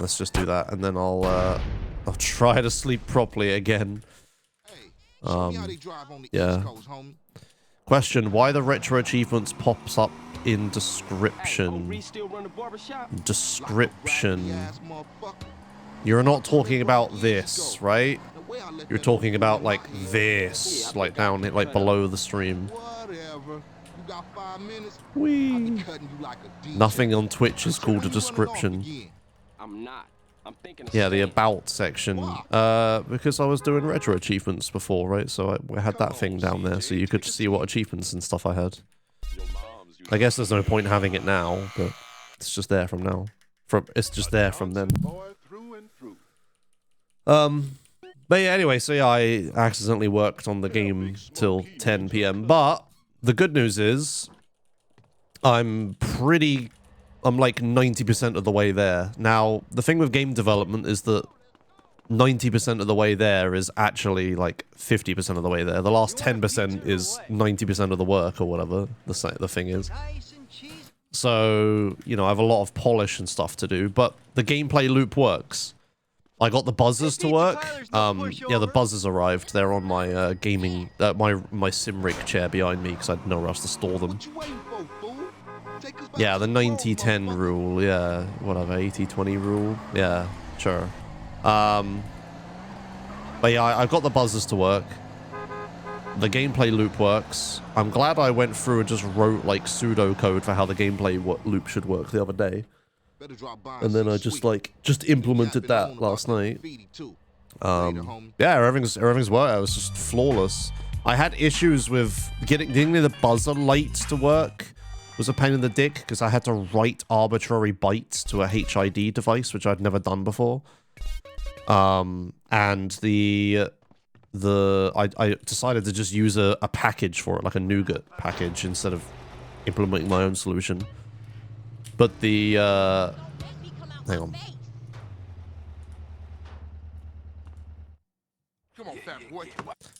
let's just do that, and then I'll try to sleep properly again. Yeah. Question, why the retro achievements pops up in description? Description. You're not talking about this, right? You're talking about like this, like down, like below the stream. Whee. Nothing on Twitch is called a description. I'm not. I'm thinking Yeah, the about section. Because I was doing retro achievements before, right? So I had that thing down there, so you could see what achievements and stuff I had. I guess there's no point having it now, but it's just there from now. It's just there from then. But yeah, anyway, so yeah, I accidentally worked on the game till 10 PM. But the good news is, I'm like 90% of the way there. Now, the thing with game development is that 90% of the way there is actually like 50% of the way there. The last 10% is 90% of the work or whatever the thing is. So, you know, I have a lot of polish and stuff to do, but the gameplay loop works. I got the buzzers to work. Yeah, the buzzers arrived. They're on my gaming, my sim rig chair behind me because I had nowhere else to store them. Yeah, the 90-10 rule. Yeah, whatever, 80-20 rule. Yeah, sure. But yeah, I've got the buzzers to work. The gameplay loop works. I'm glad I went through and just wrote like pseudocode for how the gameplay loop should work the other day. And then I just implemented that last night. Yeah, everything's worked. It was just flawless. I had issues with getting the buzzer light to work. Was a pain in the dick because I had to write arbitrary bytes to a HID device, which I'd never done before. And I decided to just use a package for it, like a NuGet package, instead of implementing my own solution. But the hang on.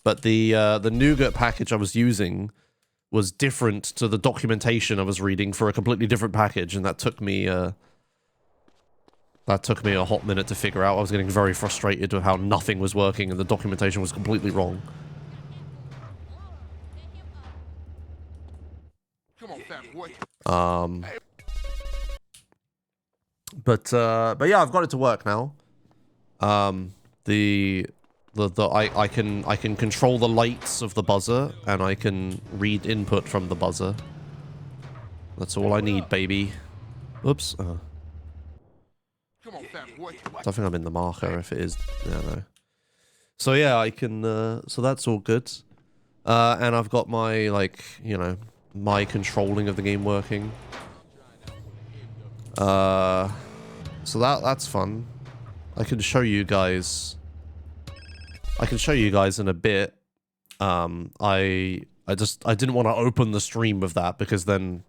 But the NuGet package I was using was different to the documentation I was reading for a completely different package, and that took me a hot minute to figure out. I was getting very frustrated with how nothing was working and the documentation was completely wrong. But yeah, I've got it to work now. I can control the lights of the buzzer, and I can read input from the buzzer. That's all I need, baby. Oops. I don't think I'm in the marker. If it is, yeah, no. So yeah, I can. So that's all good. And I've got my, like, you know, my controlling of the game working. So that's fun. I can show you guys. I can show you guys in a bit. I didn't want to open the stream with that because then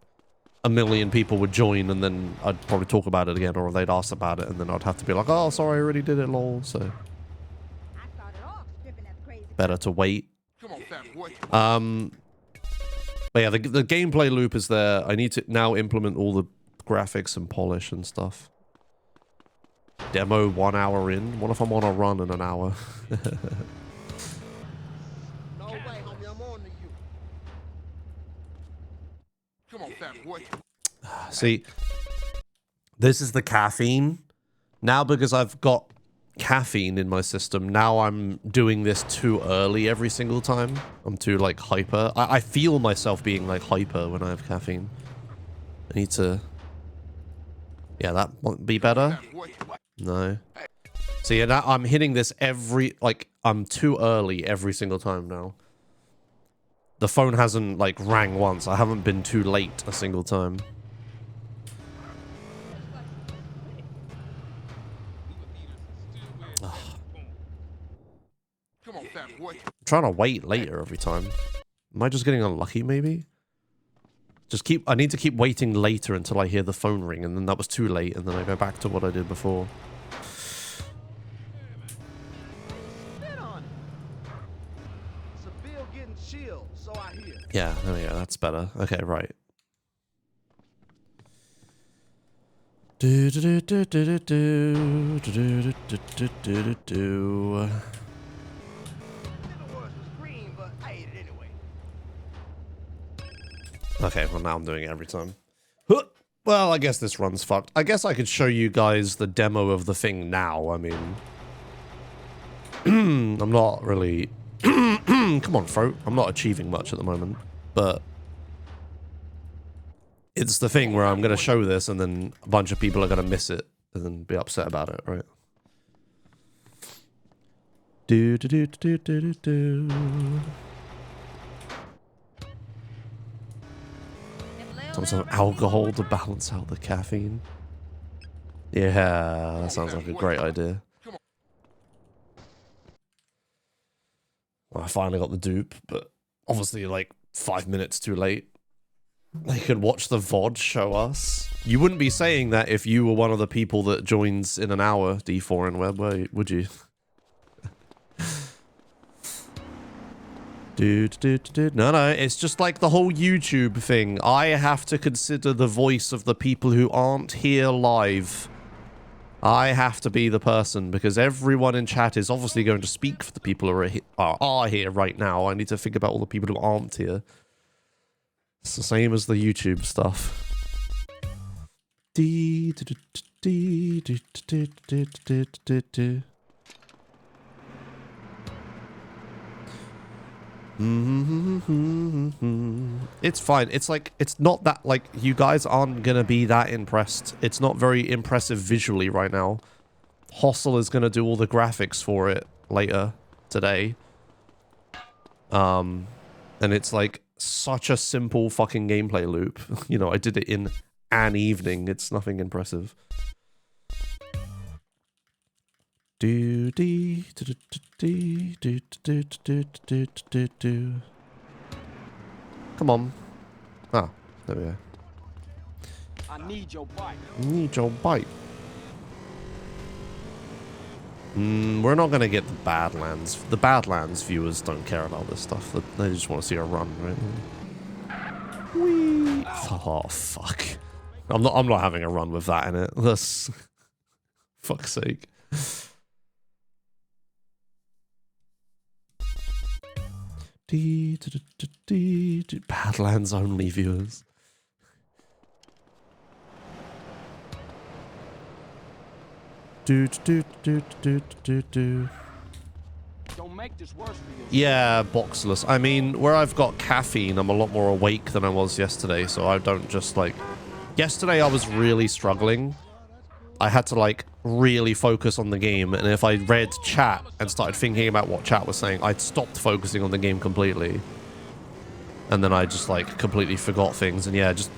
a million people would join and then I'd probably talk about it again, or they'd ask about it and then I'd have to be like, oh, sorry, I already did it, lol. So better to wait. But yeah, the gameplay loop is there. I need to now implement all the graphics and polish and stuff. Demo 1 hour in. What if I'm on a run in an hour? No way, homie, I'm on to you. Come on, fat boy. See, this is the caffeine. Now, because I've got caffeine in my system, now I'm doing this too early every single time. I'm too, like, hyper. I feel myself being, like, hyper when I have caffeine. I need to... Yeah, that won't be better. No. So yeah, now I'm hitting this I'm too early every single time now. The phone hasn't, like, rang once. I haven't been too late a single time. Come on, fat boy. I'm trying to wait later every time. Am I just getting unlucky, maybe? I need to keep waiting later until I hear the phone ring, and then that was too late, and then I go back to what I did before. Yeah, there we go, that's better. Okay, right. Do do do do do do do do do do do do do. Okay, well now I'm doing it every time. Huh. Well, I guess this run's fucked. I guess I could show you guys the demo of the thing now. I mean, I'm not really... Come on, Fro. I'm not achieving much at the moment, but it's the thing where I'm going to show this and then a bunch of people are going to miss it and then be upset about it, right? Do do do do do do do. Some alcohol to balance out the caffeine. Yeah, that sounds like a great idea. Well, I finally got the dupe, but obviously like 5 minutes too late. They could watch the VOD show us. You wouldn't be saying that if you were one of the people that joins in an hour, D4 and web, would you? No, it's just like the whole YouTube thing. I have to consider the voice of the people who aren't here live. I have to be the person because everyone in chat is obviously going to speak for the people who are here right now. I need to think about all the people who aren't here. It's the same as the YouTube stuff. It's fine. It's like, it's not that, like, you guys aren't gonna be that impressed. It's not very impressive visually right now. Hostel is gonna do all the graphics for it later today. And it's like such a simple fucking gameplay loop. You know, I did it in an evening. It's nothing impressive. Come on. Ah, there we go. I need your bike. Need your bike. We're not gonna get the Badlands. The Badlands viewers don't care about this stuff. They just want to see a run, right? Whee! Oh fuck! I'm not having a run with that in it. That's fuck's sake. Badlands only viewers. Don't make this worse for you. Yeah, boxless. I mean, where I've got caffeine, I'm a lot more awake than I was yesterday, so I don't just like... Yesterday I was really struggling. I had to like really focus on the game, and if I read chat and started thinking about what chat was saying, I'd stopped focusing on the game completely. And then I just like completely forgot things, and yeah, just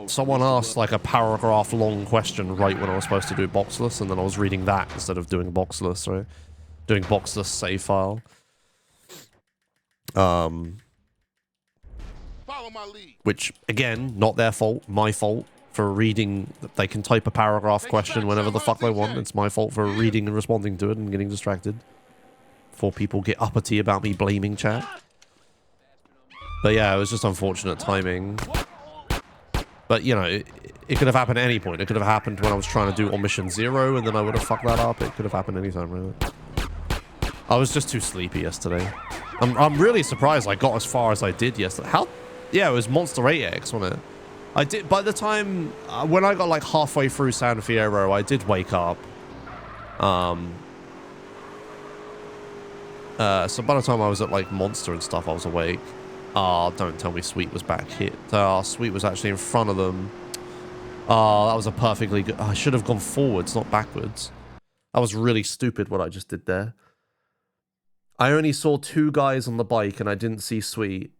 someone asked like a paragraph long question right when I was supposed to do boxless, and then I was reading that instead of doing boxless, right? Doing boxless save file. Follow my lead. Which again, not their fault, my fault. For reading, they can type a paragraph question whenever the fuck they want. It's my fault for reading and responding to it and getting distracted. Before people get uppity about me blaming chat. But yeah, it was just unfortunate timing. But, you know, it could have happened at any point. It could have happened when I was trying to do Omission 0, and then I would have fucked that up. It could have happened anytime, really. I was just too sleepy yesterday. I'm really surprised I got as far as I did yesterday. How? Yeah, it was Monster 8X, wasn't it? I did, by the time, when I got like halfway through San Fierro, I did wake up. So by the time I was at like Monster and stuff, I was awake. Oh, don't tell me Sweet was back here. Oh, Sweet was actually in front of them. Oh, that was a perfectly good, I should have gone forwards, not backwards. That was really stupid what I just did there. I only saw 2 guys on the bike and I didn't see Sweet.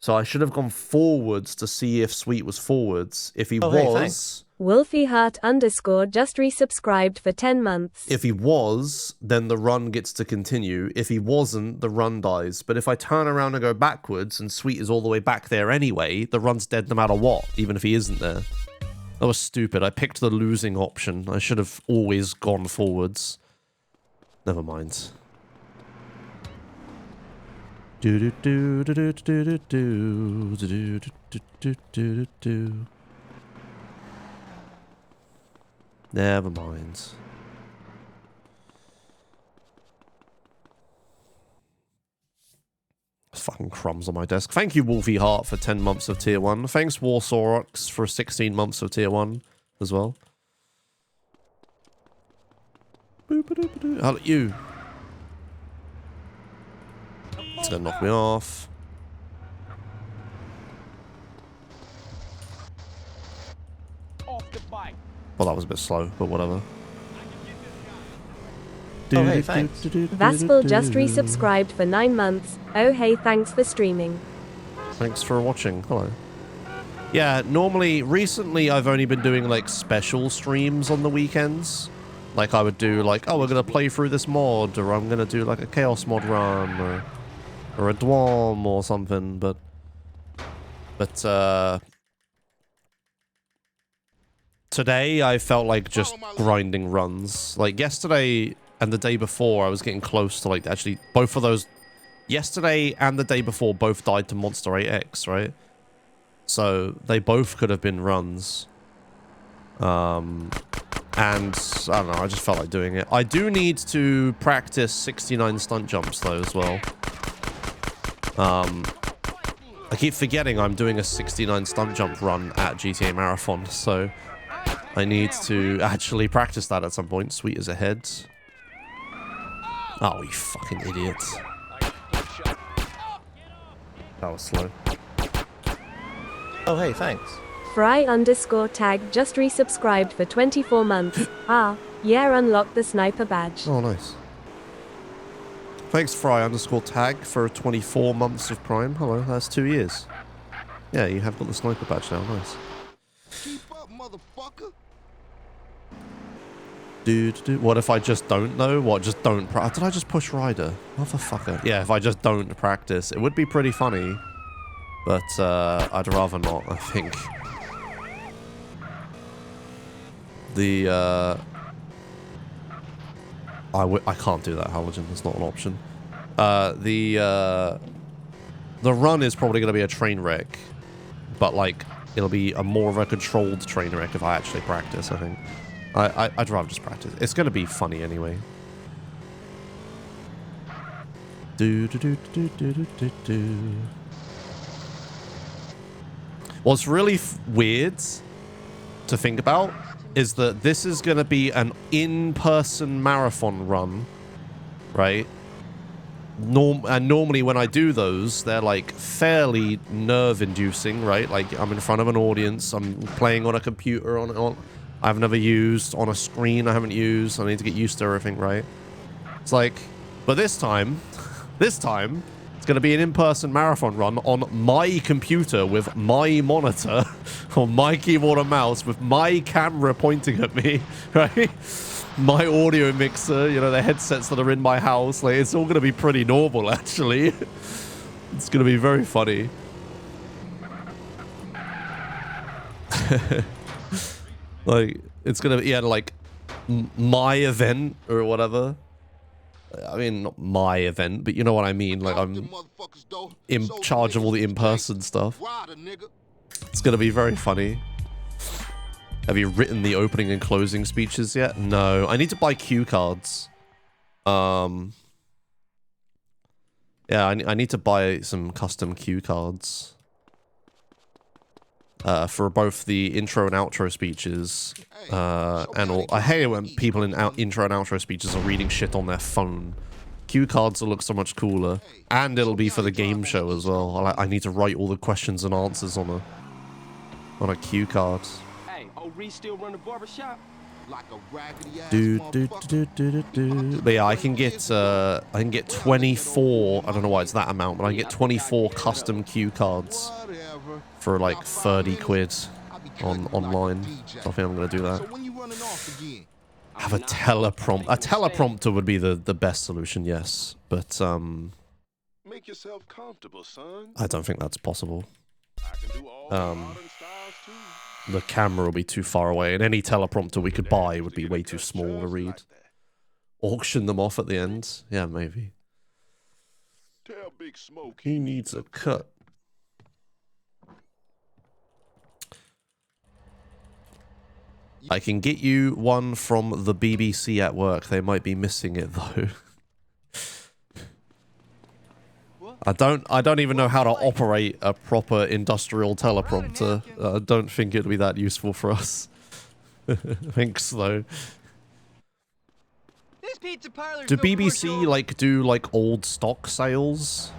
So I should have gone forwards to see if Sweet was forwards. If he was... Wolfieheart _ just resubscribed for 10 months. If he was, then the run gets to continue. If he wasn't, the run dies. But if I turn around and go backwards and Sweet is all the way back there anyway, the run's dead no matter what, even if he isn't there. That was stupid. I picked the losing option. I should have always gone forwards. Never mind. Do do do do do do do do do do do do do. Never mind. There's fucking crumbs on my desk. Thank you, Wolfie Hart, for 10 months of tier 1. Thanks, Warsaurox, for 16 months of tier 1 as well. How about you? It's gonna knock me off. Off the bike. Well, that was a bit slow, but whatever. Oh, hey, thanks. Vaspal just resubscribed for 9 months. Oh hey, thanks for streaming. Thanks for watching. Hello. Yeah, normally, recently I've only been doing like special streams on the weekends. Like I would do like, oh, we're gonna play through this mod, or I'm gonna do like a chaos mod run, or a Dwarm or something, but today I felt like just grinding runs. Like yesterday and the day before I was getting close to like actually both of those. Yesterday and the day before both died to Monster 8X, right? So they both could have been runs. And I don't know, I just felt like doing it. I do need to practice 69 stunt jumps though as well. I keep forgetting I'm doing a 69 stunt jump run at GTA Marathon, so I need to actually practice that at some point. Sweet as a head. Oh, you fucking idiot. That was slow. Oh, hey, thanks. Fry_tag just resubscribed for 24 months. Ah, yeah, unlocked the sniper badge. Oh, nice. Thanks, Fry_tag for 24 months of Prime. Hello, that's 2 years. Yeah, you have got the sniper badge now. Nice. Keep up, motherfucker. Dude. What if I just don't know? What, just don't practice? Did I just push Ryder? Motherfucker. Yeah, if I just don't practice, it would be pretty funny. But I'd rather not, I think. I can't do that, Halogen. It's not an option. The run is probably going to be a train wreck. But, like, it'll be a more of a controlled train wreck if I actually practice, I think. I'd rather just practice. It's going to be funny anyway. What's really weird to think about is that this is going to be an in-person marathon run, right? And normally when I do those, they're like fairly nerve-inducing, right? Like I'm in front of an audience, I'm playing on a computer on I've never used, on a screen I haven't used, I need to get used to everything, right? It's like, but this time, it's going to be an in-person marathon run on my computer with my monitor, on my keyboard and mouse, with my camera pointing at me, right? My audio mixer, you know, the headsets that are in my house. Like, it's all going to be pretty normal, actually. It's going to be very funny. Like, it's going to be, yeah, like, my event or whatever. I mean, not my event, but you know what I mean. Like, I'm in charge of all the in-person stuff. It's going to be very funny. Have you written the opening and closing speeches yet? No. I need to buy cue cards. Yeah, I need to buy some custom cue cards. For both the intro and outro speeches. And all. I hate it when people in intro and outro speeches are reading shit on their phone. Cue cards will look so much cooler. And it'll be for the game show as well. I need to write all the questions and answers on a cue card. Hey, old Reese still run the barbershop? Like a raggedy ass But yeah, I can get 24. I don't know why it's that amount, but I can get 24 custom cue cards for like 30 quid online. So I think I'm gonna do that. Have a teleprompter. A teleprompter would be the best solution, yes, but Make yourself comfortable, son. I don't think that's possible. I can do all the modern styles too. The camera will be too far away, and any teleprompter we could buy would be way too small to read. Auction them off at the end? Yeah, maybe. Tell Big Smoke He needs a cut. I can get you one from the BBC at work. They might be missing it though. I don't even know how to operate a proper industrial teleprompter. I don't think it'd be that useful for us. Thanks though. This pizza parlor's Do no BBC commercial. like do like old stock sales?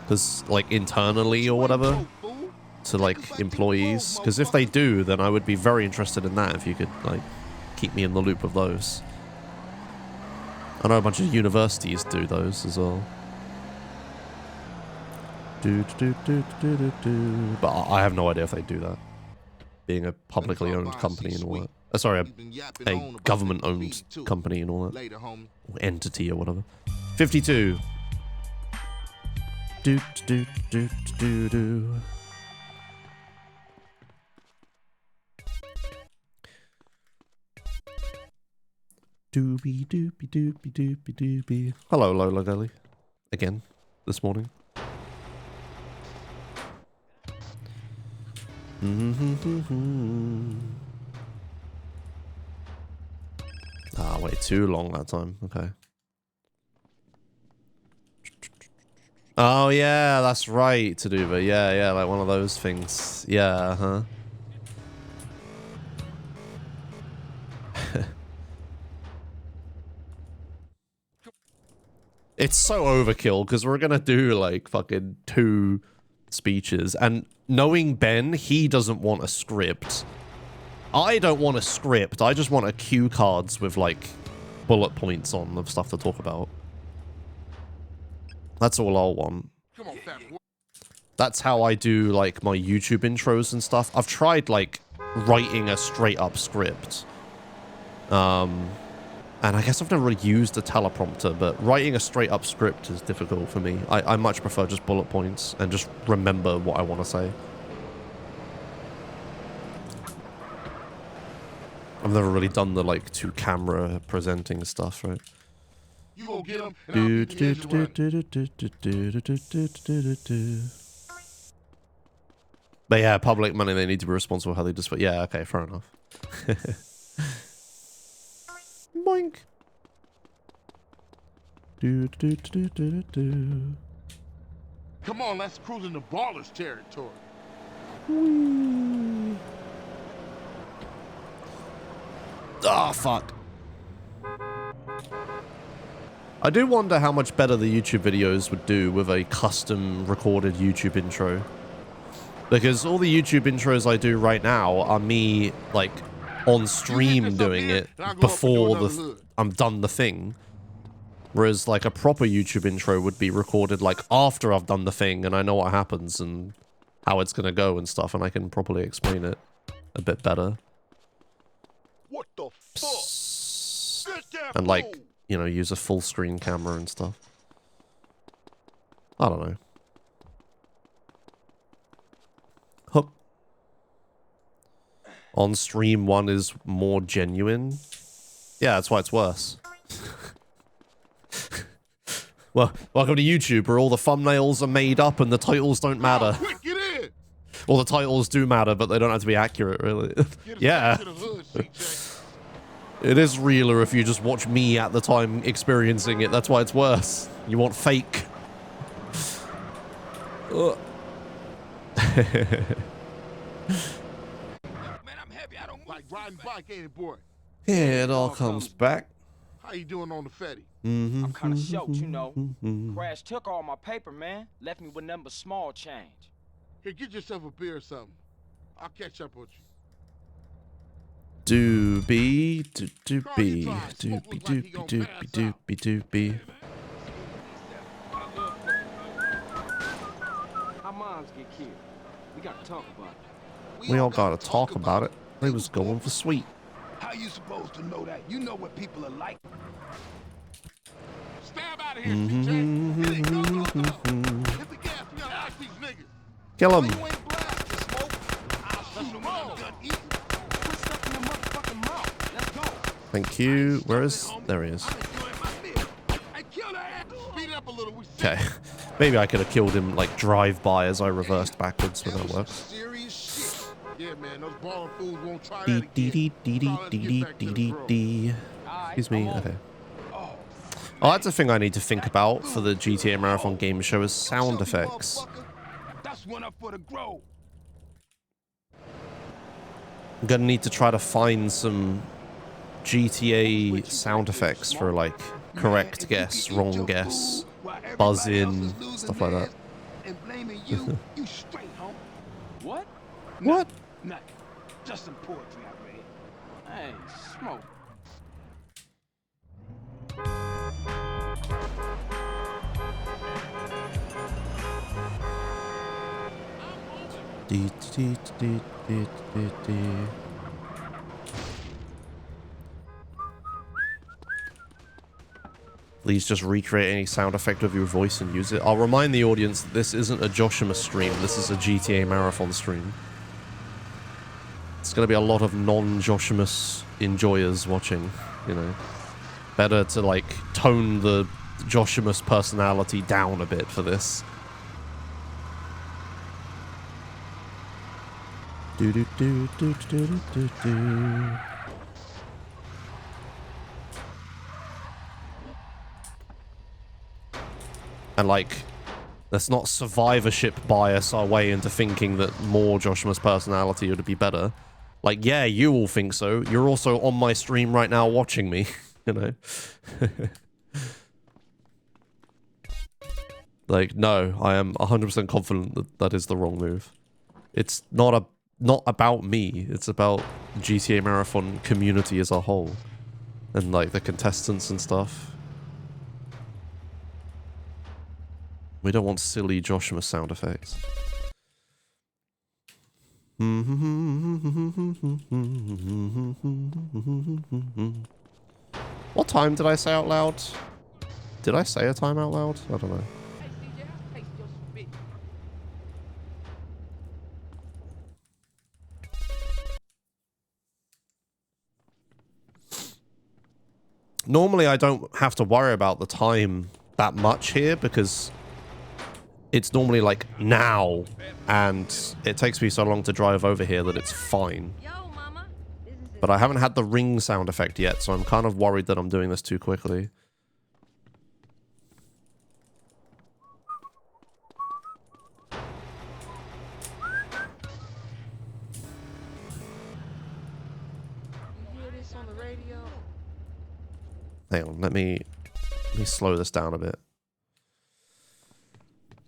Because like internally or whatever to like employees? Because if they do, then I would be very interested in that if you could like keep me in the loop of those. I know a bunch of universities do those as well. But I have no idea if they do that. Being a publicly owned company and all that. Sorry, a government-owned company and all that. Or entity or whatever. 52. Do. Doobie. Hello, Lola Gully. Again, this morning. Ah, wait, too long that time. Okay. Oh, yeah, that's right, to do, but yeah, like one of those things. Yeah, huh? It's so overkill, because we're gonna do, like, fucking 2 speeches, and knowing Ben, he doesn't want a script. I don't want a script, I just want a cue cards with, like, bullet points on of stuff to talk about. That's all I'll want. That's how I do, like, my YouTube intros and stuff. I've tried, like, writing a straight-up script. And I guess I've never really used a teleprompter, but writing a straight-up script is difficult for me. I much prefer just bullet points and just remember what I want to say. I've never really done the, like, 2-camera presenting stuff, right? You go get him, and I'll beat the engine. But yeah, public money, they need to be responsible for how they display. Yeah, okay, fair enough. Boink. Come on, let's cruise into ballers territory. Ah, fuck. I do wonder how much better the YouTube videos would do with a custom recorded YouTube intro. Because all the YouTube intros I do right now are me, like, on stream doing it before I'm done the thing. Whereas, like, a proper YouTube intro would be recorded, like, after I've done the thing and I know what happens and how it's gonna go and stuff, and I can properly explain it a bit better. What the fuck? And, like, you know, use a full screen camera and stuff. I don't know. Hup. On stream, one is more genuine. Yeah, that's why it's worse. Well, welcome to YouTube, where all the thumbnails are made up and the titles don't matter. Quick, get in. Well, the titles do matter, but they don't have to be accurate, really. Yeah. To the hood, CJ. It is realer if you just watch me at the time experiencing it. That's why it's worse. You want fake. Man, I'm happy I don't like riding bike, ain't it, boy? Yeah, it all comes back. How you doing on the Fetty? I'm kind of shocked, you know. Crash took all my paper, man. Left me with nothing but small change. Here, get yourself a beer or something. I'll catch up with Doobie. you. How moms get killed? We gotta talk about it. We all gotta talk about it. They was going for sweet. How you supposed to know that? You know what people are like. Stab out of here, CJ. Hit it, go. Hit the gas. You gotta ask these niggas. Kill him. You ain't blast the smoke. I'll shoot them all. Gun easy. Put stuff in your motherfucking mouth. Let's go. Thank you. Where is... There he is. I'm enjoying my meal. Hey, kill that. Speed it up a little. We Okay. Maybe I could have killed him, like, drive-by as I reversed backwards, but that works. Serious shit. Yeah, man, those born fools won't try Dee that dee again. dee dee Come on, let's dee get dee back to dee the dee road. dee. Alright, Excuse me. I'm on Okay. it. Oh, Oh, that's a thing I need to think about for the GTA Marathon game show is sound Show me, effects. motherfucker. That's one up for the grove. I'm gonna need to try to find some GTA sound effects for like correct Man, if guess, you can eat wrong your guess, food while buzz everybody else in, is losing stuff like that. theirs and blaming you, you straight, home. what? What? Nothing. Just some poetry I read. Hey, smoke. Dee, dee, dee, dee, dee, dee. Please just recreate any sound effect of your voice and use it. I'll remind the audience that this isn't a Joshimuz stream. This is a GTA Marathon stream. It's going to be a lot of non-Joshimuz enjoyers watching, you know. Better to, like, tone the Joshimuz personality down a bit for this. Do do do do do do do do. And like, let's not survivorship bias our way into thinking that more Joshima's personality would be better. Like, yeah, you all think so. You're also on my stream right now watching me, you know. Like, no, I am 100% confident that that is the wrong move. It's not about me. It's about the GTA Marathon community as a whole. And like the contestants and stuff. We don't want silly Joshua sound effects. What time did I say out loud? Did I say a time out loud? I don't know. Normally I don't have to worry about the time that much here because it's normally like now, and it takes me so long to drive over here that it's fine. But I haven't had the ring sound effect yet, so I'm kind of worried that I'm doing this too quickly. Hang on, let me slow this down a bit.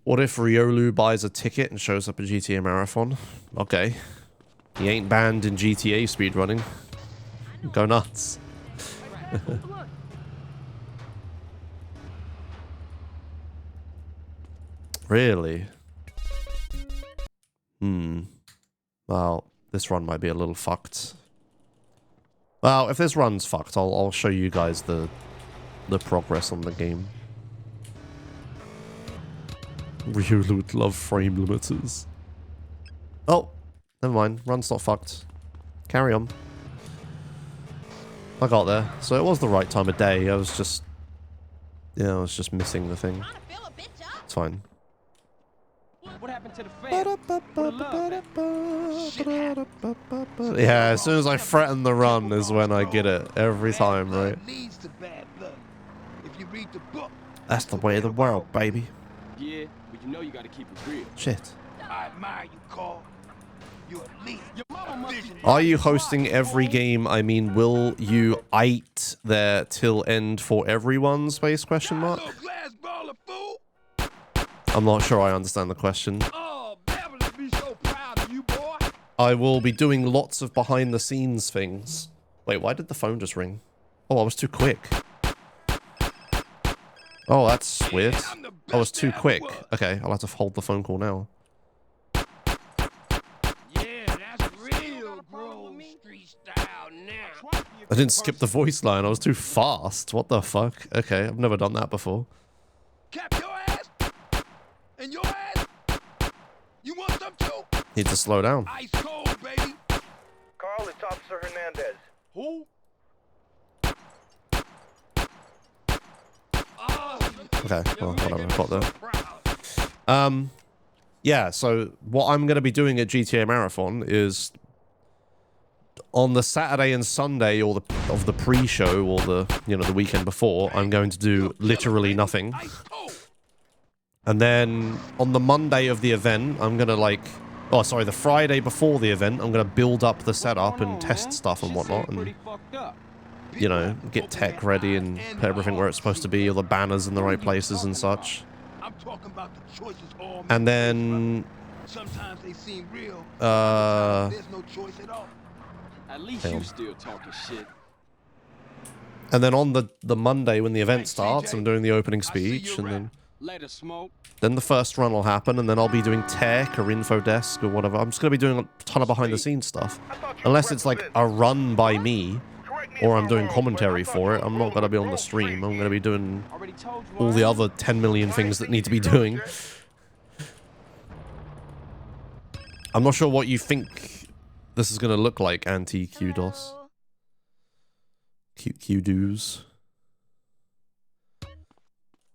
What if Riolu buys a ticket and shows up at GTA Marathon? Okay. He ain't banned in GTA speedrunning. Go nuts. Really? Well, this run might be a little fucked. Well, if this run's fucked, I'll show you guys the progress on the game. Riolu would love frame limiters. Oh, never mind. Run's not fucked. Carry on. I got there. So it was the right time of day. I was just... Yeah, I was just missing the thing. It's fine. What happened to the fam? Yeah, as soon as I threaten the run is when I get it. Every time, right? Leads to bad luck. If you read the book, That's the way of the world, baby. Yeah, but you know you gotta keep it real. Shit. I admire you, Carl. You're a leader. Are you hosting every game? I mean, will you ite there till end for everyone? Space question mark. Little glass ball of fool. I'm not sure I understand the question. Oh, Beverly be so proud of you, boy. I will be doing lots of behind the scenes things. Wait, why did the phone just ring? Oh, I was too quick. Oh, that's weird. I was too quick. Okay, I'll have to hold the phone call now. Yeah, that's real Grove Street style now. I didn't skip the voice line. I was too fast. What the fuck? Okay, I've never done that before. Cap your ass and your ass. You want some too? Need to slow down. Ice cold, baby. Carl, it's Officer Hernandez. Who? Okay, well, whatever. I've got there. yeah, so what I'm going to be doing at GTA Marathon is on the Saturday and Sunday or of the pre-show or the weekend before, I'm going to do literally nothing. And then on the Monday of the event, I'm going to the Friday before the event, I'm going to build up the setup and test stuff and whatnot and, get tech ready and put everything where it's supposed to be, all the banners in the right places and such. I'm talking about the choices all men And then sometimes they seem real. There's no choice at all. At least you still talking shit. and then on the Monday when the event starts, I'm doing the opening speech, and Later, smoke. then the first run will happen, and then I'll be doing tech or info desk or whatever. I'm just going to be doing a ton of behind the scenes stuff. Unless it's like a run by me or I'm doing commentary for it, I'm not going to be on the stream. I'm going to be doing all the other 10 million things that need to be doing. I'm not sure what you think this is going to look like, anti-QDOS. QDOs.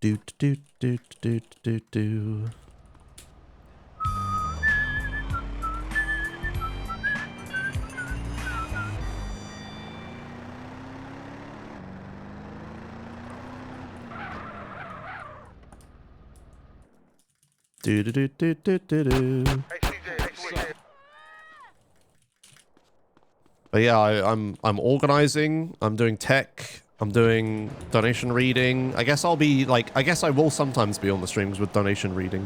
Do do do do do do. Do do do do do do do. Hey, CJ, hey, But yeah, I'm organizing. I'm doing tech. I'm doing donation reading. I guess I'll be I guess I will sometimes be on the streams with donation reading.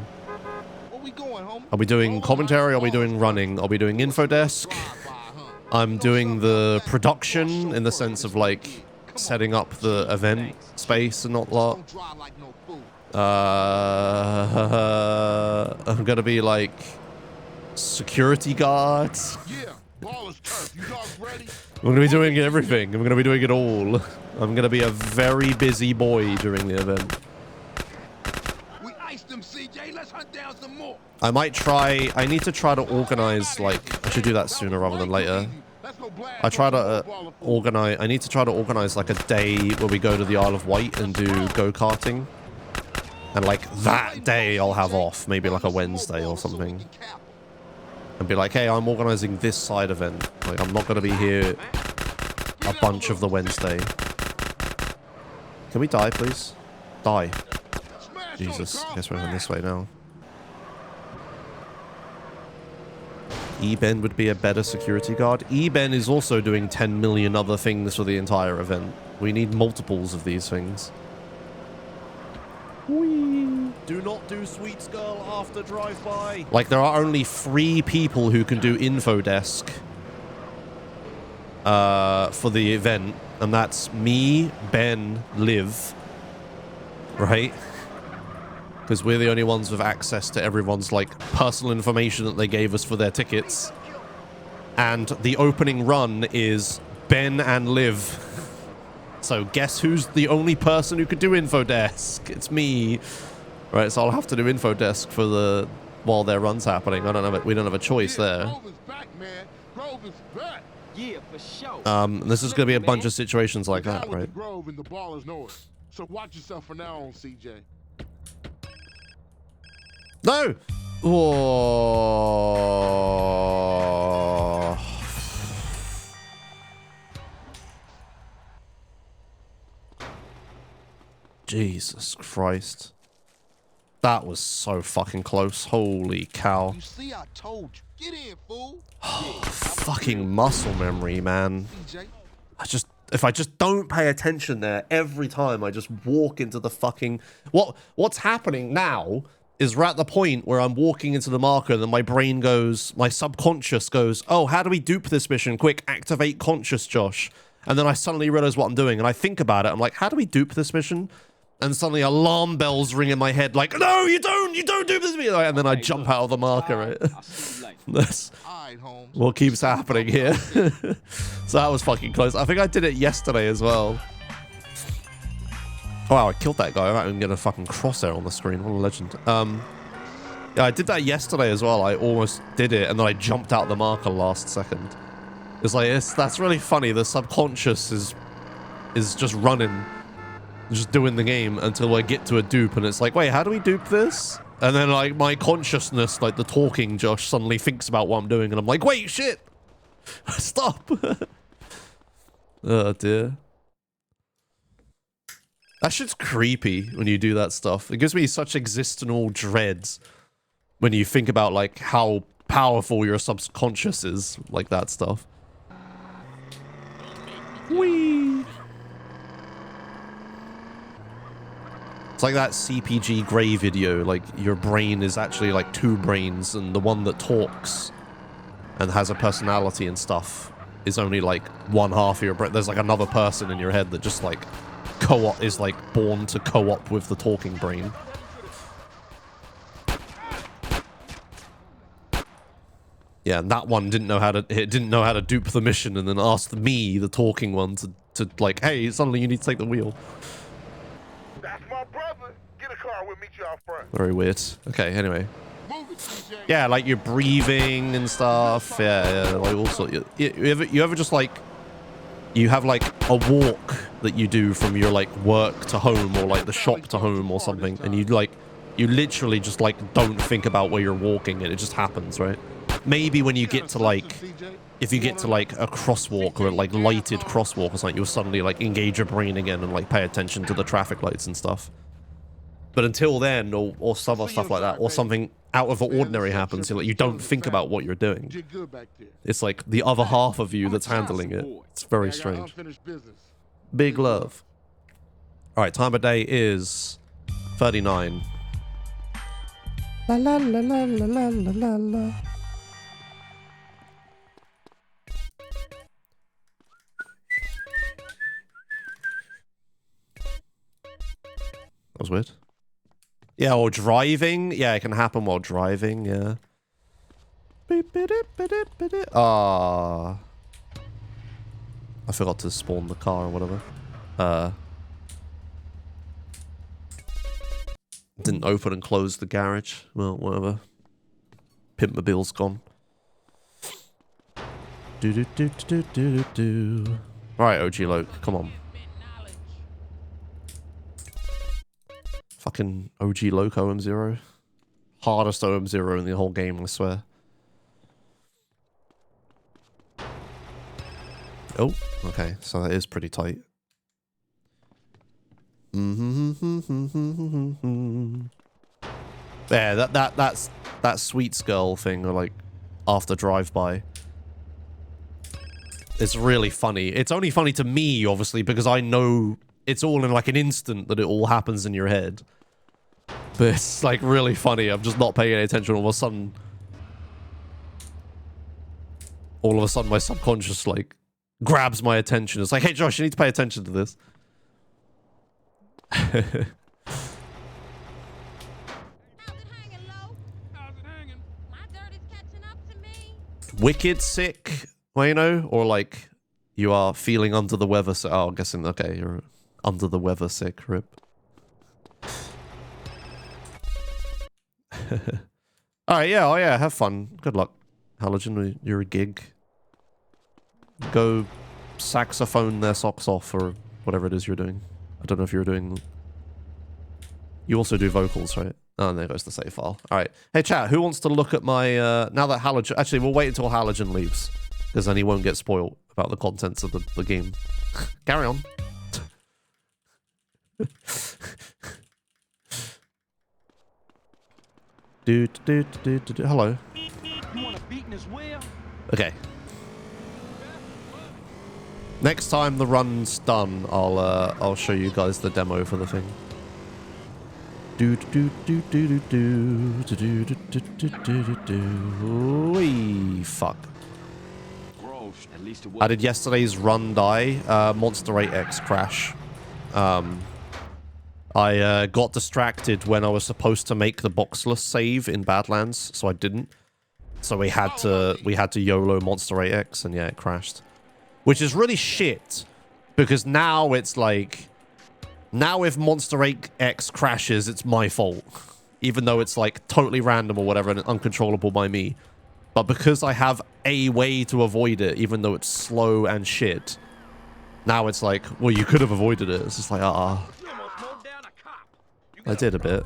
Where we going, homie? I'll be doing commentary. I'll be doing running. I'll be doing info desk. I'm doing the production in the sense of setting up the event space and whatnot. Don't drive like no fool. I'm gonna be security guards. Yeah, ball is turf. You dogs ready? I'm gonna be doing everything. I'm gonna be doing it all. I'm gonna be a very busy boy during the event. We iced them, CJ. Let's hunt down some more. I need to try to organize, I should do that sooner rather than later. I need to try to organize a day where we go to the Isle of Wight and do go-karting. And that day I'll have off, maybe a Wednesday or something. And be hey, I'm organizing this side event. I'm not gonna be here a bunch of the Wednesday. Can we die, please? Die. Jesus, I guess we're going this way now. E-Ben would be a better security guard. E-Ben is also doing 10 million other things for the entire event. We need multiples of these things. Whee. Do not do Sweets Girl after drive-by. There are only 3 people who can do info desk for the event, and that's me, Ben, Liv, right? Because we're the only ones with access to everyone's personal information that they gave us for their tickets. And the opening run is Ben and Liv. So guess who's the only person who could do info desk? It's me. Right, so I'll have to do info desk for while their run's happening. We don't have a choice there. Grove is back, man. Grove is back. Yeah, for sure. This is gonna be a bunch of situations like that, Down with right? the Grove and the ball is north. So watch yourself from now on, CJ. No! Oh. Jesus Christ. That was so fucking close. Holy cow. You see, I told you. Get in, fool. Fucking muscle memory, man. CJ. If I just don't pay attention there every time I just walk into the fucking... What's happening now is we're at the point where I'm walking into the marker and then my brain goes, my subconscious goes, oh, how do we dupe this mission? Quick, activate conscious, Josh. And then I suddenly realize what I'm doing and I think about it. I'm like, how do we dupe this mission? And suddenly alarm bells ring in my head like, no, you don't dupe this mission. And then I jump out of the marker, right? That's what keeps happening here. So that was fucking close. I think I did it yesterday as well. Wow, I killed that guy. I didn't get a fucking crosshair on the screen. What a legend. Yeah, I did that yesterday as well. I almost did it, and then I jumped out the marker last second. That's really funny. The subconscious is just running, just doing the game until I get to a dupe, and it's like, wait, how do we dupe this? And then, like, my consciousness, like the talking Josh, suddenly thinks about what I'm doing, and I'm like, wait, shit! Stop! Oh, dear. That shit's creepy when you do that stuff. It gives me such existential dreads when you think about, like, how powerful your subconscious is, like that stuff. Whee! It's like that CPG Grey video, like your brain is actually like two brains, and the one that talks and has a personality and stuff is only like one half of your brain. There's like another person in your head that just like is like born to co-op with the talking brain. Yeah, and that one didn't know how to dupe the mission, and then asked me, the talking one, to like, hey, suddenly you need to take the wheel. That's my brother. Get a car. We'll meet you out front. Very weird. Okay, anyway. Move it, CJ. Yeah, like you're breathing and stuff. Yeah, like also, you ever just like, you have like a walk that you do from your like work to home, or like the shop to home or something, and you literally just like don't think about where you're walking, and it just happens, right? Maybe when you get to like, if you get to like a crosswalk or like lighted crosswalk or something, you'll suddenly like engage your brain again and like pay attention to the traffic lights and stuff. But until then, or some other stuff like that, or something out of the ordinary happens, you don't think about what you're doing. It's like the other half of you that's handling it. It's very strange. Big love. All right, time of day is 39. La la la la la la la la. That was weird. Yeah, or driving. Yeah, it can happen while driving, yeah. Ah. I forgot to spawn the car or whatever. Didn't open and close the garage. Well, whatever. Pimpmobile's gone. Alright, OG Loke, come on. Fucking OG Loke OM0. Hardest OM0 in the whole game, I swear. Oh, okay, so that is pretty tight. Yeah, that's that sweet skull thing, or like after drive-by. It's really funny. It's only funny to me, obviously, because I know it's all in like an instant that it all happens in your head. But it's like really funny. I'm just not paying any attention. All of a sudden my subconscious like grabs my attention. It's like, hey Josh, you need to pay attention to this. How's it hanging, Lo? How's it hanging? My dirt is catching up to me. Wicked sick, Wayno? Or like you are feeling under the weather. So, oh, I'm guessing, okay, you're under the weather sick, rip. Alright, yeah, oh yeah, have fun. Good luck, Halogen, with your gig. Go saxophone their socks off, or whatever it is you're doing. I don't know if you're doing... You also do vocals, right? Oh, and there goes the save file. Alright. Hey, chat, who wants to look at my... now that Halogen... Actually, we'll wait until Halogen leaves, because then he won't get spoiled about the contents of the game. Carry on. Hello. You want a beating as well? Okay. Next time the run's done, I'll show you guys the demo for the thing. Oy, fuck. I did yesterday's run die, Monster 8X crash. I got distracted when I was supposed to make the boxless save in Badlands, so I didn't. So we had to YOLO Monster 8X, and yeah, it crashed. Which is really shit, because now it's like, now if Monster 8X crashes, it's my fault. Even though it's like totally random or whatever and uncontrollable by me. But because I have a way to avoid it, even though it's slow and shit, now it's like, well, you could have avoided it. It's just like, I did a bit.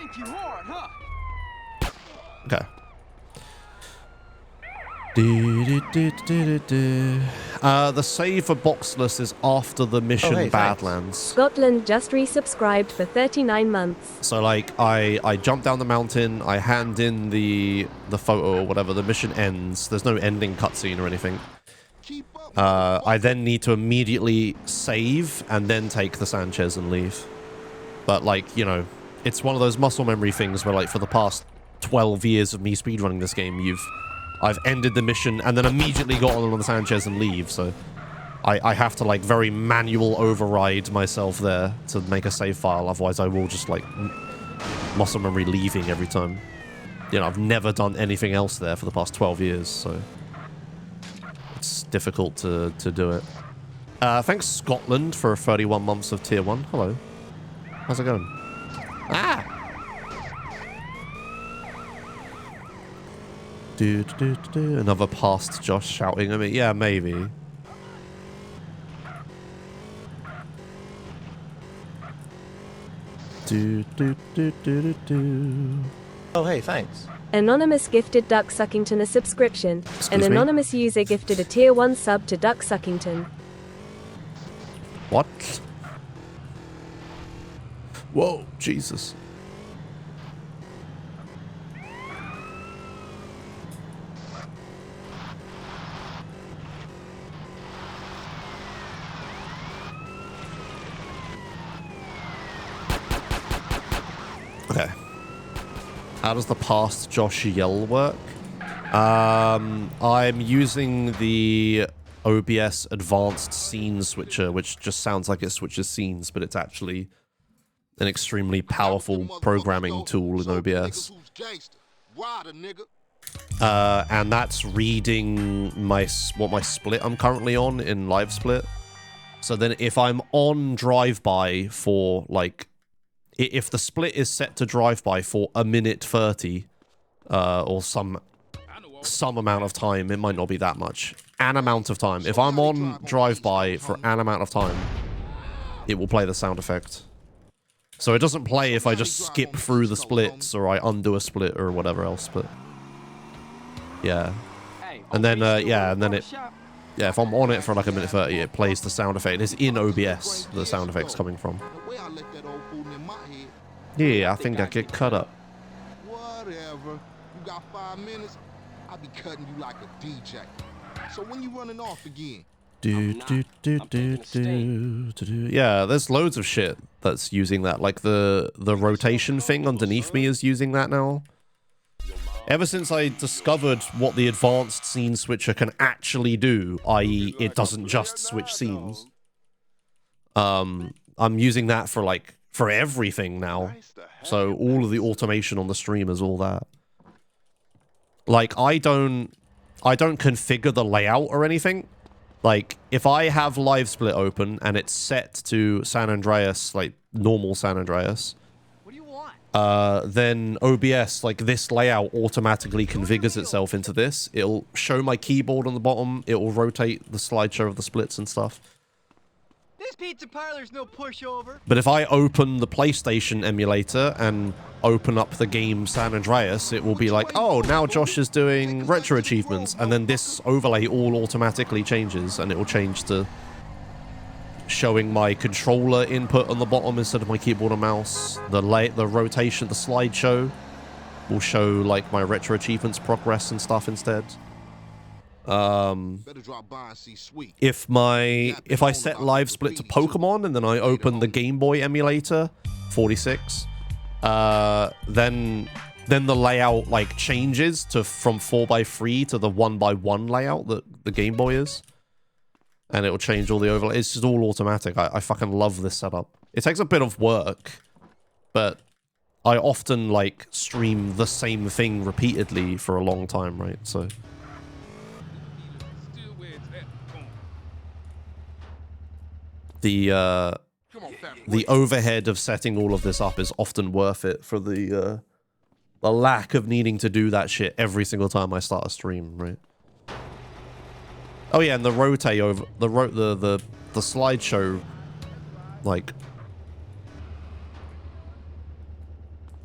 think you hard, huh? Okay. The save for Boxless is after the mission Badlands. Scotland just resubscribed for 39 months. So like I jump down the mountain, I hand in the photo or whatever, the mission ends. There's no ending cutscene or anything. I then need to immediately save and then take the Sanchez and leave. But like, you know, it's one of those muscle memory things where like for the past 12 years of me speedrunning this game, I've ended the mission and then immediately got on the Sanchez and leave, so I have to like very manual override myself there to make a save file, otherwise I will just like muscle memory leaving every time. You know, I've never done anything else there for the past 12 years, so it's difficult to do it. Thanks Scotland for 31 months of tier 1. Hello. How's it going? Ah! Another past Josh shouting at me. Yeah, maybe. Oh, hey, thanks. Anonymous gifted Duck Suckington a subscription. An anonymous user gifted a tier 1 sub to Duck Suckington. What? Whoa, Jesus. Okay. How does the past Josh yell work? I'm using the OBS advanced scene switcher, which just sounds like it switches scenes, but it's actually an extremely powerful programming tool in OBS. And that's reading what my split I'm currently on in live split. So then if I'm on drive-by for like, if the split is set to drive-by for 1:30, or some amount of time, it might not be that much, an amount of time. If I'm on drive-by for an amount of time, it will play the sound effect. So it doesn't play if I just skip through the splits or I undo a split or whatever else, but yeah. And then, yeah, if I'm on it for like 1:30, it plays the sound effect. It's in OBS, the sound effect's coming from. Yeah, I think I get cut up. Whatever. You got 5 minutes, I'll be cutting you like a DJ. So when you running off again? Yeah, there's loads of shit that's using that. Like the rotation thing underneath me is using that now. Ever since I discovered what the advanced scene switcher can actually do, i.e. it doesn't just switch scenes. I'm using that for everything now. So all of the automation on the stream is all that. Like I don't configure the layout or anything. Like if I have live split open and it's set to San Andreas, like normal San Andreas, then OBS, like this layout automatically configures itself into this. It'll show my keyboard on the bottom. It will rotate the slideshow of the splits and stuff. This pizza parlor's no pushover. But if I open the PlayStation emulator and open up the game San Andreas, it will be like, oh, now Josh is doing retro achievements, and then this overlay all automatically changes, and it will change to showing my controller input on the bottom instead of my keyboard and mouse. The rotation, the slideshow will show like my retro achievements progress and stuff instead. If I set live split to Pokemon and then I open the Game Boy emulator 46, then the layout like changes to from 4x3 to the 1x1 layout that the Game Boy is. And it will change all the overlay. It's just all automatic. I fucking love this setup. It takes a bit of work, but I often like stream the same thing repeatedly for a long time, right? So the overhead of setting all of this up is often worth it for the lack of needing to do that shit every single time I start a stream, right? Oh yeah, and the rotate over the slideshow, like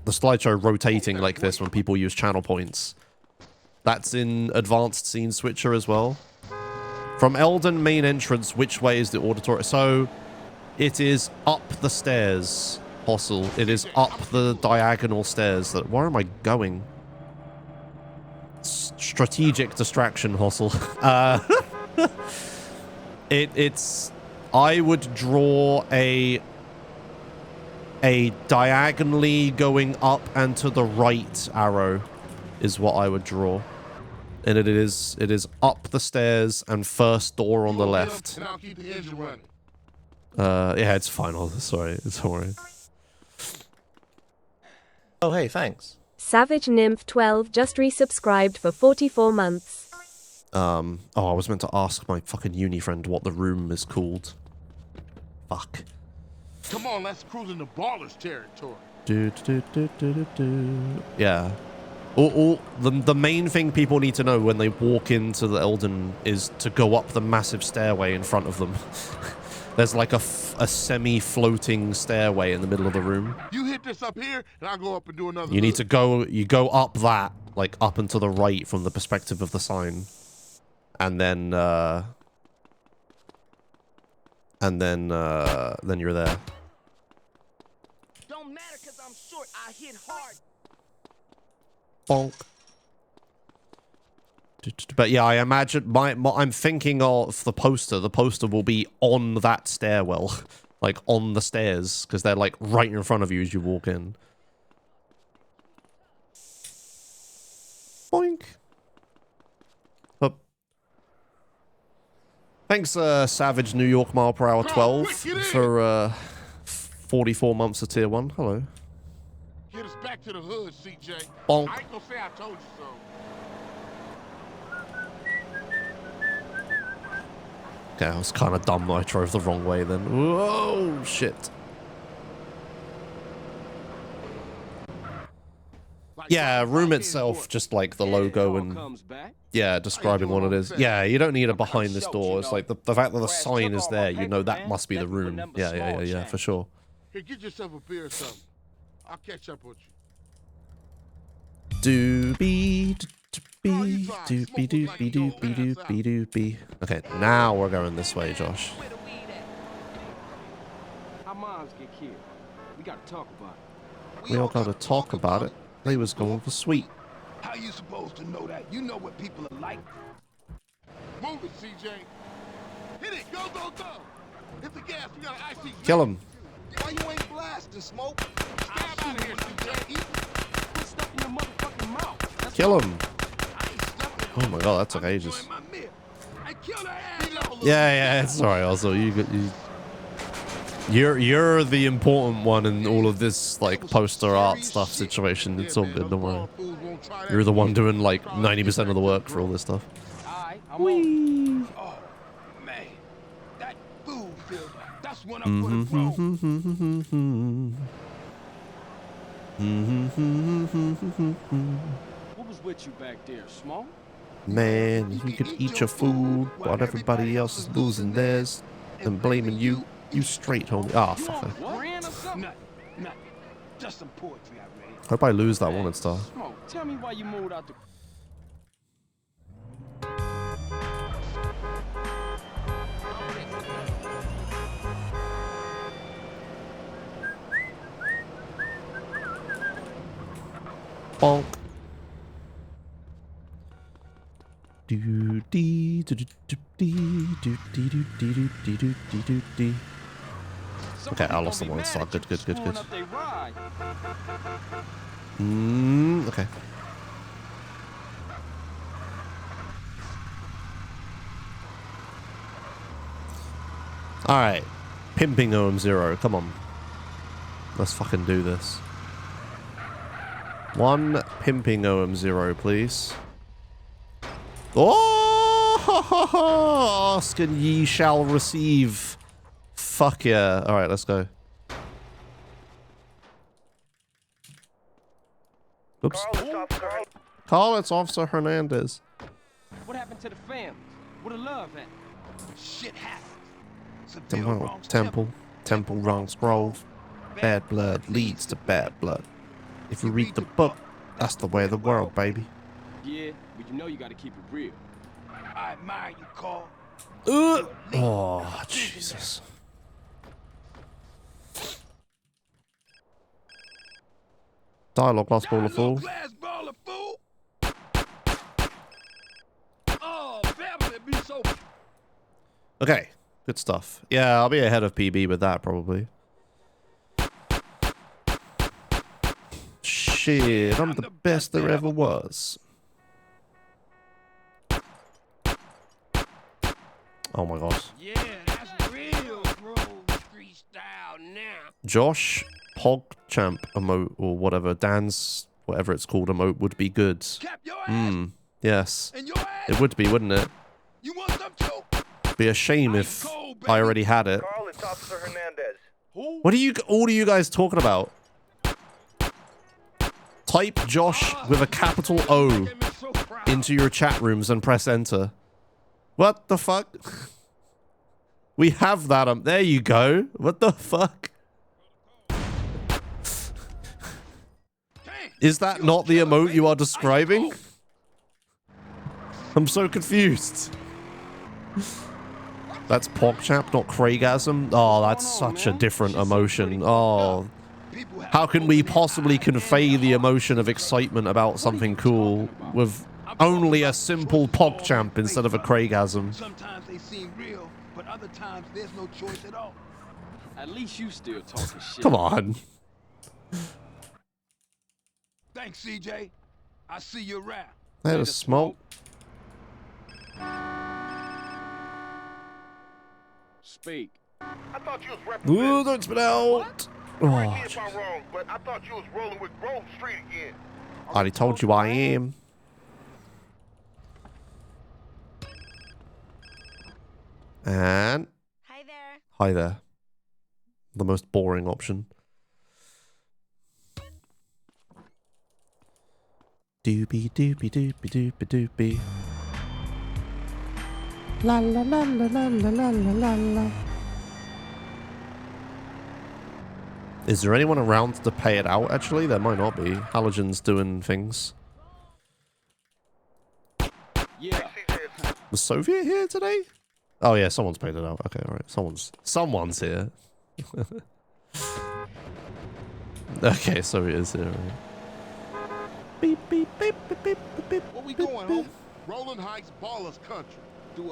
the the slideshow rotating like this when people use channel points. That's in advanced scene switcher as well. From Elden main entrance, which way is the auditorium? So it is up the stairs, Hostel. It is up the diagonal stairs. Where am I going? Strategic distraction, Hostel. It's... I would draw a diagonally going up and to the right arrow is what I would draw. And it is up the stairs and first door on the left. And I'll keep the engine running. Yeah, it's fine. Sorry, it's alright. Oh, hey, thanks. Savage Nymph 12 just resubscribed for 44 months. Oh, I was meant to ask my fucking uni friend what the room is called. Fuck. Come on, let's cruise into ballers territory. Yeah. The main thing people need to know when they walk into the Elden is to go up the massive stairway in front of them. There's like a semi-floating stairway in the middle of the room. You hit this up here, and I'll go up and do another. You need to go. You go up that, like up and to the right from the perspective of the sign, and then you're there. Don't matter because I'm short. I hit hard. Bonk. But yeah, I imagine I'm thinking of the poster. The poster will be on that stairwell, like on the stairs, because they're like right in front of you as you walk in. Boink. Up. Thanks, Savage New York mile per hour 12 for 44 months of tier 1. Hello. Get us back to the hood, CJ. Bonk. I ain't gonna say I told you so. Okay, I was kind of dumb that I drove the wrong way then. Whoa, shit. Yeah, room itself, just like the logo and, yeah, describing what it is. Yeah, you don't need it behind this door. It's like the fact that the sign is there, you know that must be the room. Yeah, for sure. Here, get yourself a beer or something. I'll catch up with you. Doobie, doobie, doobie, doobie, doobie, doobie, doobie. Okay, now we're going this way, Josh. Our moms get killed. We gotta talk about it. We all gotta talk about it. They was going for sweet. How you supposed to know that? You know what people are like. Move it, CJ. Hit it. Go, go, go. Hit the gas. We got an icy. Kill him. Why you ain't blasting, Smoke? Stab out of here, CJ. Put stuff in your motherfucking mouth. That's Kill him. Oh my god, that took ages. I killed her ass. Yeah, it's alright. Also, you're the important one in all of this like poster art stuff situation. It's all good, don't worry. You're the one doing like 90% of the work for all this stuff. Alright, I'm on. Oh, man. That food filter. That's when I put it wrong. What was with you back there, Small? Man, you could eat your food while everybody else is losing theirs and blaming you. You straight, homie. Ah, fuck it. Nothing. Just some poetry I read. Hope I lose that wanted star. Smoke, tell me why you moved out the... Bonk. Do dee do do do dee do dee do dee do dee do dee do dee. Okay, I lost the wanted star. Good. Okay. Alright. Pimping OM0. Come on. Let's fucking do this. One pimping OM0, please. Oh! Ask and ye shall receive. Fuck yeah. Alright, let's go. Oops. Call, it's Officer Hernandez. What happened to the family? Where the love at? Shit happens. Temple Wrongs Grove. Bad blood leads to bad blood. If you read the book, that's the way of the world, baby. Yeah, but you know you gotta keep it real. I admire you, Carl. Oh, Jesus. Dialogue last ball of full. Glass baller, fool. Oh, Beverly be so. Okay, good stuff. Yeah, I'll be ahead of PB with that, probably. Shit, I'm the best there ever was. Oh my god. Yeah, that's real, bro. Street style now. Josh PogChamp emote or whatever, Dan's whatever it's called emote would be good. Cap your ass Yes. and your ass. It would be, wouldn't it? You want some too? Be a shame if I already had it. Carl, it's Officer Hernandez. What are you all are you guys talking about? Type Josh with a capital O into your chat rooms and press enter. What the fuck? We have that. There you go. What the fuck? Is that not the emote you are describing? I'm so confused. That's PogChamp, not Craigasm. Oh, that's such a different emotion. Oh. How can we possibly convey the emotion of excitement about something cool with only a simple PogChamp instead of a Craigasm? Sometimes they seem real, but other times there's no choice at all. At least you still talking shit. Come on. Thanks, CJ. I see you around. There's a smoke. Speak. I thought you was representing. Ooh, don't spit out. Correct me Oh, if I'm wrong, but I thought you was rolling with Grove Street again. I already told you I am. And Hi there. hi there. The most boring option. Doobie doobie doobie doobie doobie. La la la la la la la la la. Is there anyone around to pay it out, actually? There might not be. Halogen's doing things. Yeah. Was Soviet here today? Oh yeah, someone's paid it out. Okay, alright. Someone's here. Okay, Soviet is here. Right. Beep, beep, beep, beep, beep, beep, Where we beep, going, beep. homie? Rolling Heights Ballers Country.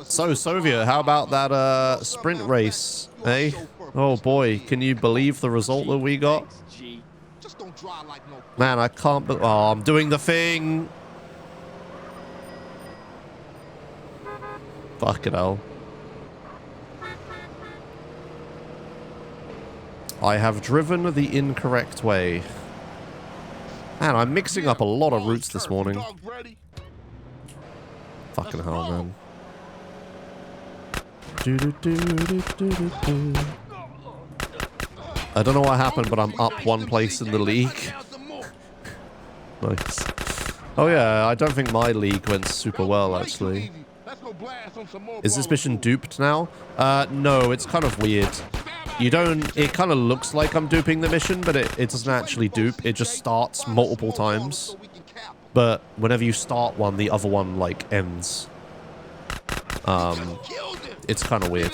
So, Soviet, how about that sprint race, eh? Oh boy, can you believe the result that we got? Just don't drive like no. Man, I can't be- oh, I'm doing the thing! Fucking hell. I have driven the incorrect way. Man, I'm mixing up a lot of routes this morning. Fucking hell, man. I don't know what happened, but I'm up one place in the league. Nice. Oh yeah, I don't think my league went super well, actually. Is this mission duped now? No, it's kind of weird. You don't... It kind of looks like I'm duping the mission, but it doesn't actually dupe. It just starts multiple times. But whenever you start one, the other one, like, ends. It's kind of weird.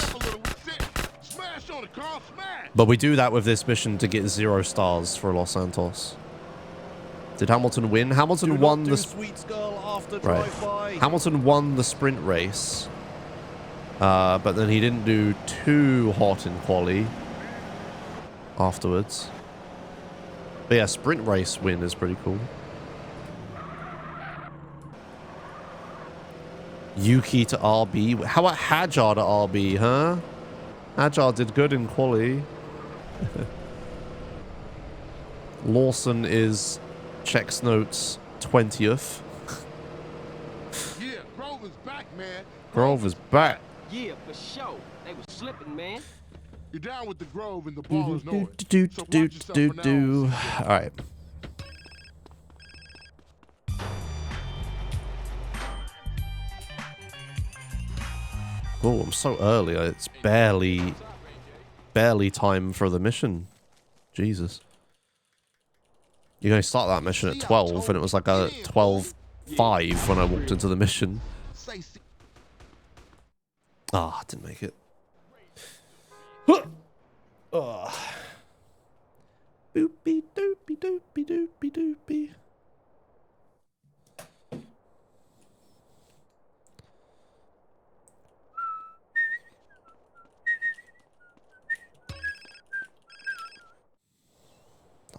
But we do that with this mission to get 0 stars for Los Santos. Did Hamilton win? Hamilton won the... Right. Hamilton won the sprint race. But then he didn't do too hot in quali afterwards. But yeah, sprint race win is pretty cool. Yuki to RB. How about Hajar to RB, huh? Hajar did good in quali. Lawson is checks notes 20th. Yeah, Grove is back, man. Grove is back. Yeah, for sure. They was slipping, man. You're down with the Grove and the Ballers know it. So watch yourself for now. All right. Oh, I'm so early. It's barely time for the mission. Jesus. You're going to start that mission at 12, and it was like a 12:05 when I walked into the mission. Ah, didn't make it. Boopy doopy doopy doopy doopy.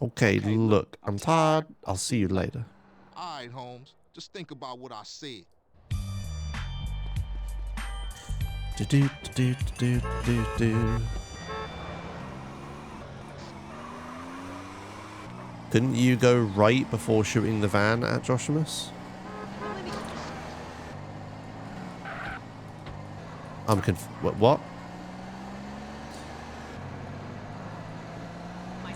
Okay, look, I'm tired. I'll see you later. All right, Holmes. Just think about what I said. Do do do do do do. Couldn't you go right before shooting the van at Joshimuz? I'm what?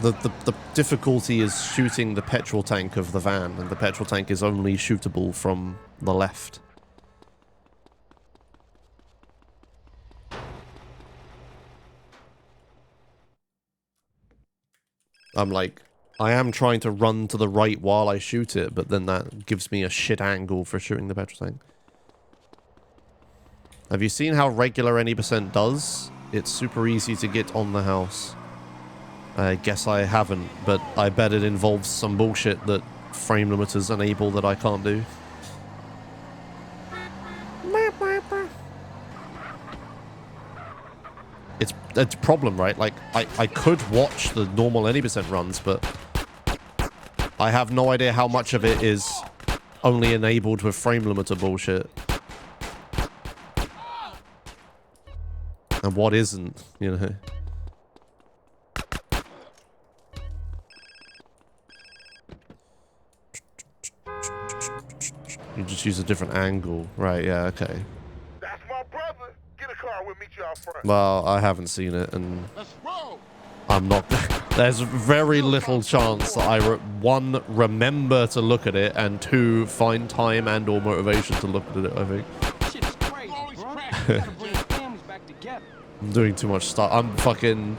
The difficulty is shooting the petrol tank of the van, and the petrol tank is only shootable from the left. I'm like, I am trying to run to the right while I shoot it, but then that gives me a shit angle for shooting the petrol tank. Have you seen how regular any percent does? It's super easy to get on the house. I guess I haven't, but I bet it involves some bullshit that frame limiters enable that I can't do. It's a problem, right? Like, I could watch the normal any percent runs, but I have no idea how much of it is only enabled with frame limiter bullshit. And what isn't, you know? You just use a different angle. Right, yeah, okay. That's my brother. Get a car, we'll meet you out front. Well, I haven't seen it, and Let's roll. I'm not... There's very little chance that I, one, remember to look at it, and two, find time and or motivation to look at it, I think. Shit is crazy, bro. You gotta bring families back together. I'm doing too much stuff. I'm fucking...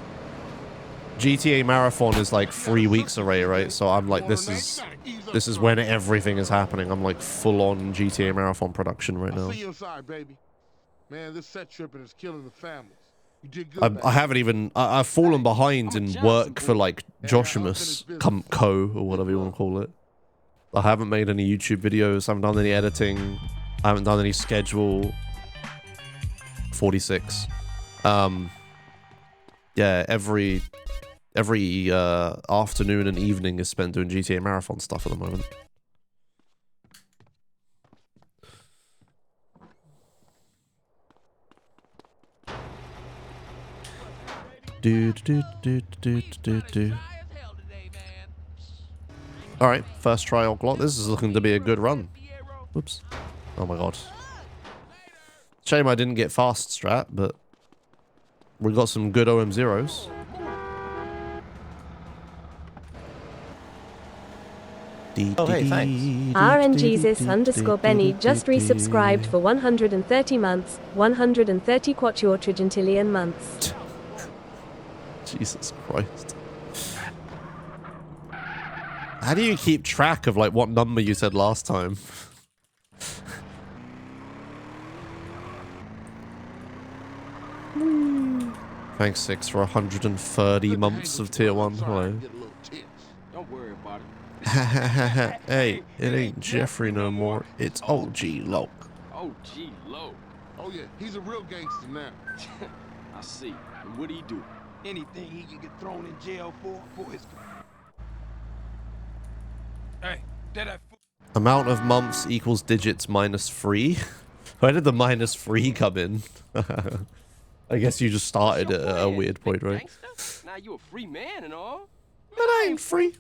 GTA Marathon is like 3 weeks away, right? So I'm like, this is when everything is happening. I'm like full-on GTA Marathon production right now. See you inside, baby. Man, this set tripping is killing the families. You did good. I haven't even... I've fallen behind in work for like Joshimuz Co. or whatever you want to call it. I haven't made any YouTube videos. I haven't done any editing. I haven't done any schedule. 46. Yeah, every afternoon and evening is spent doing GTA Marathon stuff at the moment. Alright, first trial Glock. This is looking to be a good run. Oops. Oh my god. Shame I didn't get fast strat, but we got some good OM0s. Oh, hey, thanks. RNGesus_Benny just resubscribed for 130 months, 130 quattuortrigentillion months. Jesus Christ. How do you keep track of like what number you said last time? Thanks, 6, for 130 months of tier 1. Hello. Don't worry about it. Hey, it ain't Jeffrey no more. It's OG Loke. OG Low. Oh yeah, he's a real gangster now. I see. And what do he do? Anything he can get thrown in jail for his... Hey, that Amount of months equals digits minus 3. Where did the minus 3 come in? I guess you just started at a weird point, right? Now you a free man and all. But I ain't free.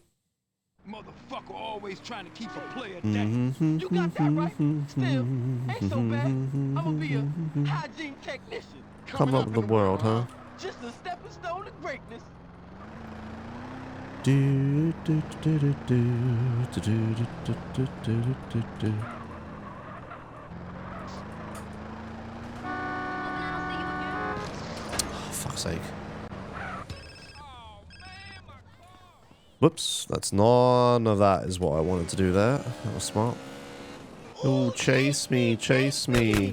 motherfucker always trying to keep a player Mm-hmm. down. You got that right. Still, ain't so bad. I'ma be a hygiene technician. Come up with the world, huh? Just a stepping stone to greatness. Do, do, do, do, do, do, do, do, do, do, do, do. Oh, fuck's sake. Whoops, that's none of that is what I wanted to do there. That was smart. Oh, chase me, chase me.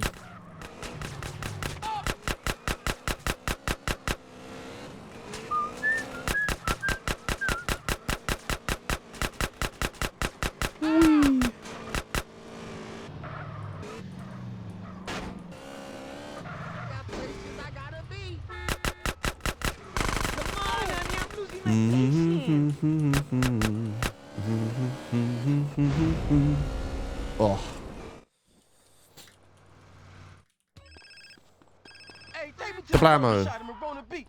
Oh. Hey, take me to the Kablamo. shot in Marona Beach.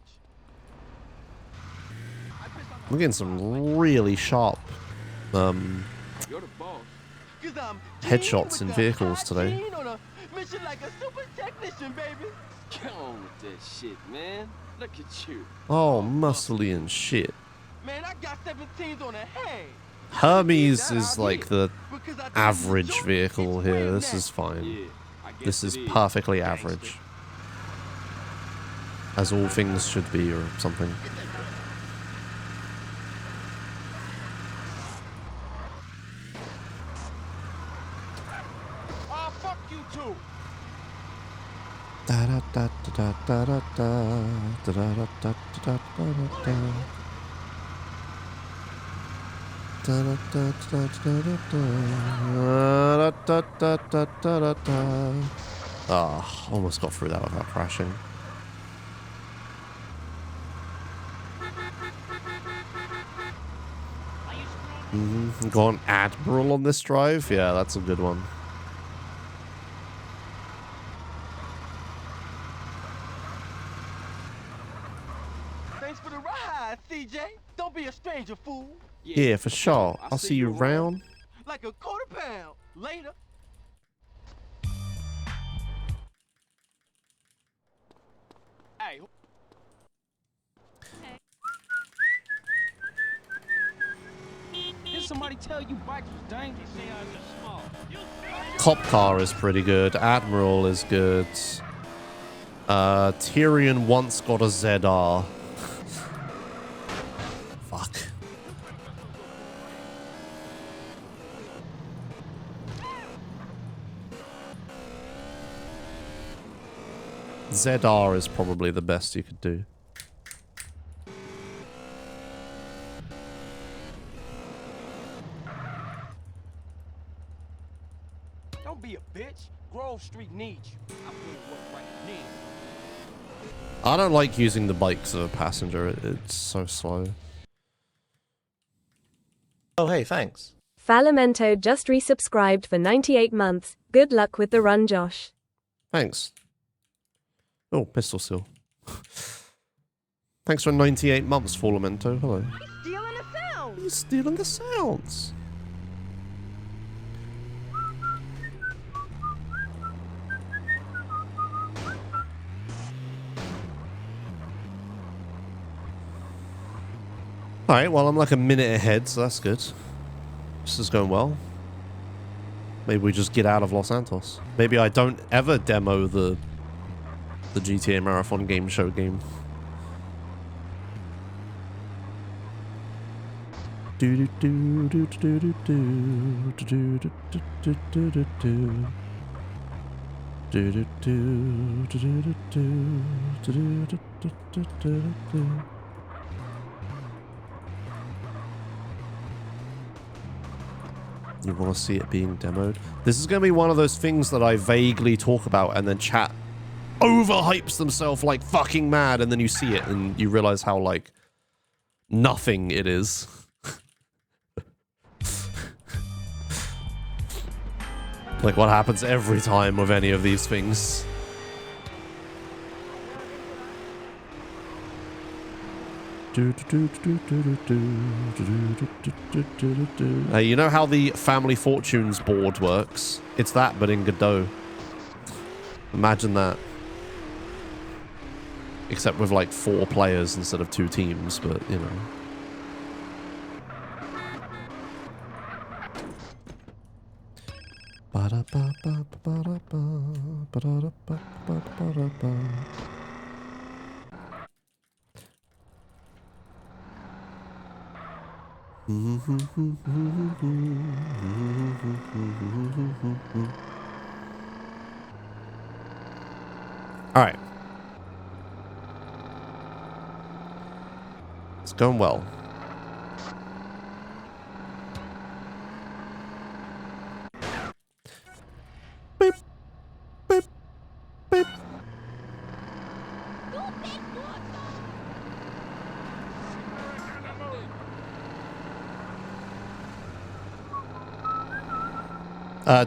I'm getting some really sharp You're the boss. headshots in vehicles today. On a mission like a super technician, baby. Come on with that shit, man. Look at you. Oh, muscly and shit. Man, I got 17s on a head. Hermes is like the average vehicle here. This is fine. Yeah, I guess This is it perfectly average. As all things should be, or something. Oh, fuck you too. Da da da da da da da da da da da da da da. Da da da da da da da da da da. Ah, almost got through that without crashing. Gone Admiral on this drive? Yeah, that's a good one. Thanks for the ride, CJ. Don't be a stranger, fool. Yeah, for sure. I'll see you around. Like a quarter pound. Later. Hey. Did somebody tell you bikes was dangerous? Cop car is pretty good. Admiral is good. Tyrion once got a ZR. Fuck. ZR is probably the best you could do. Don't be a bitch. Grove Street needs you. I put it work right now. I don't like using the bike as a passenger. It's so slow. Oh, hey, thanks. Falamento just resubscribed for 98 months. Good luck with the run, Josh. Thanks. Oh, pistol seal. Thanks for 98 months, Fallamento. Hello. Stealing the sound. He's stealing the sounds. Alright, well, I'm like a minute ahead, so that's good. This is going well. Maybe we just get out of Los Santos. Maybe I don't ever demo the GTA Marathon game show game. You want to see it being demoed? This is going to be one of those things that I vaguely talk about and then chat overhypes themselves like fucking mad, and then you see it and you realize how like nothing it is. Like what happens every time with any of these things. Hey, you know how the Family Fortunes board works? It's that, but in Godot. Imagine that. Except with like 4 players instead of 2 teams, but you know. All right. It's going well. Beep. Beep. Beep.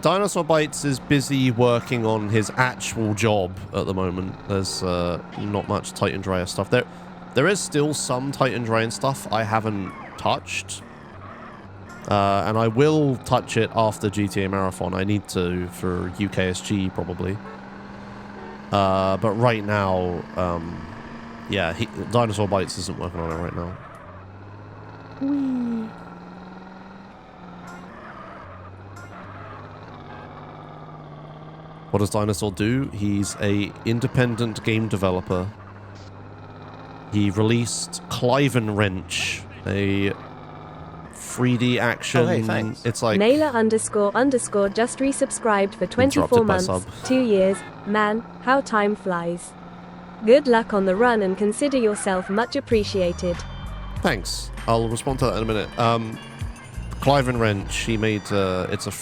Dinosaur Bites is busy working on his actual job at the moment. There's not much Titan Dryer stuff. There is still some Titan Drying stuff I haven't touched. And I will touch it after GTA Marathon. I need to for UKSG probably. But right now, yeah, Dinosaur Bites isn't working on it right now. Whee. What does Dinosaur do? He's a independent game developer. He released Cliven Wrench, a 3D action. Oh, hey, thanks. It's like Naylor __ just resubscribed for 24 Interrupted by months, sub. 2 years. Man, how time flies. Good luck on the run and consider yourself much appreciated. Thanks. I'll respond to that in a minute. Cliven Wrench, he made it's a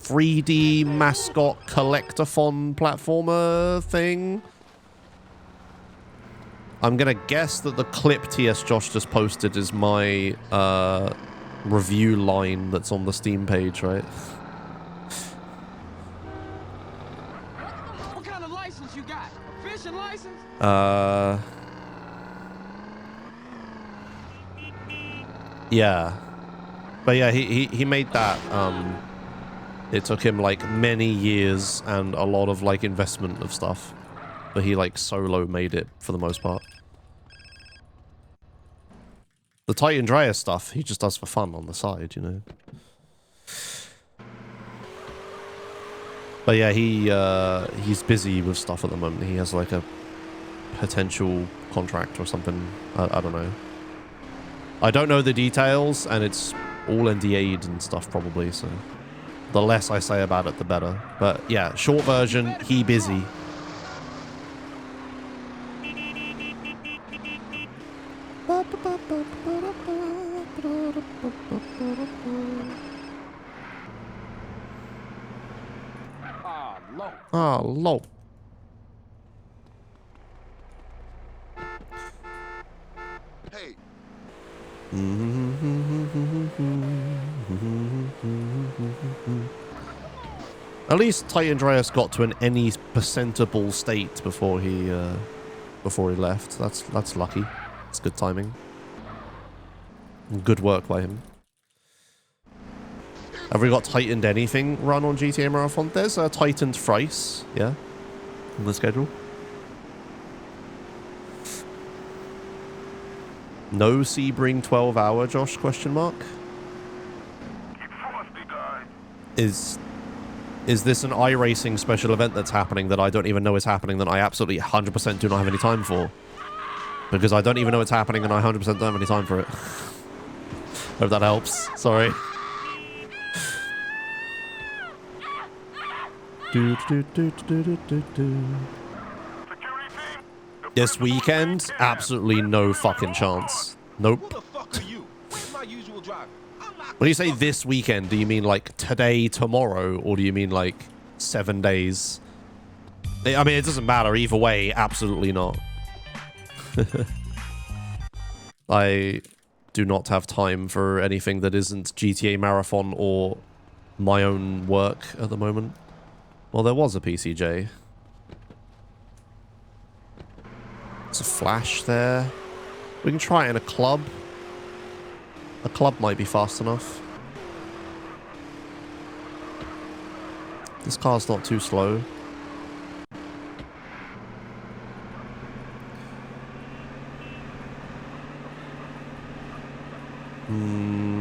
3D mascot collectathon platformer thing. I'm gonna guess that the clip TS Josh just posted is my review line that's on the Steam page, right? What kind of license you got? A fishing license? Yeah. But yeah, he made that. It took him like many years and a lot of like investment of stuff. But he like solo made it for the most part. The Titan Dryer stuff he just does for fun on the side, you know. But yeah, he's busy with stuff at the moment. He has like a potential contract or something. I don't know. I don't know the details, and it's all NDA'd and stuff probably, so the less I say about it, the better. But yeah, short version, he busy. Ah, low. Hey, At least Titan Dryas got to an any percentable state before he left. That's lucky. It's good timing. Good work by him. Have we got tightened anything run on GTA Marathon? There's a tightened Thrice, yeah, on the schedule. No Sebring 12-hour, Josh, question mark? Is this an iRacing special event that's happening that I don't even know is happening that I absolutely 100% do not have any time for? Because I don't even know it's happening and I 100% don't have any time for it. Hope that helps. Sorry. This weekend? Absolutely no fucking chance. Nope. Who the fuck are you? Where's my usual driver? When you say this weekend, do you mean like today, tomorrow, or do you mean like 7 days? I mean, it doesn't matter either way. Absolutely not. I do not have time for anything that isn't GTA Marathon or my own work at the moment. Well, there was a PCJ. There's a flash there. We can try it in a club. A club might be fast enough. This car's not too slow.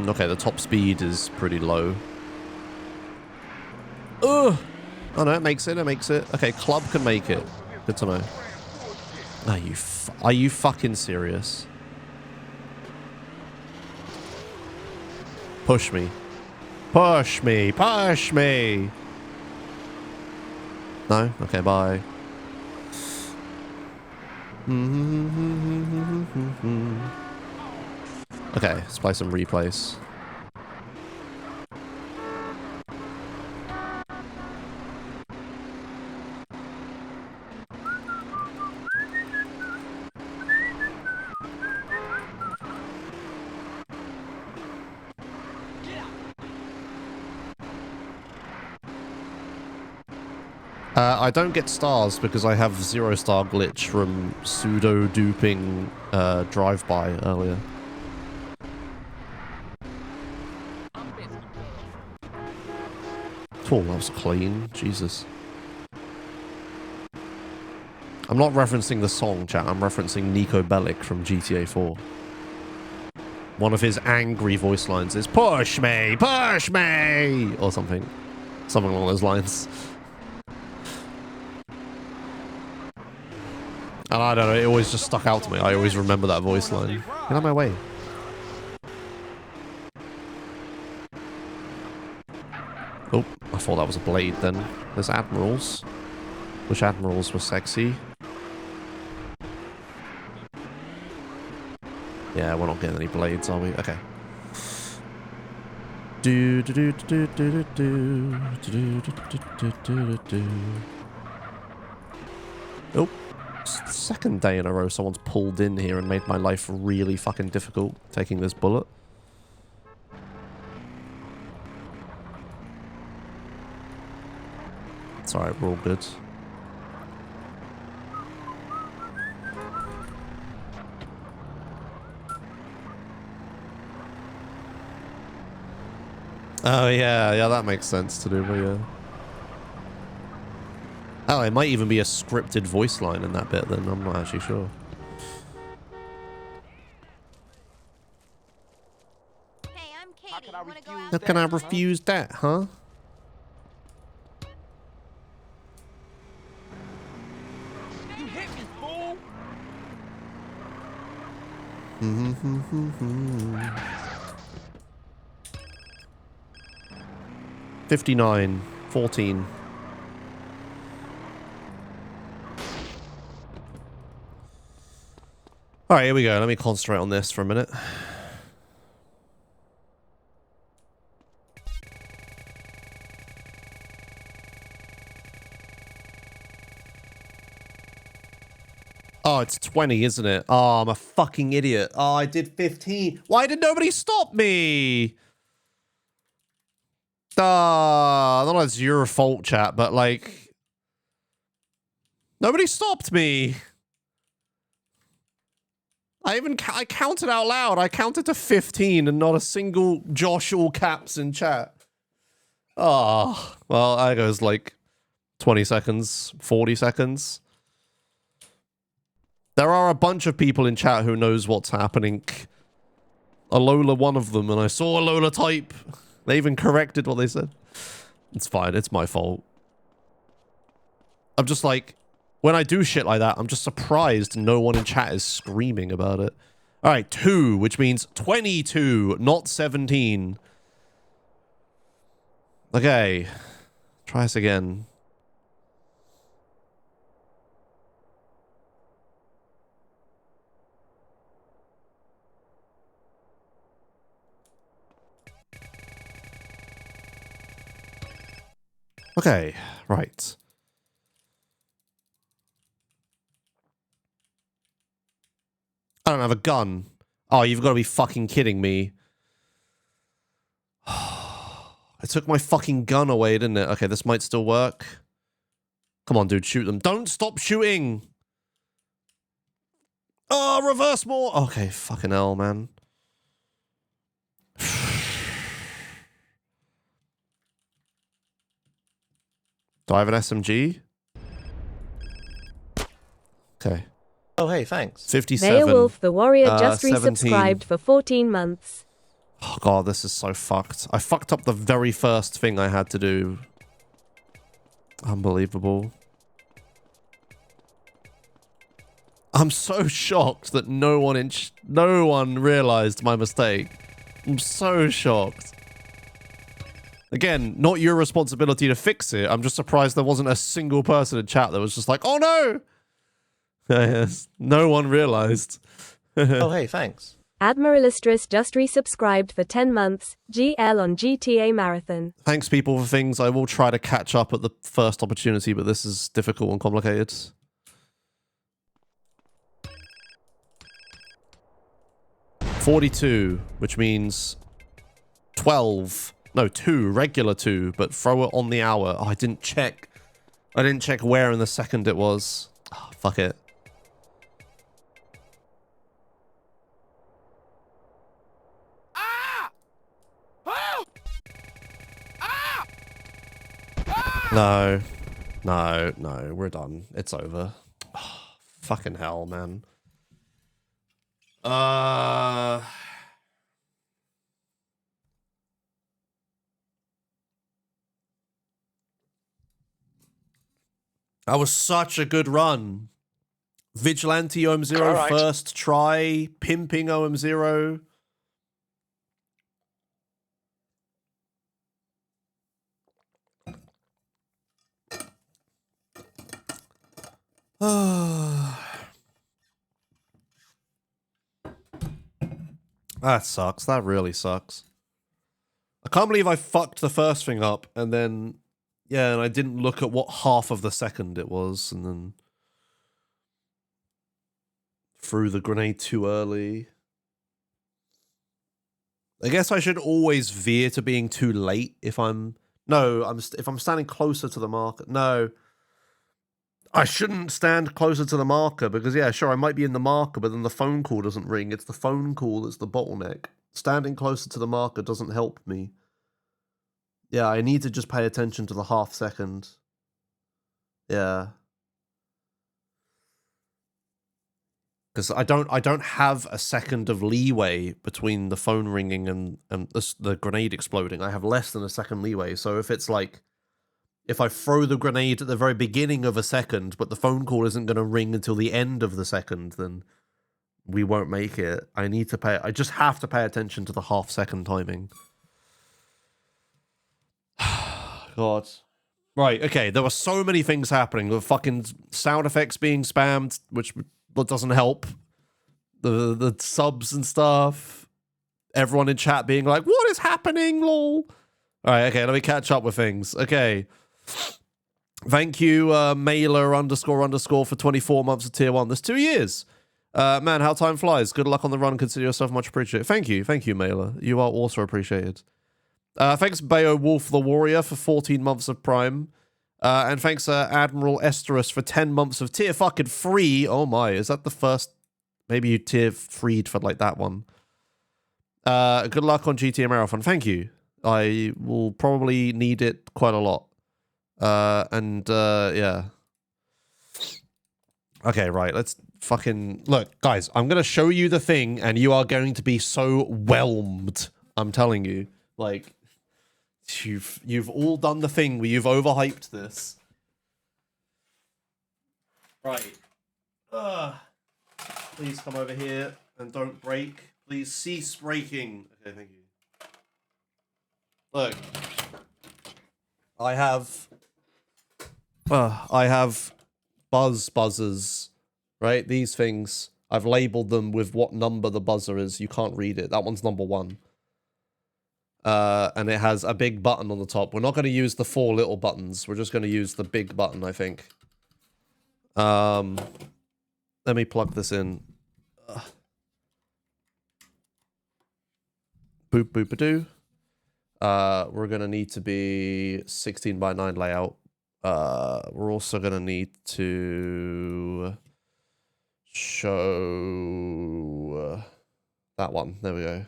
Okay, the top speed is pretty low. Ugh! Oh no, it makes it, Okay, club can make it. Good to know. Are you fucking serious? Push me. Push me. Push me. No? Okay, bye. Okay, let's play some replays. I don't get stars because I have 0-star glitch from pseudo-duping drive-by earlier. Oh, that was clean. Jesus. I'm not referencing the song, chat. I'm referencing Nico Bellic from GTA 4. One of his angry voice lines is, "Push me! Push me!" Or something. Something along those lines. And I don't know, it always just stuck out to me. I always remember that voice line. Get out of my way. Oh, I thought that was a blade then. There's admirals. Which admirals were sexy? Yeah, we're not getting any blades, are we? Okay. Do do do do do do do do do do. Oh. Second day in a row someone's pulled in here and made my life really fucking difficult taking this bullet. It's alright, we're all good. Oh yeah, that makes sense to do, but yeah. Oh, it might even be a scripted voice line in that bit then, I'm not actually sure. Hey, I'm Katie. Wanna go out? How can I refuse that, huh? You hit me, fool! 59, 14. All right, here we go. Let me concentrate on this for a minute. Oh, it's 20, isn't it? Oh, I'm a fucking idiot. Oh, I did 15. Why did nobody stop me? I don't know it's your fault, chat, but like... Nobody stopped me. I counted out loud. I counted to 15 and not a single Josh all caps in chat. Oh, well, that goes like 20 seconds, 40 seconds. There are a bunch of people in chat who knows what's happening. Alola one of them, and I saw Alola type. They even corrected what they said. It's fine. It's my fault. I'm just like... When I do shit like that, I'm just surprised no one in chat is screaming about it. All right, 2, which means 22, not 17. Okay. Try this again. Okay, right. I don't have a gun. Oh, you've got to be fucking kidding me. I took my fucking gun away, didn't it? Okay, this might still work. Come on, dude, shoot them. Don't stop shooting! Oh, reverse more! Okay, fucking hell, man. Do I have an SMG? Okay. Oh, hey, thanks. 57. Beowulf the Warrior just 17. resubscribed for 14 months. Oh god, this is so fucked. I fucked up the very first thing I had to do. Unbelievable. I'm so shocked that no one realized my mistake. I'm so shocked. Again, not your responsibility to fix it. I'm just surprised there wasn't a single person in chat that was just like, oh no! Yes, no one realized. Oh, hey, thanks. Admiralistris just resubscribed for 10 months. GL on GTA Marathon. Thanks, people, for things. I will try to catch up at the first opportunity, but this is difficult and complicated. $42, which means 12. No, 2, regular 2, but throw it on the hour. Oh, I didn't check. I didn't check where in the second it was. Oh, fuck it. No. No, no, we're done. It's over. Oh, fucking hell, man. That was such a good run. Vigilante OM0 first try, pimping OM0. That sucks. That really sucks. I can't believe I fucked the first thing up and then, yeah, and I didn't look at what half of the second it was and then threw the grenade too early. I guess I should always veer to being too late if I'm standing closer to the marker. No. I shouldn't stand closer to the marker because, yeah, sure, I might be in the marker, but then the phone call doesn't ring. It's the phone call that's the bottleneck. Standing closer to the marker doesn't help me. Yeah, I need to just pay attention to the half second. Yeah. Because I don't have a second of leeway between the phone ringing and the grenade exploding. I have less than a second leeway. So if it's like, if I throw the grenade at the very beginning of a second, but the phone call isn't going to ring until the end of the second, then we won't make it. I just have to pay attention to the half second timing. God. Right, okay, there were so many things happening. The fucking sound effects being spammed, which doesn't help. The subs and stuff. Everyone in chat being like, what is happening, lol? Alright, okay, let me catch up with things. Okay. Thank you, Mailer __ for 24 months of tier 1. That's 2 years. Man, how time flies. Good luck on the run. Consider yourself much appreciated. Thank you, Mailer. You are also appreciated. Thanks, Bayo Wolf the Warrior, for 14 months of Prime. And thanks, Admiral Esterus, for 10 months of tier fucking 3. Oh my, is that the first? Maybe you tier 3'd for like that one. Good luck on GTA Marathon. Thank you. I will probably need it quite a lot. Yeah. Okay, right, let's fucking... Look, guys, I'm gonna show you the thing, and you are going to be so whelmed. I'm telling you. Like, you've all done the thing where you've overhyped this. Right. Please come over here and don't break. Please cease breaking. Okay, thank you. Look. I have buzzers, right? These things, I've labeled them with what number the buzzer is. You can't read it. That one's number 1. And it has a big button on the top. We're not going to use the 4 little buttons. We're just going to use the big button, I think. Let me plug this in. Boop, boop, a doo. We're going to need to be 16:9 layout. We're also going to need to show that one. There we go.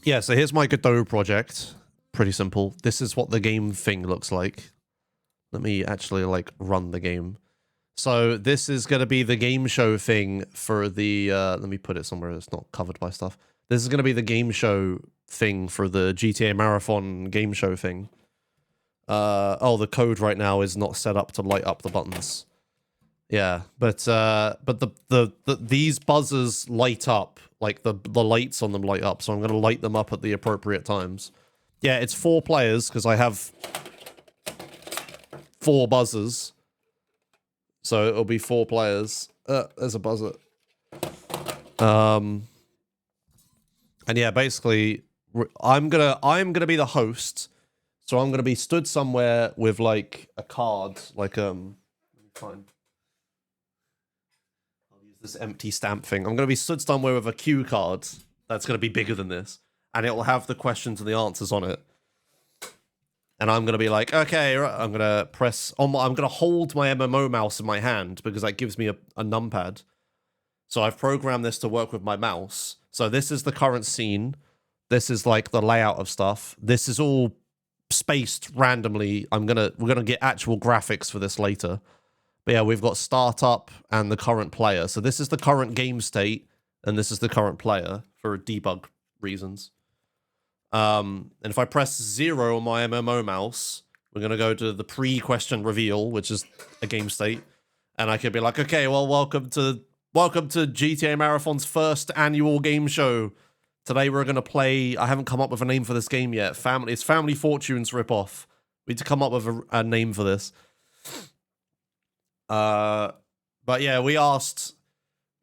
Yeah, so here's my Godot project. Pretty simple. This is what the game thing looks like. Let me actually, like, run the game. So this is going to be the game show thing for the... let me put it somewhere that's not covered by stuff. This is going to be the game show thing for the GTA Marathon game show thing. Oh, the code right now is not set up to light up the buttons. Yeah, but these buzzers light up, like the lights on them light up, so I'm gonna light them up at the appropriate times. Yeah, it's 4 players because I have 4 buzzers, so it'll be 4 players. There's a buzzer. And yeah, basically, I'm gonna be the host, so I'm gonna be stood somewhere with like a card, like fine. This empty stamp thing. I'm going to be stood somewhere with a cue card that's going to be bigger than this, and it will have the questions and the answers on it. And I'm going to be like, okay, I'm going to press on. I'm going to hold my MMO mouse in my hand because that gives me a numpad. So I've programmed this to work with my mouse. So this is the current scene. This is like the layout of stuff. This is all spaced randomly. We're gonna get actual graphics for this later. But yeah, we've got startup and the current player. So this is the current game state, and this is the current player for debug reasons. And if I press 0 on my MMO mouse, we're going to go to the pre-question reveal, which is a game state. And I could be like, okay, well, welcome to GTA Marathon's first annual game show. Today we're going to play, I haven't come up with a name for this game yet. It's Family Fortunes ripoff. We need to come up with a name for this. But yeah, we asked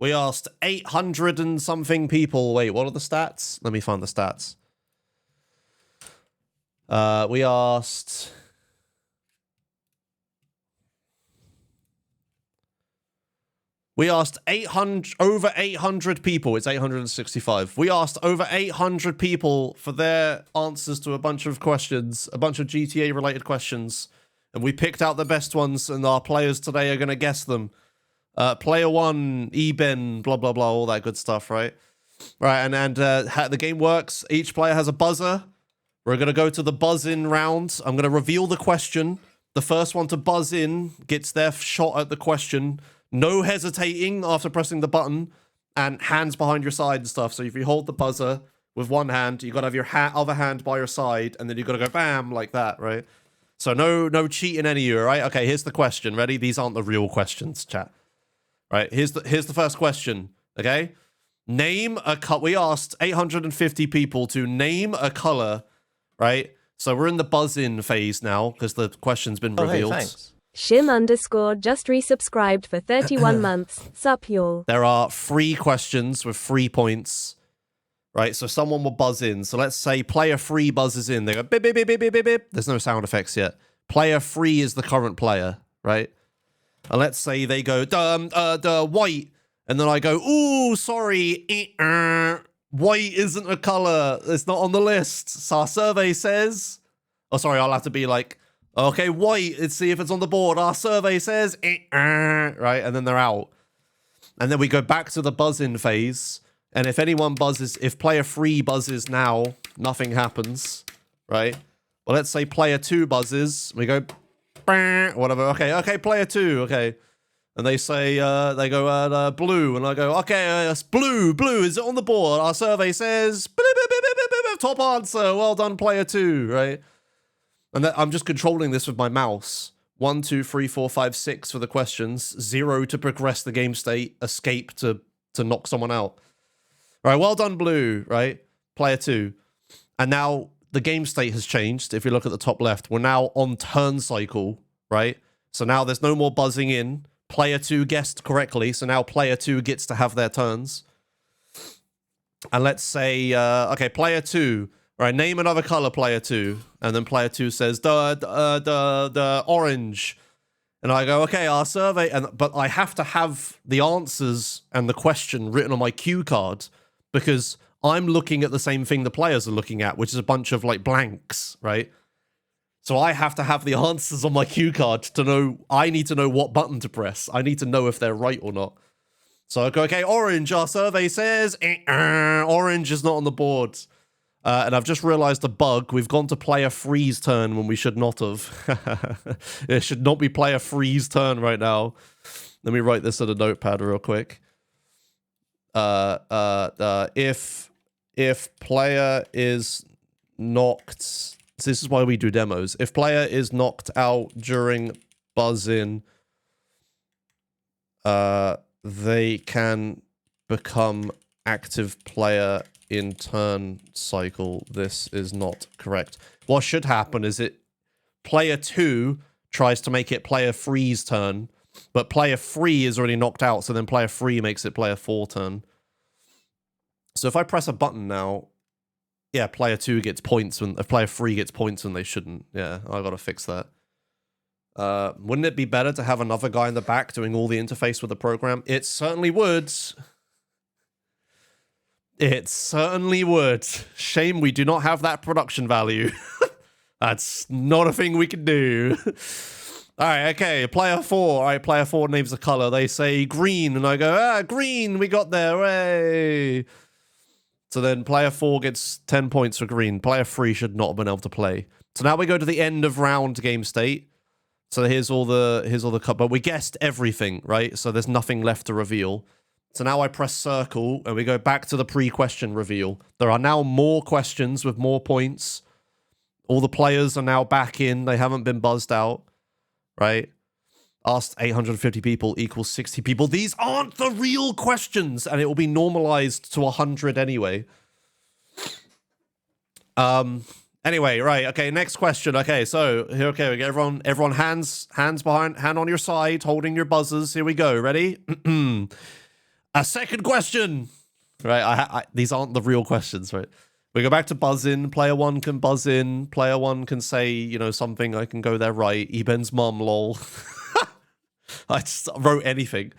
800 and something people. Wait, what are the stats? Let me find the stats. We asked over 800 people. It's 865. We asked over 800 people for their answers to a bunch of questions, a bunch of GTA related questions. And we picked out the best ones, and our players today are going to guess them. Player 1, Eben, blah, blah, blah, all that good stuff, right? Right, and how the game works, each player has a buzzer. We're going to go to the buzz-in round. I'm going to reveal the question. The first one to buzz in gets their shot at the question. No hesitating after pressing the button, and hands behind your side and stuff. So if you hold the buzzer with one hand, you got to have your other hand by your side, and then you got to go bam, like that, right? So no cheating any of you, right? Okay, here's the question. Ready? These aren't the real questions, chat. Right, here's the first question, okay? Name a color. We asked 850 people to name a color, right? So we're in the buzz-in phase now because the question's been revealed. Hey, thanks. Shim_ just resubscribed for 31 months. Sup, y'all. There are 3 questions with 3 points, right? So someone will buzz in. So let's say player 3 buzzes in. They go beep, beep, beep, beep, beep, beep, beep. There's no sound effects yet. Player 3 is the current player, right? And let's say they go white, and then I go, ooh, sorry, white isn't a color. It's not on the list. So our survey says, oh, sorry, I'll have to be like, okay, white. Let's see if it's on the board. Our survey says, right, and then they're out. And then we go back to the buzz-in phase. And if anyone buzzes, if player 3 buzzes now, nothing happens, right? Well, let's say player 2 buzzes. We go, whatever. Okay, player 2, okay. And they say, they go, blue. And I go, okay, it's blue. Is it on the board? Our survey says, top answer. Well done, player 2, right? And I'm just controlling this with my mouse. 1, 2, 3, 4, 5, 6 for the questions. 0 to progress the game state. Escape to knock someone out. All right, well done, blue, right? Player 2. And now the game state has changed. If you look at the top left, we're now on turn cycle, right? So now there's no more buzzing in. Player 2 guessed correctly, so now player 2 gets to have their turns. And let's say, okay, player 2, right? Name another color, player 2, and then player 2 says the orange, and I go, okay, our survey, but I have to have the answers and the question written on my cue card because I'm looking at the same thing the players are looking at, which is a bunch of like blanks, right? So I have to have the answers on my cue card to know, I need to know what button to press. I need to know if they're right or not. So I go, okay, orange, our survey says, orange is not on the board. And I've just realized a bug. We've gone to player 3's turn when we should not have. It should not be player 3's turn right now. Let me write this in a notepad real quick. If player is knocked, so this is why we do demos. If player is knocked out during buzz-in, they can become active player in turn cycle. This is not correct. What should happen is player 2 tries to make it player 3's turn, but player 3 is already knocked out, so then player 3 makes it player 4 turn. So if I press a button now, yeah, player 2 gets points when player 3 gets points when they shouldn't. Yeah, I gotta fix that. Wouldn't it be better to have another guy in the back doing all the interface with the program? It certainly would. It certainly would. Shame we do not have that production value. That's not a thing we can do. All right, okay, player 4. All right, player 4 names a color. They say green, and I go, green, we got there, way. So then player 4 gets 10 points for green. Player 3 should not have been able to play. So now we go to the end of round game state. So here's all the cut, but we guessed everything, right? So there's nothing left to reveal. So now I press circle, and we go back to the pre-question reveal. There are now more questions with more points. All the players are now back in. They haven't been buzzed out, right? Asked 850 people equals 60 people. These aren't the real questions, and it will be normalized to 100 anyway. Anyway, right, okay, next question. Okay, so here, okay, we get everyone hands behind, hand on your side, holding your buzzers. Here we go. Ready? A second question. Right, these aren't the real questions, right? We go back to buzz in. Player 1 can buzz in. Player 1 can say, you know, something. I can go there, right? Eben's mum, lol. I just wrote anything.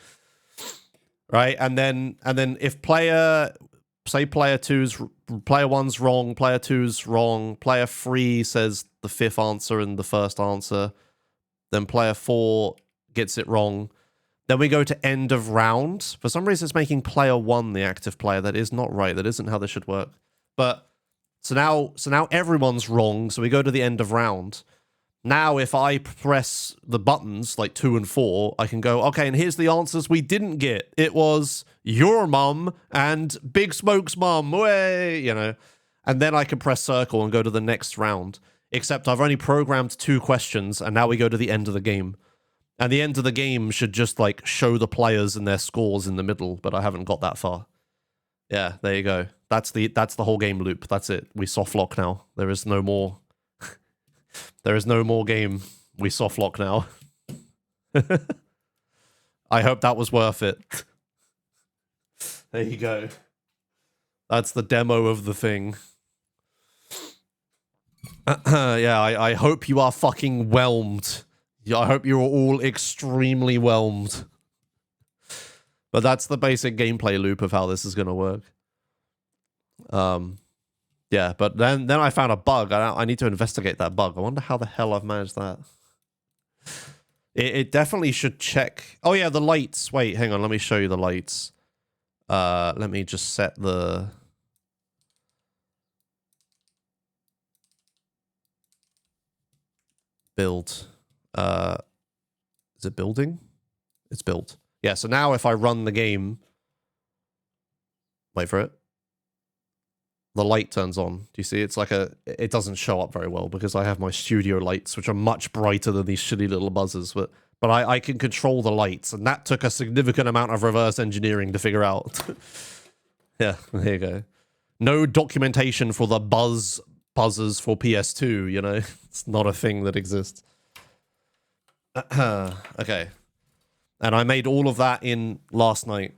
Right, and then if player 1's wrong, player 2's wrong, player 3 says the 5th answer and the first answer, then player 4 gets it wrong. Then we go to end of round. For some reason, it's making player 1 the active player. That is not right. That isn't how this should work. But so now everyone's wrong. So we go to the end of round. Now, if I press the buttons like 2 and 4, I can go, okay, and here's the answers we didn't get. It was your mum and Big Smoke's mum, way, you know. And then I can press circle and go to the next round. Except I've only programmed 2 questions, and now we go to the end of the game. And the end of the game should just, like, show the players and their scores in the middle, but I haven't got that far. Yeah, there you go. That's the whole game loop. That's it. We soft lock now. There is no more... There is no more game. We soft lock now. I hope that was worth it. There you go. That's the demo of the thing. Yeah, I hope you are fucking whelmed. I hope you're all extremely whelmed. But that's the basic gameplay loop of how this is going to work. Yeah, but then I found a bug. I need to investigate that bug. I wonder how the hell I've managed that. It definitely should check. Oh yeah, the lights. Wait, hang on. Let me show you the lights. Let me just set the... build. Is it building? It's built. Yeah, so now if I run the game... Wait for it. The light turns on. Do you see? It's like it doesn't show up very well because I have my studio lights, which are much brighter than these shitty little buzzers. But I can control the lights, and that took a significant amount of reverse engineering to figure out. Yeah, there you go. No documentation for the buzzers for PS2, you know? It's not a thing that exists. Okay. And I made all of that in last night.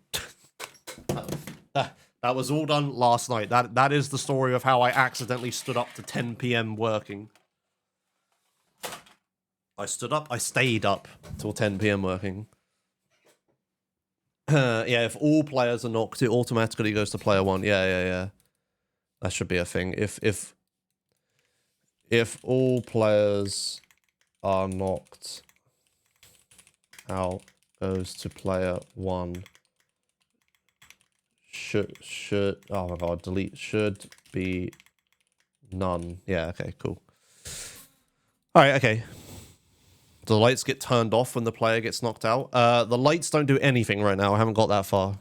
That was all done last night. That is the story of how I accidentally stood up to 10 p.m. working. I stayed up till 10 p.m. working. Yeah, if all players are knocked, it automatically goes to player 1. Yeah. That should be a thing. If all players are knocked out, goes to player 1. Should oh my god, delete should be none. Yeah, okay, cool. Alright, okay. The lights get turned off when the player gets knocked out. The lights don't do anything right now. I haven't got that far.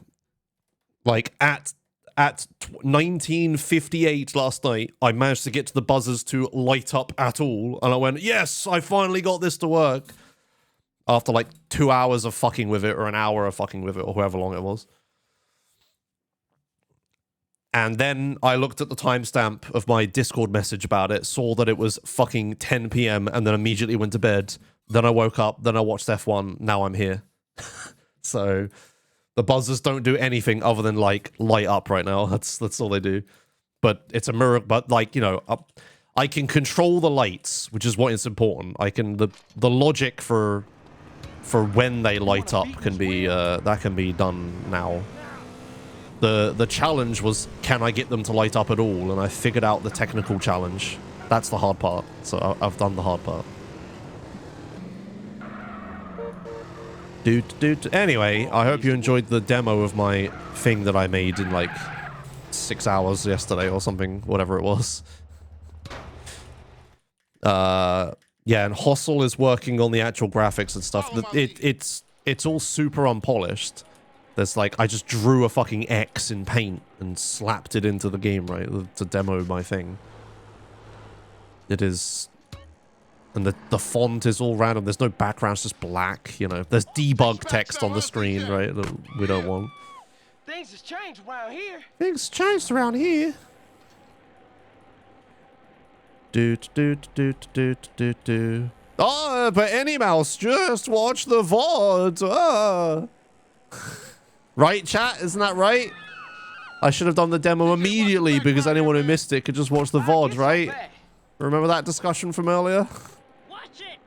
Like, at 19:58 last night, I managed to get to the buzzers to light up at all, and I went, yes, I finally got this to work. after like 2 hours of fucking with it, or an hour of fucking with it, or however long it was. And then I looked at the timestamp of my Discord message about it, saw that it was fucking 10 p.m. and then immediately went to bed. Then I woke up, then I watched F1. Now I'm here. So the buzzers don't do anything other than like light up right now. That's all they do. But it's a mirror. But like, you know, I can control the lights, which is what is important. I can the logic for when they light up can be that can be done now. The challenge was, can I get them to light up at all? And I figured out the technical challenge. That's the hard part. So I've done the hard part. Anyway, I hope you enjoyed the demo of my thing that I made in like 6 hours yesterday or something, whatever it was. Yeah, and Hostel is working on the actual graphics and stuff. It's all super unpolished. There's like, I just drew a fucking X in paint and slapped it into the game, right? To demo my thing. It is... And the font is all random. There's no background, it's just black, you know. There's debug text on the screen, right? That we don't want. Things has changed around here. Things changed around here. Oh, but any mouse, just watch the VOD. Ah. Right, chat? Isn't that right? I should have done the demo immediately because anyone who missed it could just watch the VOD, right? Remember that discussion from earlier? Watch it.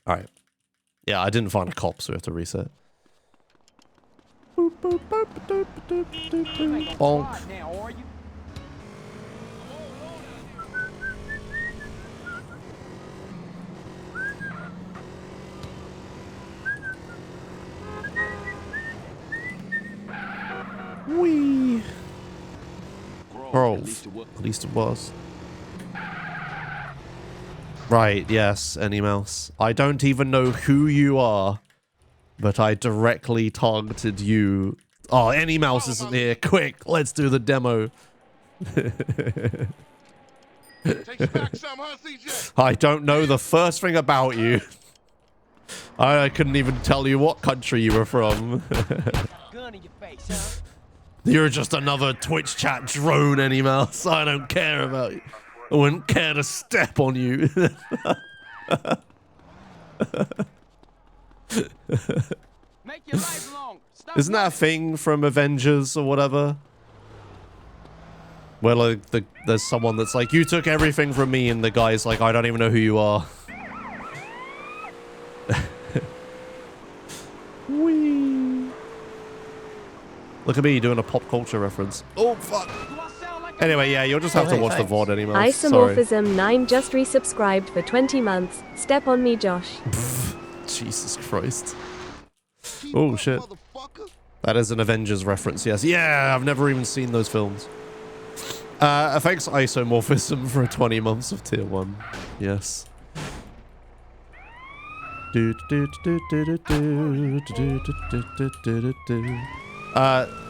Alright. Yeah, I didn't find a cop, so we have to reset. Bonk. Now, are you? Wee. Grove. At least it was. Right, yes, any mouse. I don't even know who you are, but I directly targeted you. Oh, any mouse isn't here. Quick, let's do the demo. I don't know the first thing about you. I couldn't even tell you what country you were from. Gun in your face, huh? You're just another Twitch chat drone, any mouse. I don't care about you. I wouldn't care to step on you. Make your life long. Stop. Isn't that a thing from Avengers or whatever? Where like there's someone that's like, you took everything from me, and the guy's like, I don't even know who you are. Whee. Look at me doing a pop culture reference. Oh fuck. Anyway, yeah, you'll just have to watch the VOD anymore. Isomorphism 9 just resubscribed for 20 months. Step on me, Josh. Jesus Christ. Oh shit. That is an Avengers reference, yes. Yeah, I've never even seen those films. Thanks Isomorphism for 20 months of tier 1. Yes.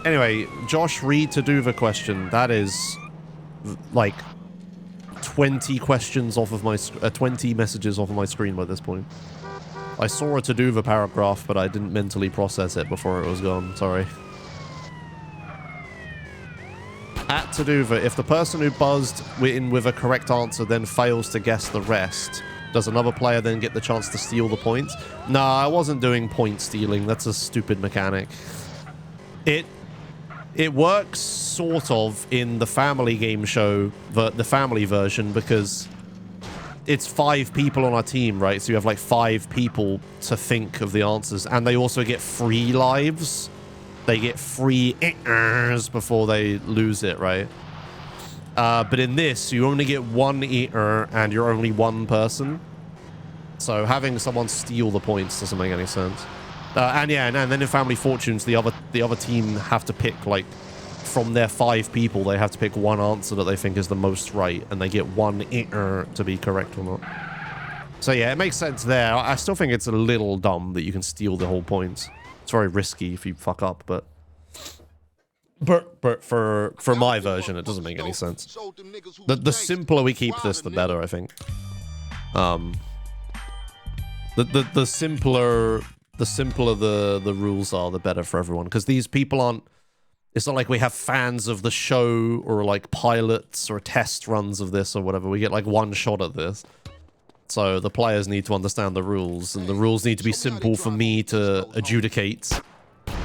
Anyway, Josh, read Taduva question. That is like 20 questions off of my 20 messages off of my screen by this point. I saw a Taduva paragraph, but I didn't mentally process it before it was gone. Sorry. At Taduva, if the person who buzzed in with a correct answer then fails to guess the rest, does another player then get the chance to steal the points? Nah, I wasn't doing point stealing. That's a stupid mechanic. It works sort of in the family game show, the family version, because it's 5 people on our team, right? So you have like 5 people to think of the answers, and they also get free lives. They get free before they lose it, right? But in this, you only get 1 and you're only 1 person. So having someone steal the points doesn't make any sense. And yeah, and then in Family Fortunes, the other team have to pick, like, from their 5 people, they have to pick 1 answer that they think is the most right, and they get 1 to be correct or not. So yeah, it makes sense there. I still think it's a little dumb that you can steal the whole points. It's very risky if you fuck up, but for my version, it doesn't make any sense. The simpler we keep this, the better, I think. The simpler the rules are, the better for everyone. Because these people aren't. It's not like we have fans of the show or like pilots or test runs of this or whatever. We get like one shot at this. So the players need to understand the rules, and the rules need to be simple for me to adjudicate,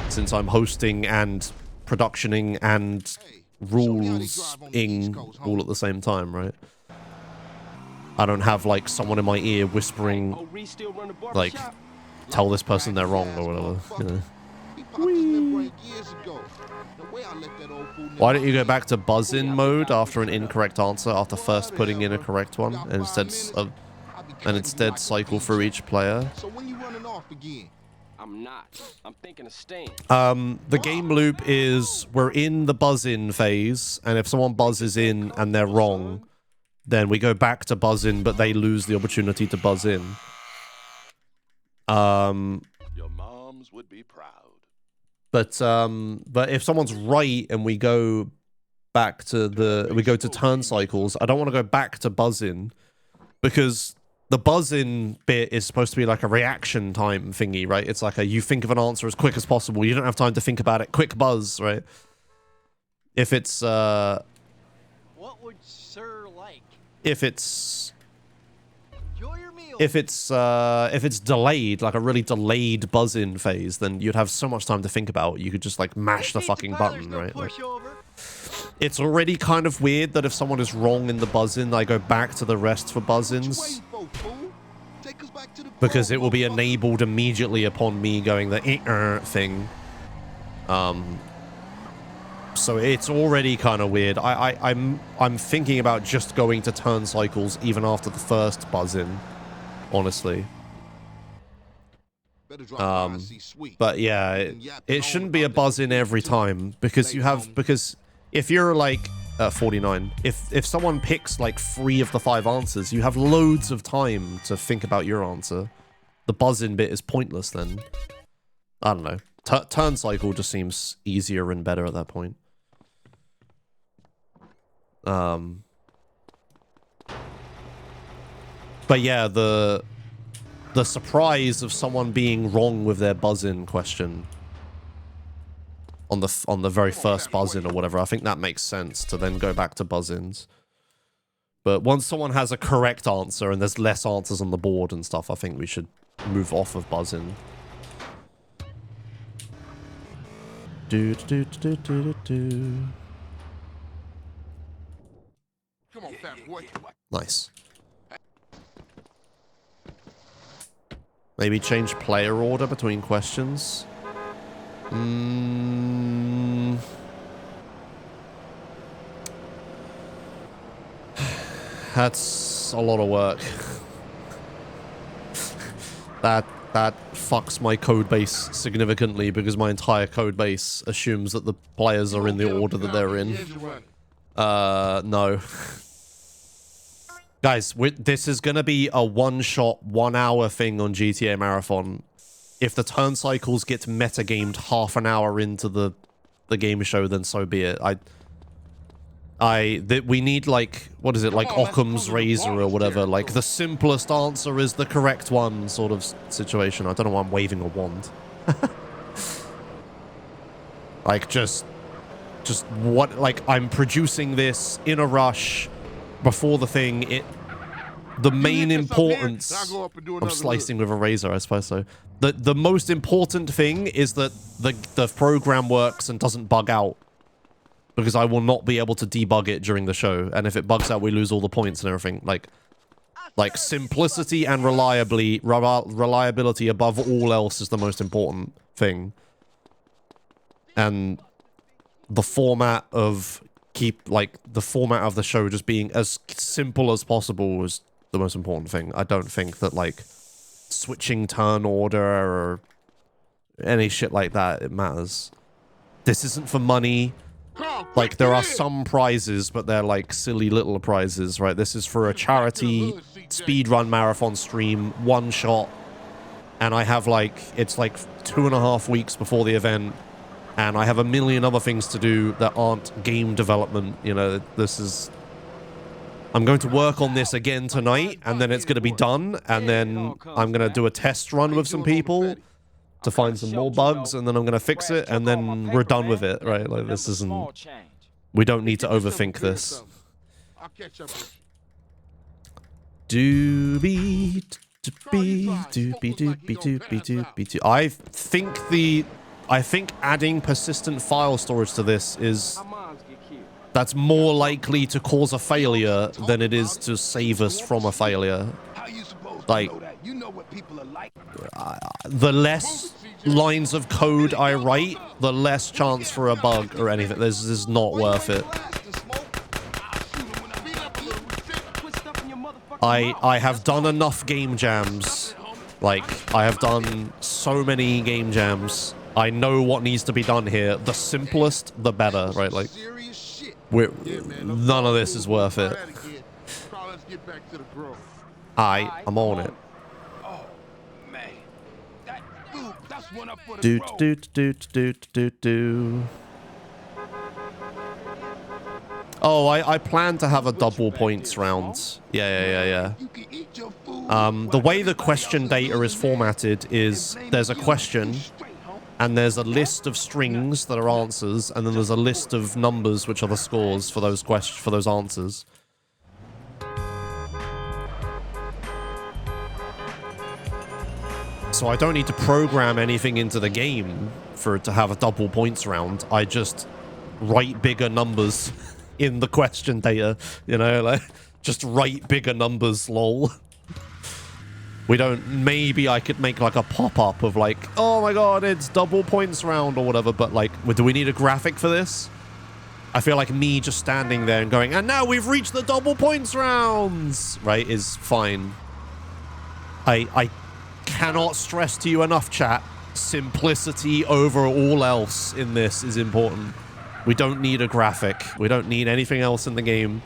since I'm hosting and productioning and rules-ing all at the same time, right? I don't have like someone in my ear whispering, like, tell this person they're wrong or whatever. You know? Why don't you go back to buzz-in mode after an incorrect answer after first putting in a correct one, and instead cycle through each player? So when you running off again? I'm not. I'm thinking of staying. The game loop is we're in the buzz-in phase, and if someone buzzes in and they're wrong, then we go back to buzz-in, but they lose the opportunity to buzz in. Your moms would be proud. But if someone's right and we go back to we go to turn cycles, I don't want to go back to buzz-in, because the buzz-in bit is supposed to be like a reaction time thingy, right? It's like you think of an answer as quick as possible. You don't have time to think about it. Quick buzz, right? If it's What would Sir like? If it's Enjoy your meal. if it's delayed, like a really delayed buzz-in phase, then you'd have so much time to think about. You could just like mash the fucking button, right? Like, it's already kind of weird that if someone is wrong in the buzz-in, I go back to the rest for buzz-ins, because it will be enabled immediately upon me going the thing. So it's already kind of weird. I'm thinking about just going to turn cycles even after the first buzz-in, honestly. But yeah, it shouldn't be a buzz-in every time, because if you're like 49, if someone picks like 3 of the 5 answers, you have loads of time to think about your answer. The buzz-in bit is pointless then. I don't know. Turn cycle just seems easier and better at that point. But yeah, the surprise of someone being wrong with their buzz-in question on the very first buzz-in or whatever, I think that makes sense to then go back to buzz-ins. But once someone has a correct answer and there's less answers on the board and stuff, I think we should move off of buzz-in. Come on, fat boy. Nice. Maybe change player order between questions. That's a lot of work. that fucks my code base significantly, because my entire code base assumes that the players are in the order that they're in. No. Guys, this is gonna be a one-shot, 1-hour thing on GTA Marathon. If the turn cycles get metagamed half an hour into the game show, then so be it. We need, like, what is it, like Occam's razor or whatever, like the simplest answer is the correct one sort of situation. I don't know why I'm waving a wand. Like, just what, like, I'm producing this in a rush before the thing. The main importance, I'm slicing with a razor, I suppose so. The most important thing is that the program works and doesn't bug out, because I will not be able to debug it during the show, and if it bugs out, we lose all the points and everything. Like simplicity and reliability above all else is the most important thing. And the format of the format of the show just being as simple as possible is the most important thing. I don't think that, like, switching turn order or any shit like that, it matters. This isn't for money. Like, there are some prizes, but they're like silly little prizes, right? This is for a charity speedrun marathon stream, one shot. and I have like, it's like 2.5 weeks before the event, and I have a million other things to do that aren't game development. You know, this is... I'm going to work on this again tonight, and then it's going to be done, and then I'm going to do a test run with some people to find some more bugs, and then I'm going to fix it, and then we're done with it, right? Like, this isn't... We don't need to overthink this. I'll catch up with you. Doobie, doobie. I think adding persistent file storage to this is... That's more likely to cause a failure than it is to save us from a failure. Like, the less lines of code I write, the less chance for a bug or anything. This is not worth it. I have done enough game jams. Like, I have done so many game jams. I know what needs to be done here. The simplest, the better, right? Like, none of this is worth it. I'm on it. Oh, I plan to have a double points round. Yeah. The way the question data is formatted is there's a question, and there's a list of strings that are answers, and then there's a list of numbers which are the scores for those answers. So I don't need to program anything into the game for it to have a double points round. I just write bigger numbers in the question data, you know, like just write bigger numbers, lol. We don't... Maybe I could make like a pop-up of like, oh my god, it's double points round or whatever, but like, do we need a graphic for this? I feel like me just standing there and going, and now we've reached the double points rounds, right, is fine. I cannot stress to you enough, chat. Simplicity over all else in this is important. We don't need a graphic. We don't need anything else in the game.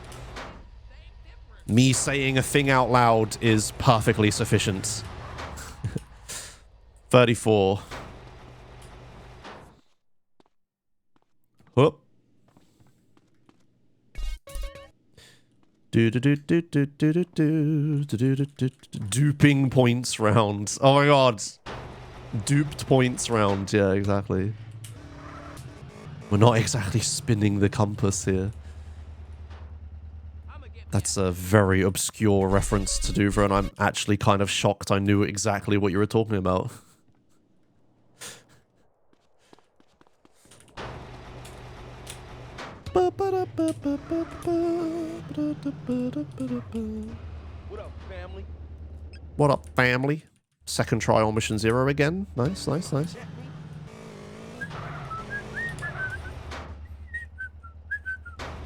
Me saying a thing out loud is perfectly sufficient. 34. Whoop. Duping points round. Oh my god. Duped points round. Yeah, exactly. We're not exactly spinning the compass here. That's a very obscure reference to Douvra, and I'm actually kind of shocked I knew exactly what you were talking about. What up, family? What up, family? Second try on Mission 0 again. Nice, nice, nice.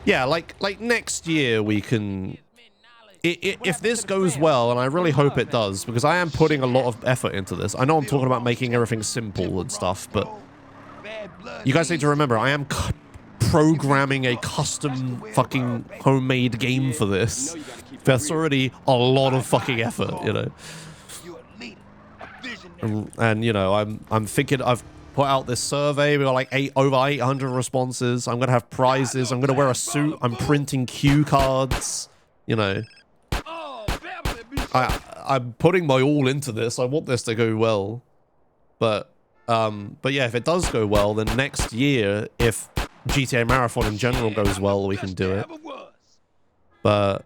Yeah, like next year we can... If this goes well, and I really hope it does, because I am putting a lot of effort into this. I know I'm talking about making everything simple and stuff, but you guys need to remember, I am programming a custom fucking homemade game for this. That's already a lot of fucking effort, you know. And you know, I'm thinking I've put out this survey. We got like over 800 responses. I'm gonna have prizes. I'm gonna wear a suit. I'm printing cue cards. You know, I'm putting my all into this. I want this to go well, but yeah, if it does go well, then next year, if GTA Marathon in general goes well, we can do it. But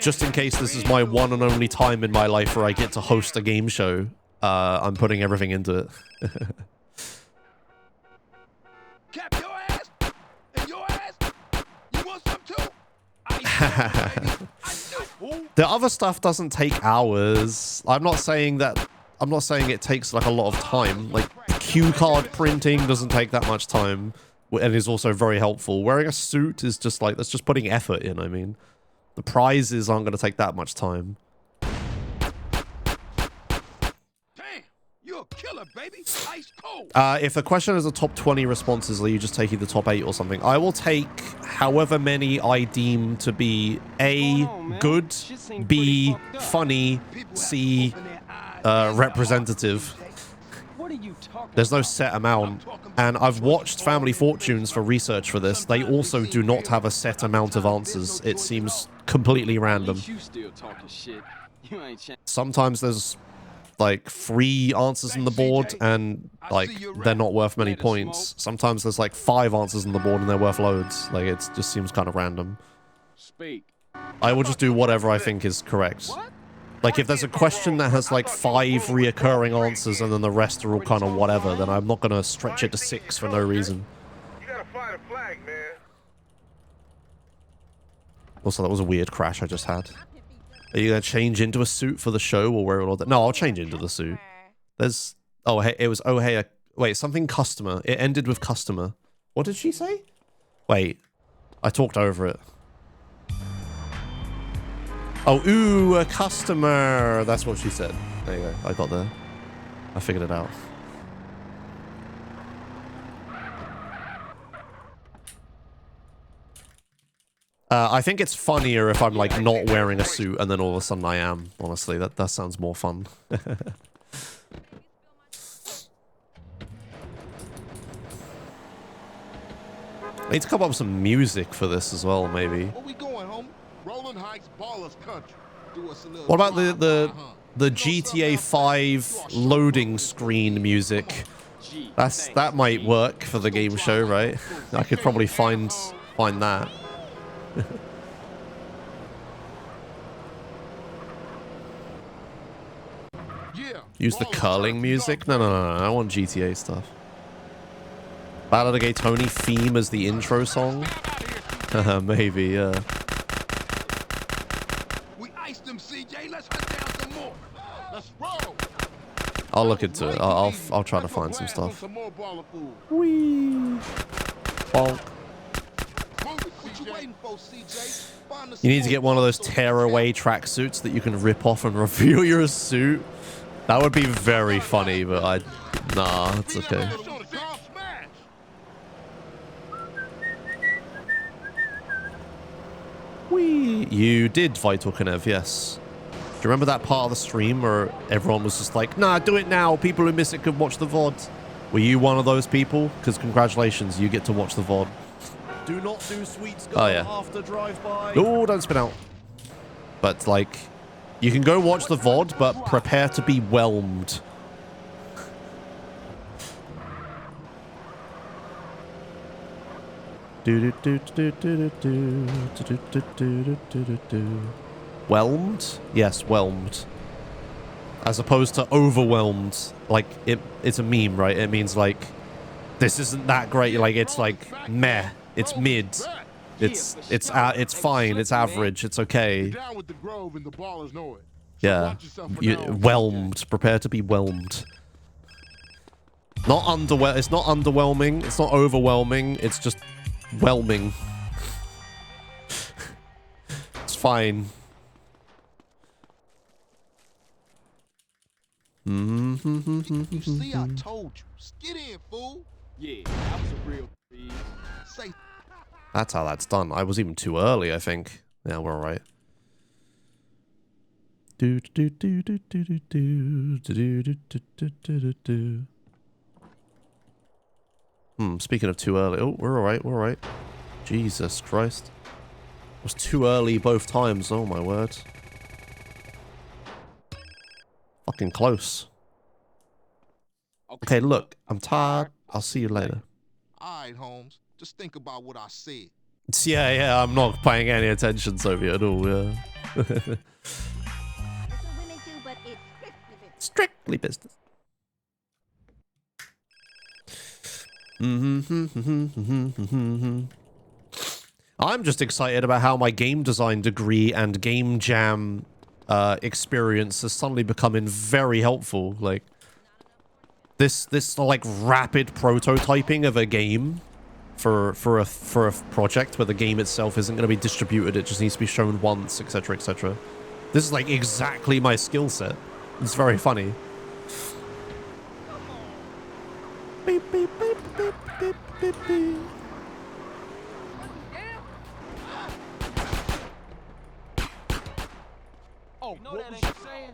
just in case this is my one and only time in my life where I get to host a game show, I'm putting everything into it. Cap your ass and your ass. You want some too? The other stuff doesn't take hours. I'm not saying it takes like a lot of time. Like cue card printing doesn't take that much time and is also very helpful. Wearing a suit is just like, that's just putting effort in, I mean. The prizes aren't going to take that much time. Damn, you a killer, baby. Ice cold. If the question is the top 20 responses, are you just taking the top 8 or something? I will take however many I deem to be A, good, B, funny, C, representative. What are you talking There's no about? set amount. And I've watched Family Fortunes for research for this. They also do not have a set amount of answers. It seems completely At random. least you still talking shit. You ain't changed. Sometimes there's like 3 answers on the board and like they're not worth many points. Sometimes there's like 5 answers on the board and they're worth loads. Like it just seems kind of random. Speak. I will just do whatever I think is correct. Like if there's a question that has like 5 reoccurring answers and then the rest are all kind of whatever, then I'm not gonna stretch it to 6 for no reason. You gotta fly the flag, man. Also, that was a weird crash I just had. Are you gonna change into a suit for the show or wear it all day? No, I'll change into the suit. There's... Oh, hey, it was... Oh, hey... Wait, something customer. It ended with customer. What did she say? Wait. I talked over it. Oh, ooh, a customer. That's what she said. There you go. I got there. I figured it out. I think it's funnier if I'm like not wearing a suit and then all of a sudden I am. Honestly, that sounds more fun. I need to come up with some music for this as well, maybe. Where we going, homie? Rolling Heights Ballers Country. Do us a little What about drive-by, huh? the GTA 5 loading screen music? That might work for the game show, right? I could probably find that. Use the curling music? No, I want GTA stuff. Ballad of Gay Tony theme as the intro song? Maybe, yeah. We iced them, CJ. Let's hunt down some more. Let's roll. I'll look into it. I'll try to find some stuff. Some more baller food. Whee! Bonk. What you waiting for, CJ? Find the You need to get one of those tearaway tracksuits that you can rip off and reveal you're a suit. That would be very funny, but nah, it's okay. Whee! You did Vital Knev, yes. Do you remember that part of the stream where everyone was just like, nah, do it now. People who miss it could watch the VOD. Were you one of those people? Because congratulations, you get to watch the VOD. Do not do sweets after drive-by. Oh, don't spin out. But, like, you can go watch the VOD, but prepare to be whelmed. Whelmed? Yes, whelmed. As opposed to overwhelmed. Like, it's a meme, right? It means, like, this isn't that great. Like, it's like, meh. It's mid. It's fine. It's average. It's okay. Yeah. Whelmed. Prepare to be whelmed. Not it's not underwhelming. It's not overwhelming. It's just whelming. It's fine. You see, I told you. Get in, fool. Yeah, that was a real breeze. Say. That's how that's done. I was even too early, I think. Yeah, we're all right. Speaking of too early. Oh, we're all right. We're all right. Jesus Christ. It was too early both times. Oh, my word. Fucking close. Okay, look. I'm tired. I'll see you later. All right, Holmes. Just think about what I said. Yeah, I'm not paying any attention, Sophie, at all, yeah. That's what women do, but it's strictly business. Strictly business. I'm just excited about how my game design degree and game jam experience has suddenly becoming very helpful. Like, this like rapid prototyping of a game for a project where the game itself isn't going to be distributed, it just needs to be shown once, etc, etc. This is like exactly my skill set. It's very funny. Oh, you know that ain't saying?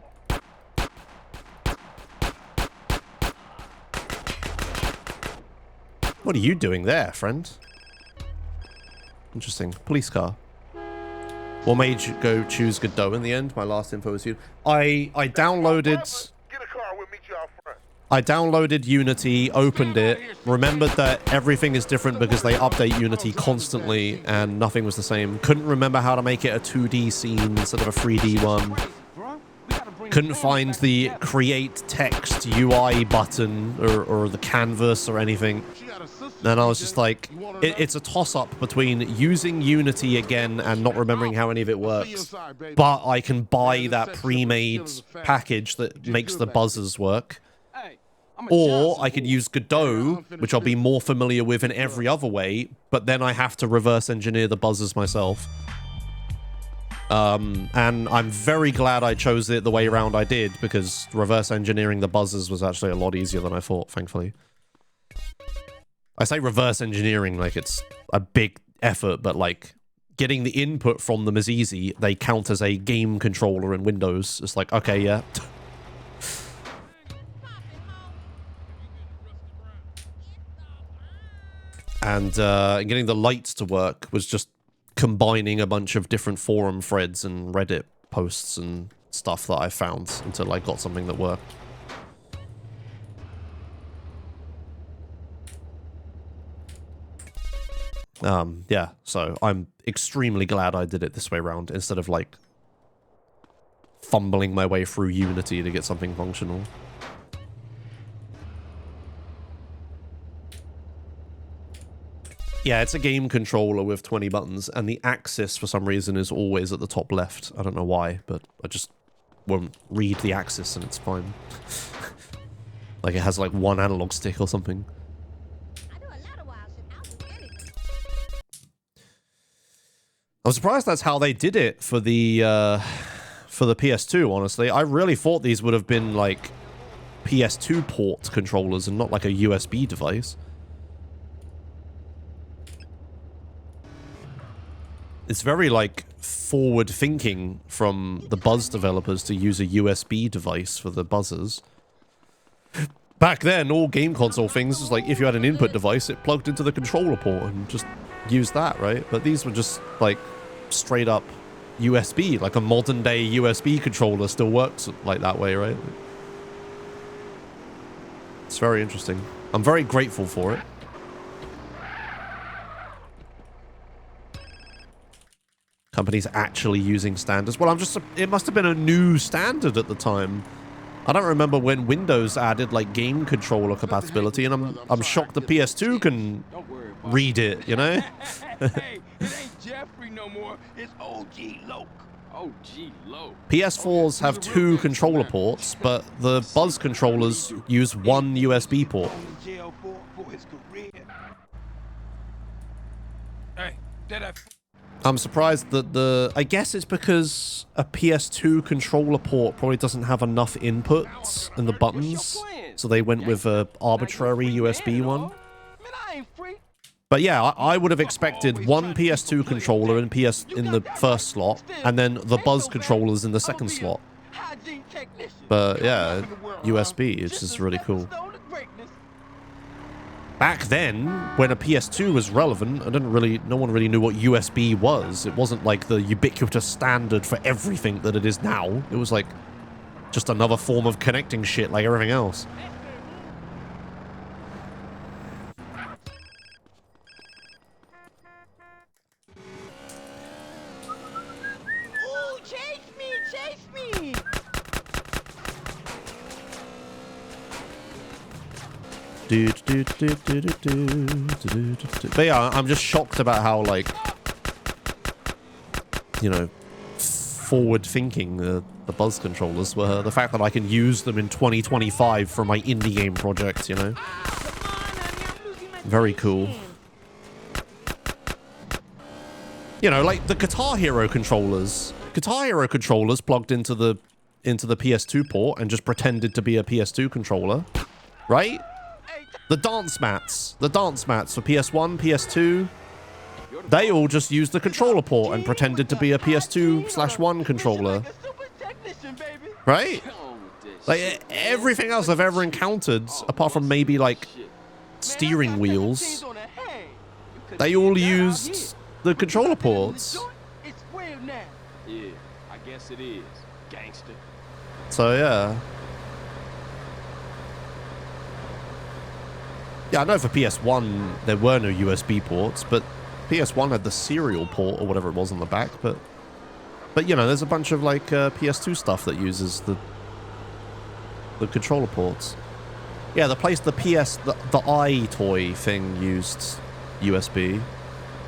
What are you doing there, friend? Interesting. Police car. What made you go choose Godot in the end? My last info was you. I downloaded... Get a car, we'll meet you out front. I downloaded Unity, opened it, remembered that everything is different because they update Unity constantly and nothing was the same. Couldn't remember how to make it a 2D scene instead of a 3D one. Couldn't find the create text UI button or the canvas or anything. And I was just like, it's a toss-up between using Unity again and not remembering how any of it works. But I can buy that pre-made package that makes the buzzers work. Or I could use Godot, which I'll be more familiar with in every other way, but then I have to reverse engineer the buzzers myself. And I'm very glad I chose it the way around I did, because reverse engineering the buzzers was actually a lot easier than I thought, thankfully. I say reverse engineering like it's a big effort, but like getting the input from them is easy. They count as a game controller in Windows. It's like, okay, yeah. And getting the lights to work was just combining a bunch of different forum threads and Reddit posts and stuff that I found until I got something that worked. Yeah, so I'm extremely glad I did it this way around instead of like fumbling my way through Unity to get something functional. Yeah, it's a game controller with 20 buttons, and the axis, for some reason, is always at the top left. I don't know why, but I just won't read the axis, and it's fine. Like, it has, like, one analog stick or something. I'm surprised that's how they did it for the PS2, honestly. I really thought these would have been, like, PS2 port controllers and not, like, a USB device. It's very, like, forward-thinking from the Buzz developers to use a USB device for the buzzers. Back then, all game console things was like, if you had an input device, it plugged into the controller port and just used that, right? But these were just, like, straight-up USB. Like, a modern-day USB controller still works like that way, right? It's very interesting. I'm very grateful for it. Companies actually using standards. Well, it must have been a new standard at the time. I don't remember when Windows added like game controller compatibility, and I'm shocked the PS2 can read it, you know? Hey, it ain't Jeffrey no more. It's OG Loke. OG Loke. PS4s have 2 controller ports, but the Buzz controllers use 1 USB port. Hey, I'm surprised that I guess it's because a PS2 controller port probably doesn't have enough inputs in the buttons, so they went with a arbitrary USB one. But yeah, I would have expected one PS2 controller in the first slot, and then the Buzz controllers in the second slot. But yeah, USB, which is really cool. Back then, when a PS2 was relevant, no one really knew what USB was. It wasn't like the ubiquitous standard for everything that it is now. It was like just another form of connecting shit like everything else. Ooh, chase me, chase me! But yeah, I'm just shocked about how, like, you know, forward-thinking the Buzz controllers were. The fact that I can use them in 2025 for my indie game project, you know. Very cool. You know, like the Guitar Hero controllers. Guitar Hero controllers plugged into the PS2 port and just pretended to be a PS2 controller, right? The dance mats for PS1, PS2, they all just used the controller port and pretended to be a PS2/1 controller. Right? Like, everything else I've ever encountered, apart from maybe, like, steering wheels, they all used the controller ports. Yeah, I guess it is, gangster. So, yeah. Yeah, I know for PS1 there were no USB ports, but PS1 had the serial port or whatever it was on the back, but you know, there's a bunch of like PS2 stuff that uses the controller ports. Yeah, the iToy thing used USB.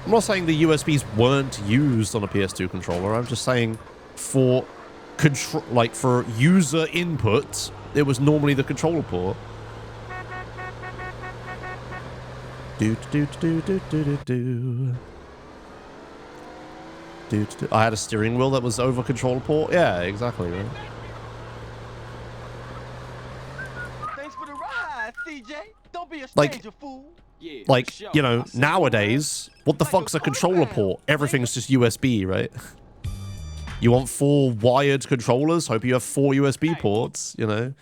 I'm not saying the USBs weren't used on a PS2 controller. I'm just saying for for user input, it was normally the controller port. I had a steering wheel that was over controller port. Yeah, exactly, right. Thanks for the ride, CJ. Don't be a Like, stranger, fool. Yeah, like, for sure. you know, I see nowadays, what the fuck's a controller port? Everything's just USB, right? You want 4 wired controllers? Hope you have 4 USB ports, you know?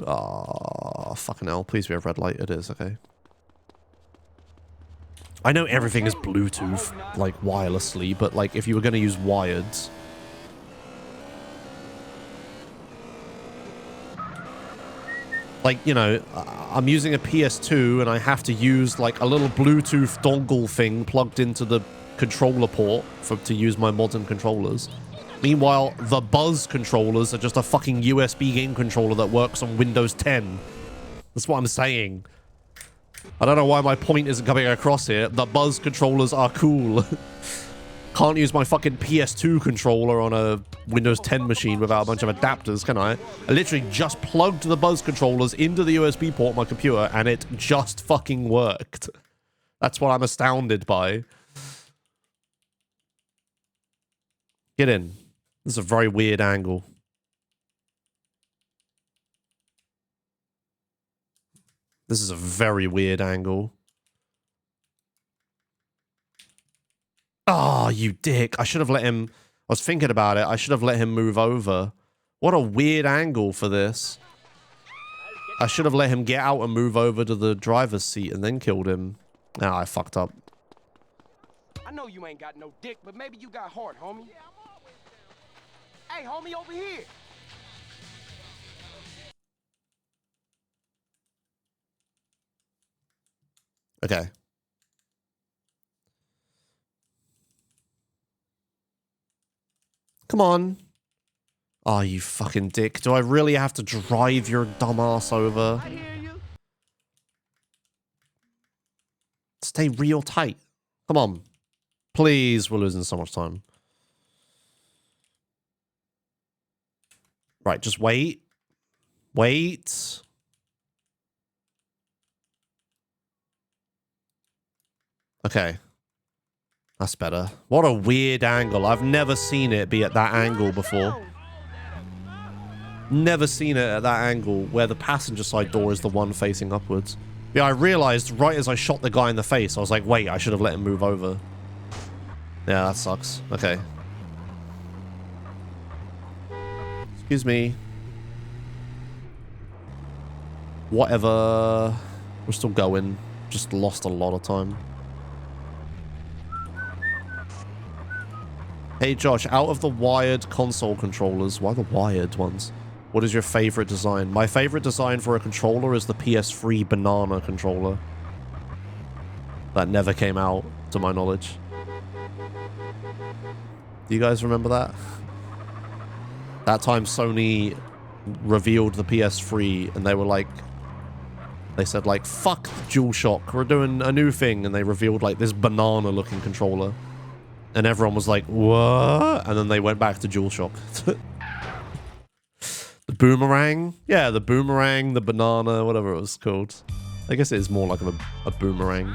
Oh, fucking hell. Please be a red light. It is, okay. I know everything is Bluetooth, like, wirelessly, but, like, if you were going to use wireds... Like, you know, I'm using a PS2 and I have to use, like, a little Bluetooth dongle thing plugged into the controller port to use my modern controllers. Meanwhile, the Buzz controllers are just a fucking USB game controller that works on Windows 10. That's what I'm saying. I don't know why my point isn't coming across here. The Buzz controllers are cool. Can't use my fucking PS2 controller on a Windows 10 machine without a bunch of adapters, can I? I literally just plugged the Buzz controllers into the USB port on my computer and it just fucking worked. That's what I'm astounded by. Get in. This is a very weird angle. This is a very weird angle. Oh, you dick. I should have let him... I was thinking about it. I should have let him move over. What a weird angle for this. I should have let him get out and move over to the driver's seat and then killed him. Nah, I fucked up. I know you ain't got no dick, but maybe you got heart, homie. Hey, homie, over here. Okay. Come on. Oh, you fucking dick. Do I really have to drive your dumbass over? I hear you. Stay real tight. Come on. Please, we're losing so much time. Right, just wait. Wait. Okay. That's better. What a weird angle. I've never seen it be at that angle before. Never seen it at that angle where the passenger side door is the one facing upwards. Yeah, I realized right as I shot the guy in the face, I was like, wait, I should have let him move over. Yeah, that sucks. Okay. Excuse me. Whatever. We're still going. Just lost a lot of time. Hey Josh, out of the wired console controllers, why the wired ones? What is your favorite design? My favorite design for a controller is the PS3 banana controller. That never came out, to my knowledge. Do you guys remember that? That time Sony revealed the PS3 and they were like... They said like, fuck DualShock, we're doing a new thing. And they revealed like this banana looking controller. And everyone was like, what? And then they went back to DualShock. The boomerang? Yeah, the boomerang, the banana, whatever it was called. I guess it is more like a boomerang.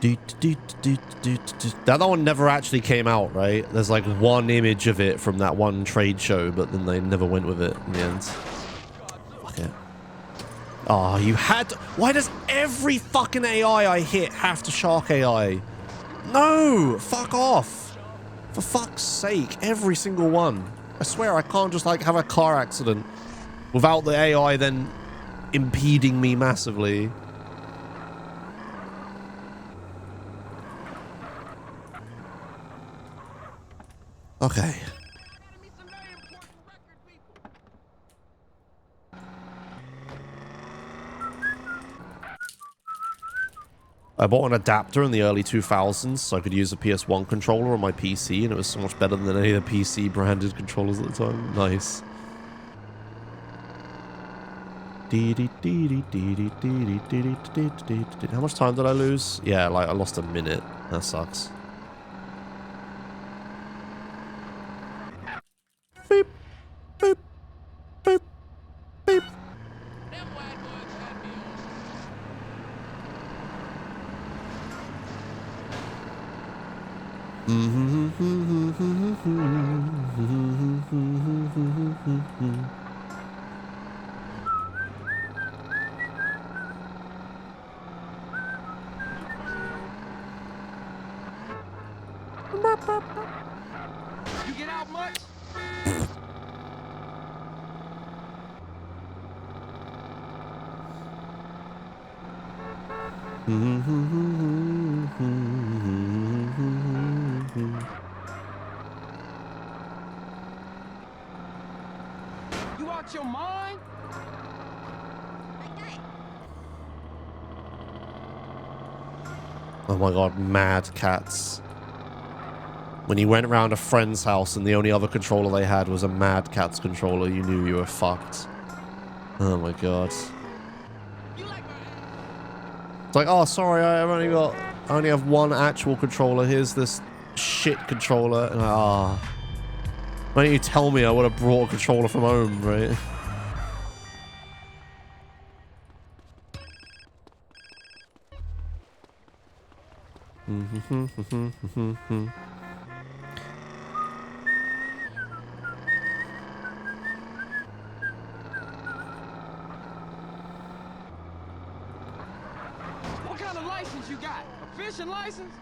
That one never actually came out, right? There's like one image of it from that one trade show, but then they never went with it in the end. Fuck it. Oh, you had... Why does every fucking AI I hit have to shark AI? No! Fuck off! For fuck's sake, every single one. I swear I can't just like have a car accident without the AI then impeding me massively. Okay. I bought an adapter in the early 2000s so I could use a PS1 controller on my PC, and it was so much better than any of the PC branded controllers at the time. Nice. How much time did I lose? Yeah, like I lost a minute. That sucks. Beep, beep, beep, beep. You get out much? You out your mind? Oh my god, mad cats. When you went around a friend's house and the only other controller they had was a Mad Catz controller, you knew you were fucked. Oh my god. It's like, oh sorry, I only have one actual controller. Here's this shit controller. And why don't you tell me I would have brought a controller from home, right? What kind of license you got? A fishing license?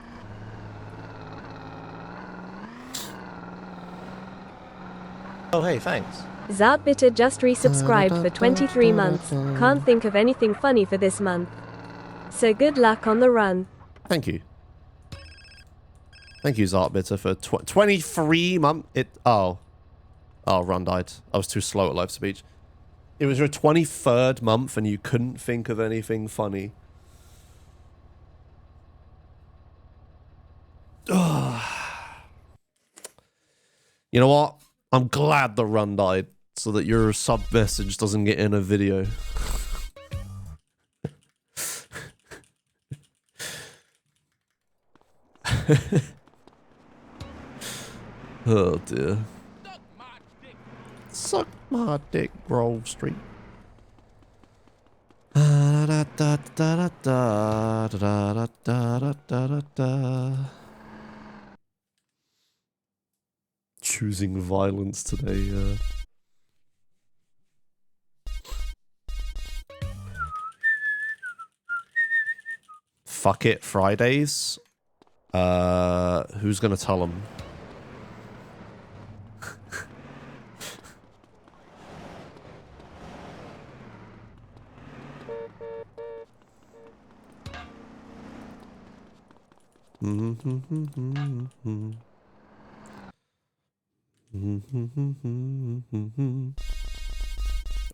Oh, hey, thanks. Zartbitter just resubscribed for 23 months. Can't think of anything funny for this month. So good luck on the run. Thank you. Thank you, Zartbitter, for 23 months. Oh, Run died. I was too slow at live speech. It was your 23rd month and you couldn't think of anything funny. You know what? I'm glad the Run died so that your sub message doesn't get in a video. Oh dear. Suck my dick, Grove Street. Choosing violence today, Fuck it, Fridays. Who's gonna tell them?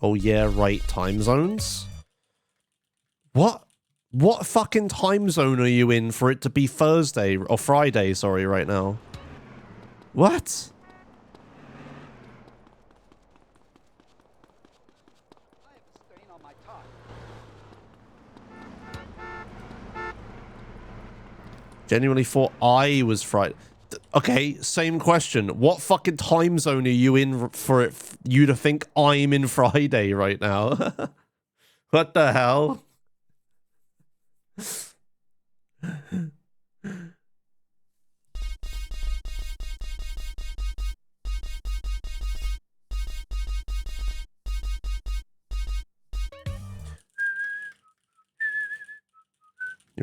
Oh yeah, right, time zones? What fucking time zone are you in for it to be Thursday or Friday, sorry, right now? What? Genuinely thought I was Friday. Okay, same question. What fucking time zone are you in for you to think I'm in Friday right now? What the hell?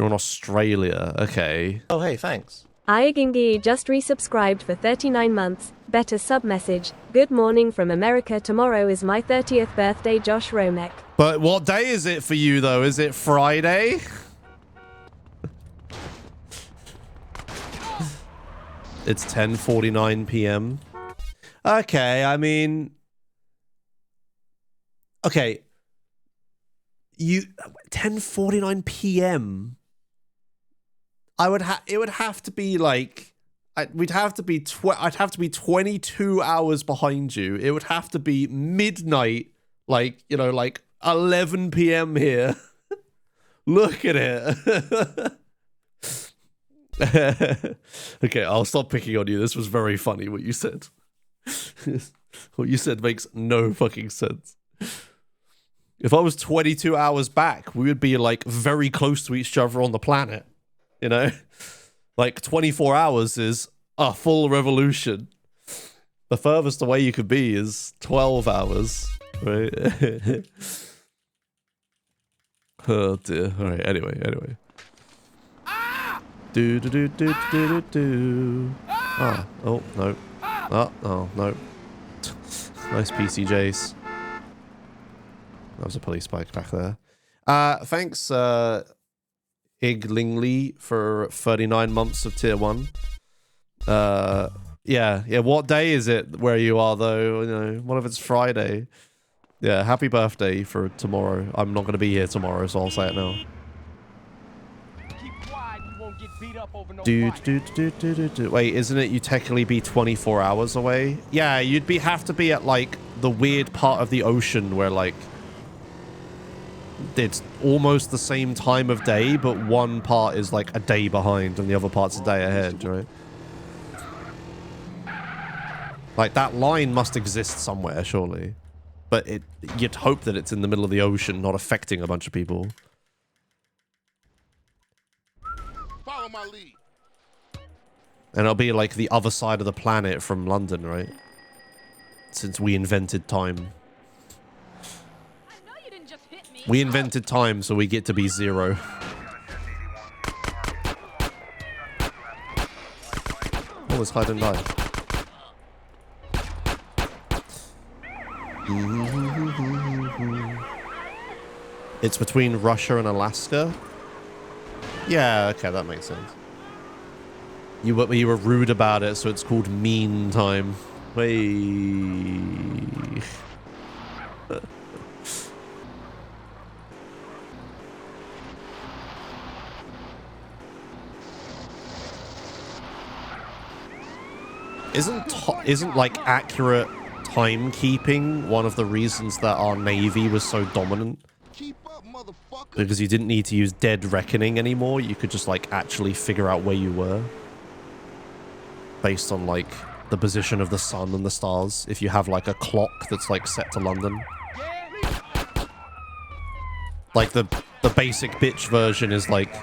You're in Australia. Okay. Oh, hey, thanks. Ayagingi just resubscribed for 39 months. Better sub message. Good morning from America. Tomorrow is my 30th birthday, Josh Romek. But what day is it for you, though? Is it Friday? It's 10:49 p.m. Okay, I mean... Okay. 10:49 p.m. It would have to be like... I'd have to be 22 hours behind you. It would have to be midnight, like, you know, like 11 p.m. here. Look at it. Okay, I'll stop picking on you. This was very funny what you said. What you said makes no fucking sense. If I was 22 hours back, we would be like very close to each other on the planet. You know? Like 24 hours is a full revolution. The furthest away you could be is 12 hours. Right? Oh dear. Alright, anyway. Do do do do do do do. Ah, oh no. Oh no. Nice PCJs. That was a police bike back there. Thanks, Iglingley for 39 months of tier 1. Yeah. What day is it where you are though? You know, what if it's Friday? Yeah, happy birthday for tomorrow. I'm not going to be here tomorrow, so I'll say it now. Wait, isn't it you technically be 24 hours away? Yeah, you'd have to be at like the weird part of the ocean where like it's almost the same time of day, but one part is like a day behind and the other part's a day ahead, right? Like that line must exist somewhere, surely. But you'd hope that it's in the middle of the ocean, not affecting a bunch of people. Follow my lead. And it'll be like the other side of the planet from London, right? Since we invented time. We invented time, so we get to be 0. Oh, let's hide and die. It's between Russia and Alaska? Yeah, okay, that makes sense. You were rude about it, so it's called mean time. Hey. Isn't like accurate timekeeping one of the reasons that our navy was so dominant? Keep up, motherfucker. Because you didn't need to use dead reckoning anymore. You could just like actually figure out where you were based on like the position of the sun and the stars. If you have like a clock that's like set to London, like the basic bitch version is like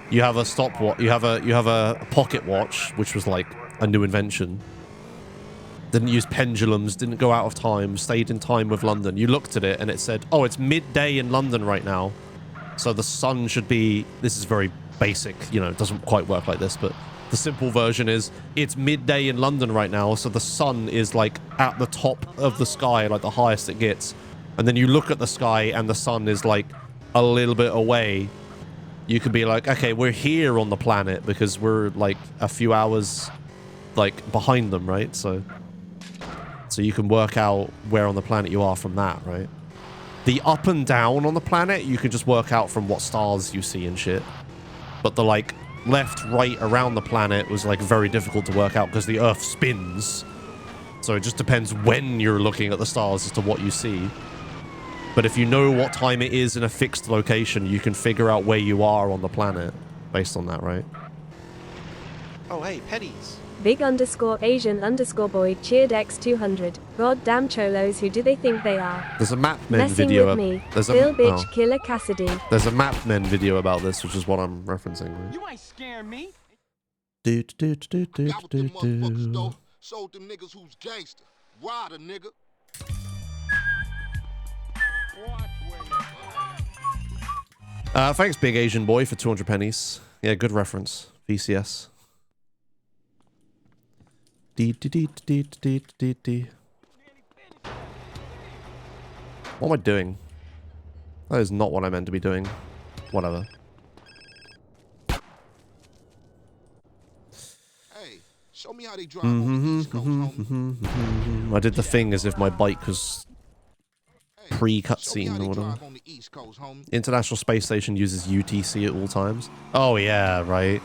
you have a stopwatch, you have a pocket watch, which was like a new invention. Didn't use pendulums, didn't go out of time, stayed in time with London. You looked at it and it said, oh, it's midday in London right now. So the sun should be, this is very basic, you know, it doesn't quite work like this, but the simple version is it's midday in London right now. So the sun is like at the top of the sky, like the highest it gets. And then you look at the sky and the sun is like a little bit away. You could be like, okay, we're here on the planet because we're like a few hours like behind them, right? So you can work out where on the planet you are from that, right? The up and down on the planet, you can just work out from what stars you see and shit. But the like left, right around the planet was like very difficult to work out because the Earth spins. So it just depends when you're looking at the stars as to what you see. But if you know what time it is in a fixed location, you can figure out where you are on the planet based on that, right? Oh, hey, pennies. Big_Asian_boy cheered X200. God damn cholos, who do they think they are? There's a Mapmen Messing video. with me. There's Bill bitch killer Cassidy. There's a Mapmen video about this, which is what I'm referencing. Right? You ain't scaring me. Got with them motherfuckers, though. Sold them niggas who's gangster. Ride a nigga. Thanks, Big Asian Boy, for 200 pennies. Yeah, good reference. VCS. What am I doing? That is not what I meant to be doing. Whatever. Hey, show me how they drive on the East Coast, homie. I did the thing as if my bike was Hey, show me pre-cutscene how or they whatever. drive on the East Coast, homie. International Space Station uses UTC at all times. Oh yeah, right.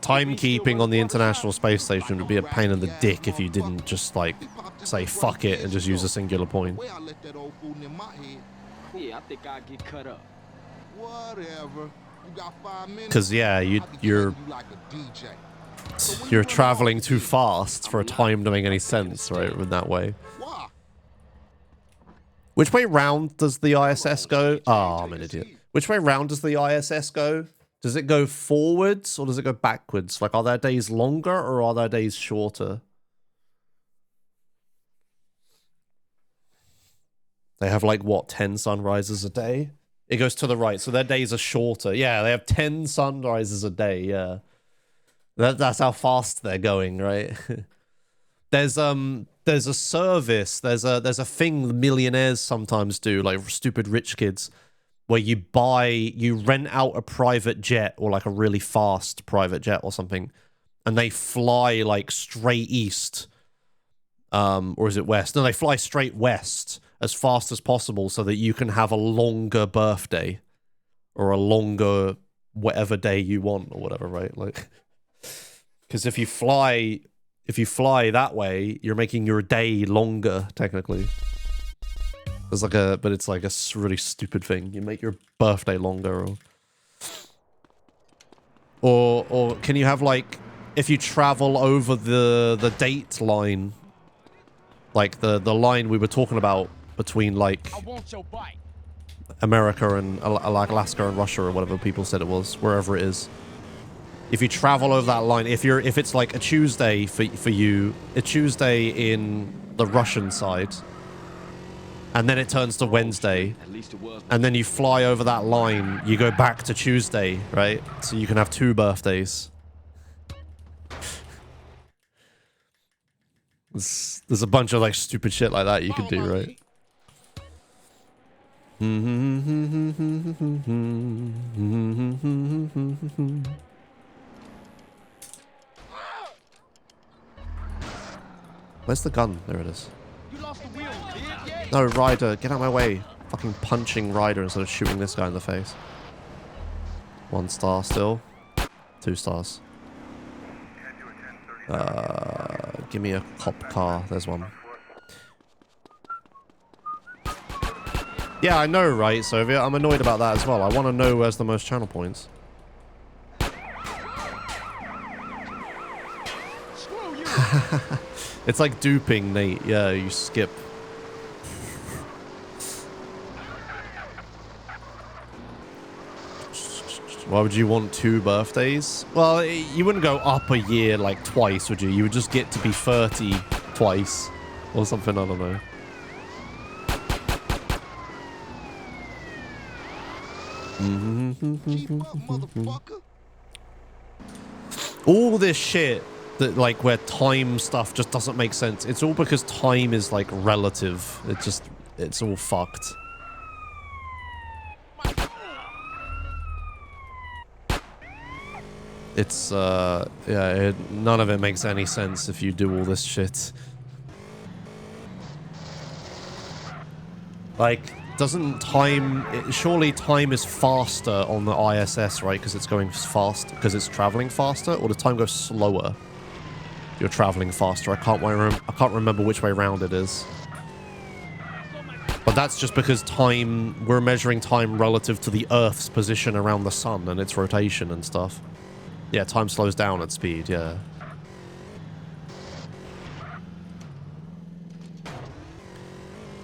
Timekeeping on the International Space Station would be a pain in the dick if you didn't just like say fuck it and just use a singular point. Way I let that old fool in my head. Yeah, I think I'll get cut up. Whatever. You got 5 minutes. Because yeah, I'll be you're cutting you like a DJ. So when you're you run traveling off too again, fast for a time to make any sense, right? In that way. Why? Which way round does the ISS go? Oh, I'm an idiot. Which way round does the ISS go? Does it go forwards or does it go backwards? Like, are their days longer or are their days shorter? They have like, what, 10 sunrises a day? It goes to the right, so their days are shorter. Yeah, they have 10 sunrises a day, yeah. That's how fast they're going, right? There's a service, there's a thing millionaires sometimes do, like stupid rich kids, where you rent out a private jet or like a really fast private jet or something, and they fly like straight east, or is it west? No, they fly straight west as fast as possible so that you can have a longer birthday or a longer whatever day you want or whatever, right? Like, because if you fly that way, you're making your day longer technically. It's like but it's like a really stupid thing. You make your birthday longer, or can you have like, if you travel over the date line, like the line we were talking about between like I want your bike. America and like Alaska and Russia or whatever people said it was, wherever it is. If you travel over that line, if it's like a Tuesday for you, a Tuesday in the Russian side, and then it turns to Wednesday, and then you fly over that line, you go back to Tuesday, right? So you can have 2 birthdays. There's a bunch of like stupid shit like that you could do, right? Where's the gun? There it is. No, Ryder, get out of my way. Fucking punching Ryder instead of shooting this guy in the face. 1 star still. 2 stars. Give me a cop car. There's one. Yeah, I know, right, Soviet? I'm annoyed about that as well. I want to know where's the most channel points. It's like duping, Nate. Yeah, you skip. Why would you want 2 birthdays? Well, you wouldn't go up a year like twice, would you? You would just get to be 30 twice or something, I don't know. All this shit that like where time stuff just doesn't make sense. It's all because time is like relative. It's all fucked. It's yeah, none of it makes any sense if you do all this shit. Like, doesn't time... surely time is faster on the ISS, right? Because it's going fast, because it's traveling faster? Or does time go slower? You're traveling faster. I can't remember which way around it is. But that's just because time... we're measuring time relative to the Earth's position around the sun and its rotation and stuff. Yeah, time slows down at speed, yeah.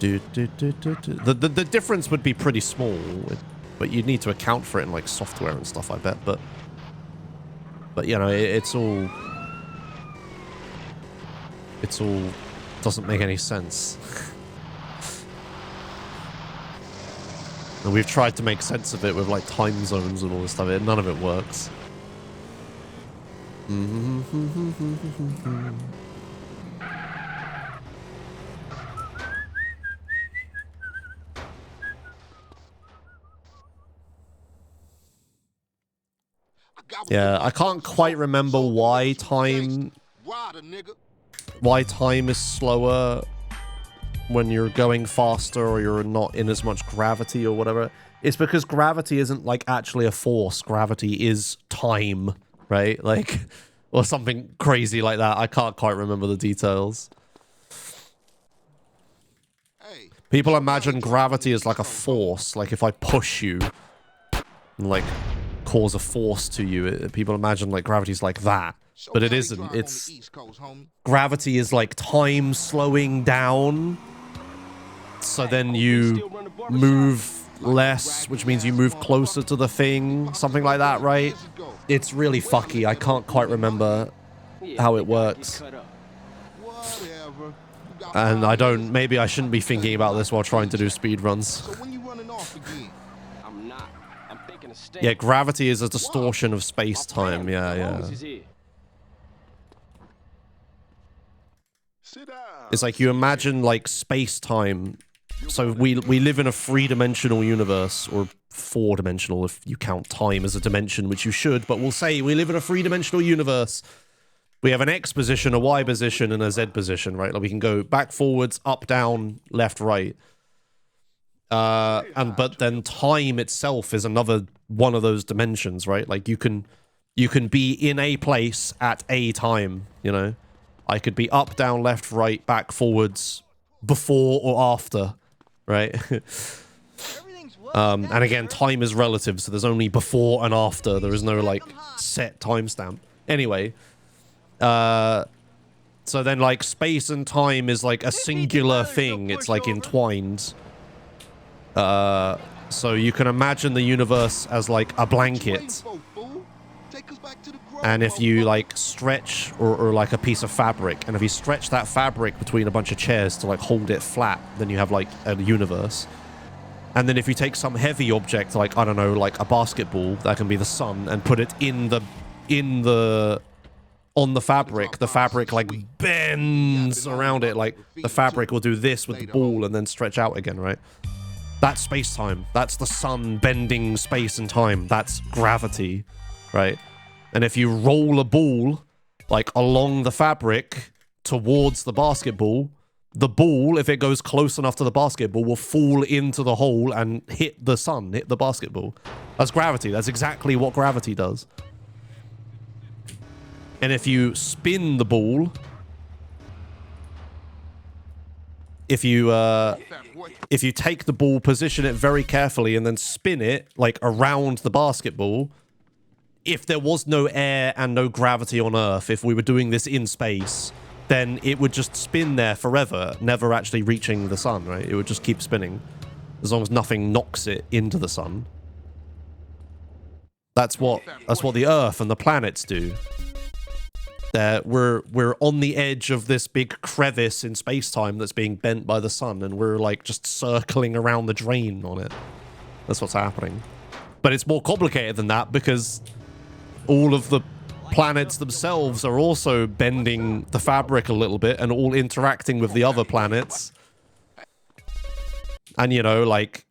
The difference would be pretty small, but you'd need to account for it in like software and stuff, I bet. But you know, it's all doesn't make any sense. And we've tried to make sense of it with like time zones and all this stuff. None of it works. Yeah, I can't quite remember why time is slower when you're going faster or you're not in as much gravity or whatever. It's because gravity isn't like actually a force. Gravity is time, right? Like, or something crazy like that. I can't quite remember the details. People imagine gravity as like a force. Like if I push you and like cause a force to you, people imagine like gravity's like that. But it isn't. It's gravity is like time slowing down. So then you move less, which means you move closer to the thing. Something like that, right? It's really fucky. I can't quite remember how it works. And I don't... Maybe I shouldn't be thinking about this while trying to do speedruns. Yeah, gravity is a distortion of space-time. Yeah. It's like you imagine like space-time. So we live in a three-dimensional universe, or four-dimensional if you count time as a dimension, which you should, but we'll say we live in a three-dimensional universe. We have an X position, a Y position, and a Z position, right? Like we can go back, forwards, up, down, left, right. But then time itself is another one of those dimensions, right? Like you can be in a place at a time, you know? I could be up, down, left, right, back, forwards, before or after, right? And again, time is relative, so there's only before and after. There is no, like, set timestamp. Anyway, so then, like, space and time is, like, a singular thing. It's, like, entwined. So you can imagine the universe as, like, a blanket. And if you, like, stretch, or like, a piece of fabric, and if you stretch that fabric between a bunch of chairs to, like, hold it flat, then you have, like, a universe. And then if you take some heavy object, like, I don't know, like a basketball, that can be the sun, and put it on the fabric, like, bends around it, like, the fabric will do this with the ball and then stretch out again, right? That's space-time. That's the sun bending space and time. That's gravity, right? And if you roll a ball, like, along the fabric towards the basketball, the ball, if it goes close enough to the basketball, will fall into the hole and hit the sun, hit the basketball. That's gravity. That's exactly what gravity does. And if you spin the ball, if you take the ball, position it very carefully, and then spin it, like, around the basketball, if there was no air and no gravity on Earth, if we were doing this in space, then it would just spin there forever, never actually reaching the sun, right? It would just keep spinning, as long as nothing knocks it into the sun. That's what the Earth and the planets do. We're on the edge of this big crevice in space-time that's being bent by the sun, and we're, like, just circling around the drain on it. That's what's happening. But it's more complicated than that, because all of the planets themselves are also bending the fabric a little bit and all interacting with the other planets. And, you know, like,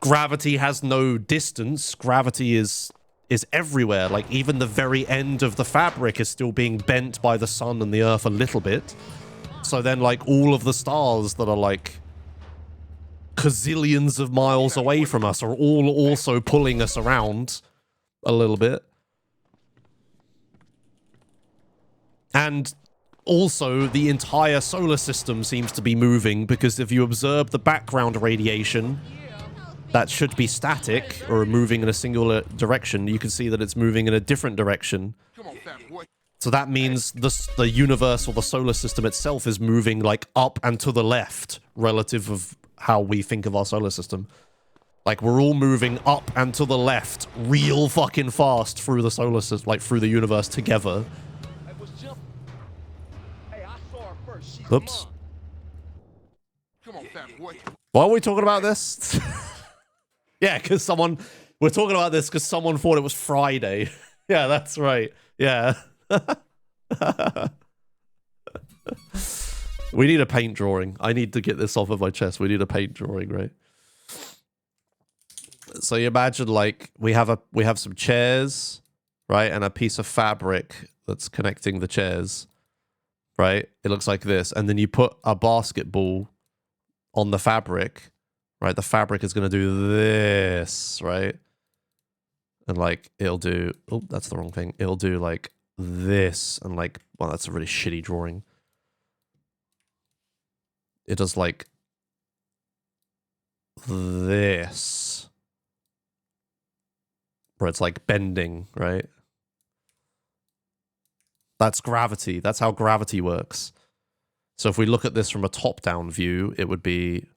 gravity has no distance. Gravity is everywhere. Like, even the very end of the fabric is still being bent by the sun and the earth a little bit. So then, like, all of the stars that are, like, gazillions of miles away from us are all also pulling us around a little bit. And also, the entire solar system seems to be moving, because if you observe the background radiation, that should be static or moving in a singular direction, you can see that it's moving in a different direction. So that means the universe or the solar system itself is moving, like, up and to the left relative of how we think of our solar system. Like, we're all moving up and to the left real fucking fast through the solar system, like, through the universe together. Oops. Why are we talking about this? Yeah, because someone... We're talking about this because someone thought it was Friday. Yeah, that's right. Yeah. We need a paint drawing. I need to get this off of my chest. We need a paint drawing, right? So you imagine, like, we have some chairs, right? And a piece of fabric that's connecting the chairs, right? It looks like this. And then you put a basketball on the fabric, right? The fabric is going to do this, right? And, like, it'll do... Oh, that's the wrong thing. It'll do, like, this. And, like... Well, that's a really shitty drawing. It does, like... this. Where it's, like, bending, right? That's gravity. That's how gravity works. So if we look at this from a top-down view, it would be...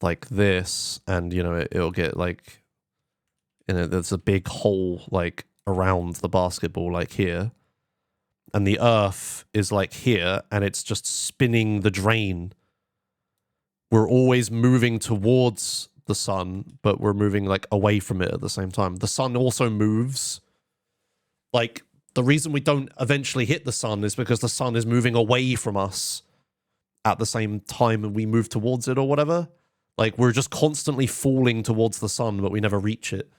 like this. And, you know, it'll get, like... there's a big hole, like, around the basketball, like here. And the Earth is, like, here, and it's just spinning the drain. We're always moving towards the sun, but we're moving, like, away from it at the same time. The sun also moves. Like, the reason we don't eventually hit the sun is because the sun is moving away from us at the same time and we move towards it or whatever. Like, we're just constantly falling towards the sun, but we never reach it.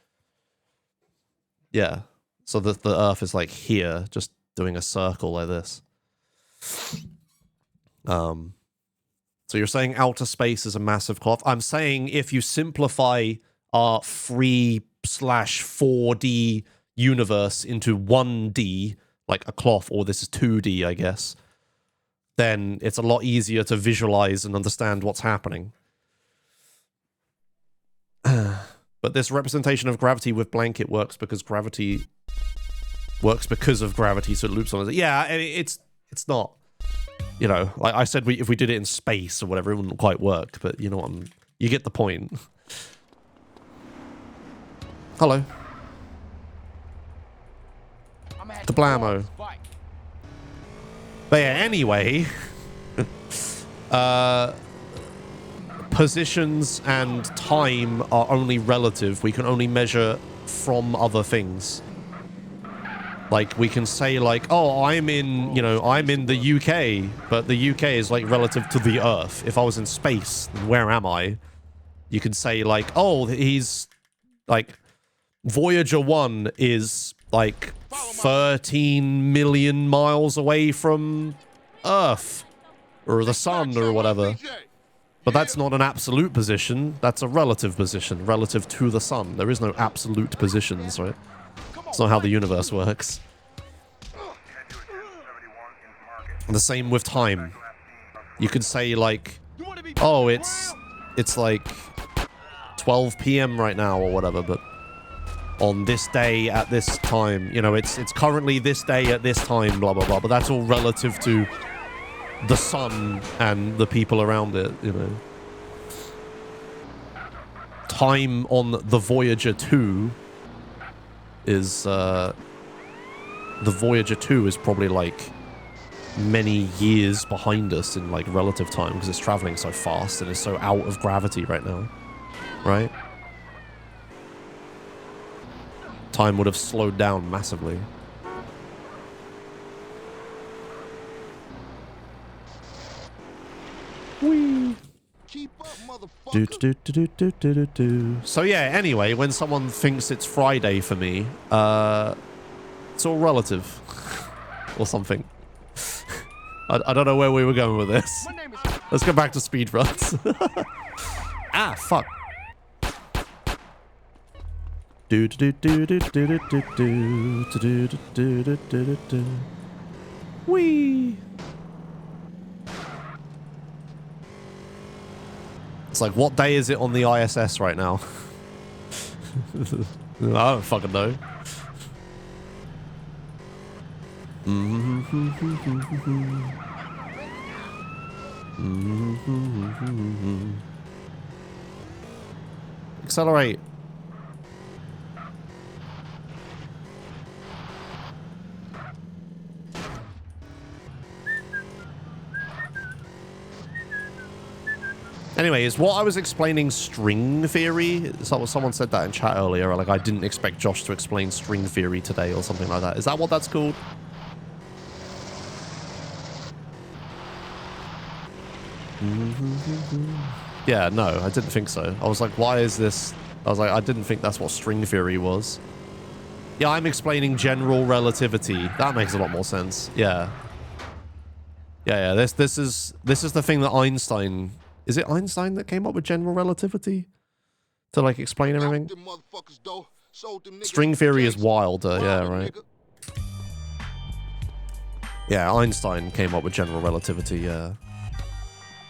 Yeah. So the Earth is like here, just doing a circle like this. So you're saying outer space is a massive cloth. I'm saying if you simplify our 3/4D universe into 1D, like a cloth, or this is 2D, I guess, then it's a lot easier to visualize and understand what's happening. But this representation of gravity with blanket works because gravity works because of gravity, so it loops on it. Yeah, it's not, you know, like I said, if we did it in space or whatever, it wouldn't quite work. But you know what? You get the point. Hello. The blammo. But yeah, anyway, positions and time are only relative. We can only measure from other things. Like, we can say, like, oh, I'm in, you know, I'm in the UK, but the UK is, like, relative to the Earth. If I was in space, where am I? You could say, like, oh, he's, like, Voyager 1 is, like, 13 million miles away from Earth, or the sun, or whatever. But that's not an absolute position. That's a relative position, relative to the sun. There is no absolute positions, right? It's not how the universe works. And the same with time. You could say, like, oh, it's like 12 p.m. right now or whatever, but on this day at this time, you know, it's currently this day at this time, blah, blah, blah. But that's all relative to the sun and the people around it, you know. Time on the Voyager 2 is, the Voyager 2 is probably, like, many years behind us in, like, relative time because it's traveling so fast and it's so out of gravity right now, right? Time would have slowed down massively. Whee! So yeah, anyway, when someone thinks it's Friday for me, it's all relative. Or something. I don't know where we were going with this. Let's go back to speedruns. Ah, fuck. Whee! It's like, what day is it on the ISS right now? I don't fucking know. Accelerate. Anyway, is what I was explaining string theory? Someone said that in chat earlier. Like, I didn't expect Josh to explain string theory today or something like that. Is that what that's called? Yeah, no, I didn't think so. I was like, why is this? I was like, I didn't think that's what string theory was. Yeah, I'm explaining general relativity. That makes a lot more sense. Yeah. Yeah, this is the thing that Einstein... Is it Einstein that came up with general relativity? To, like, explain everything? String theory is wilder, yeah, right. Yeah, Einstein came up with general relativity, yeah.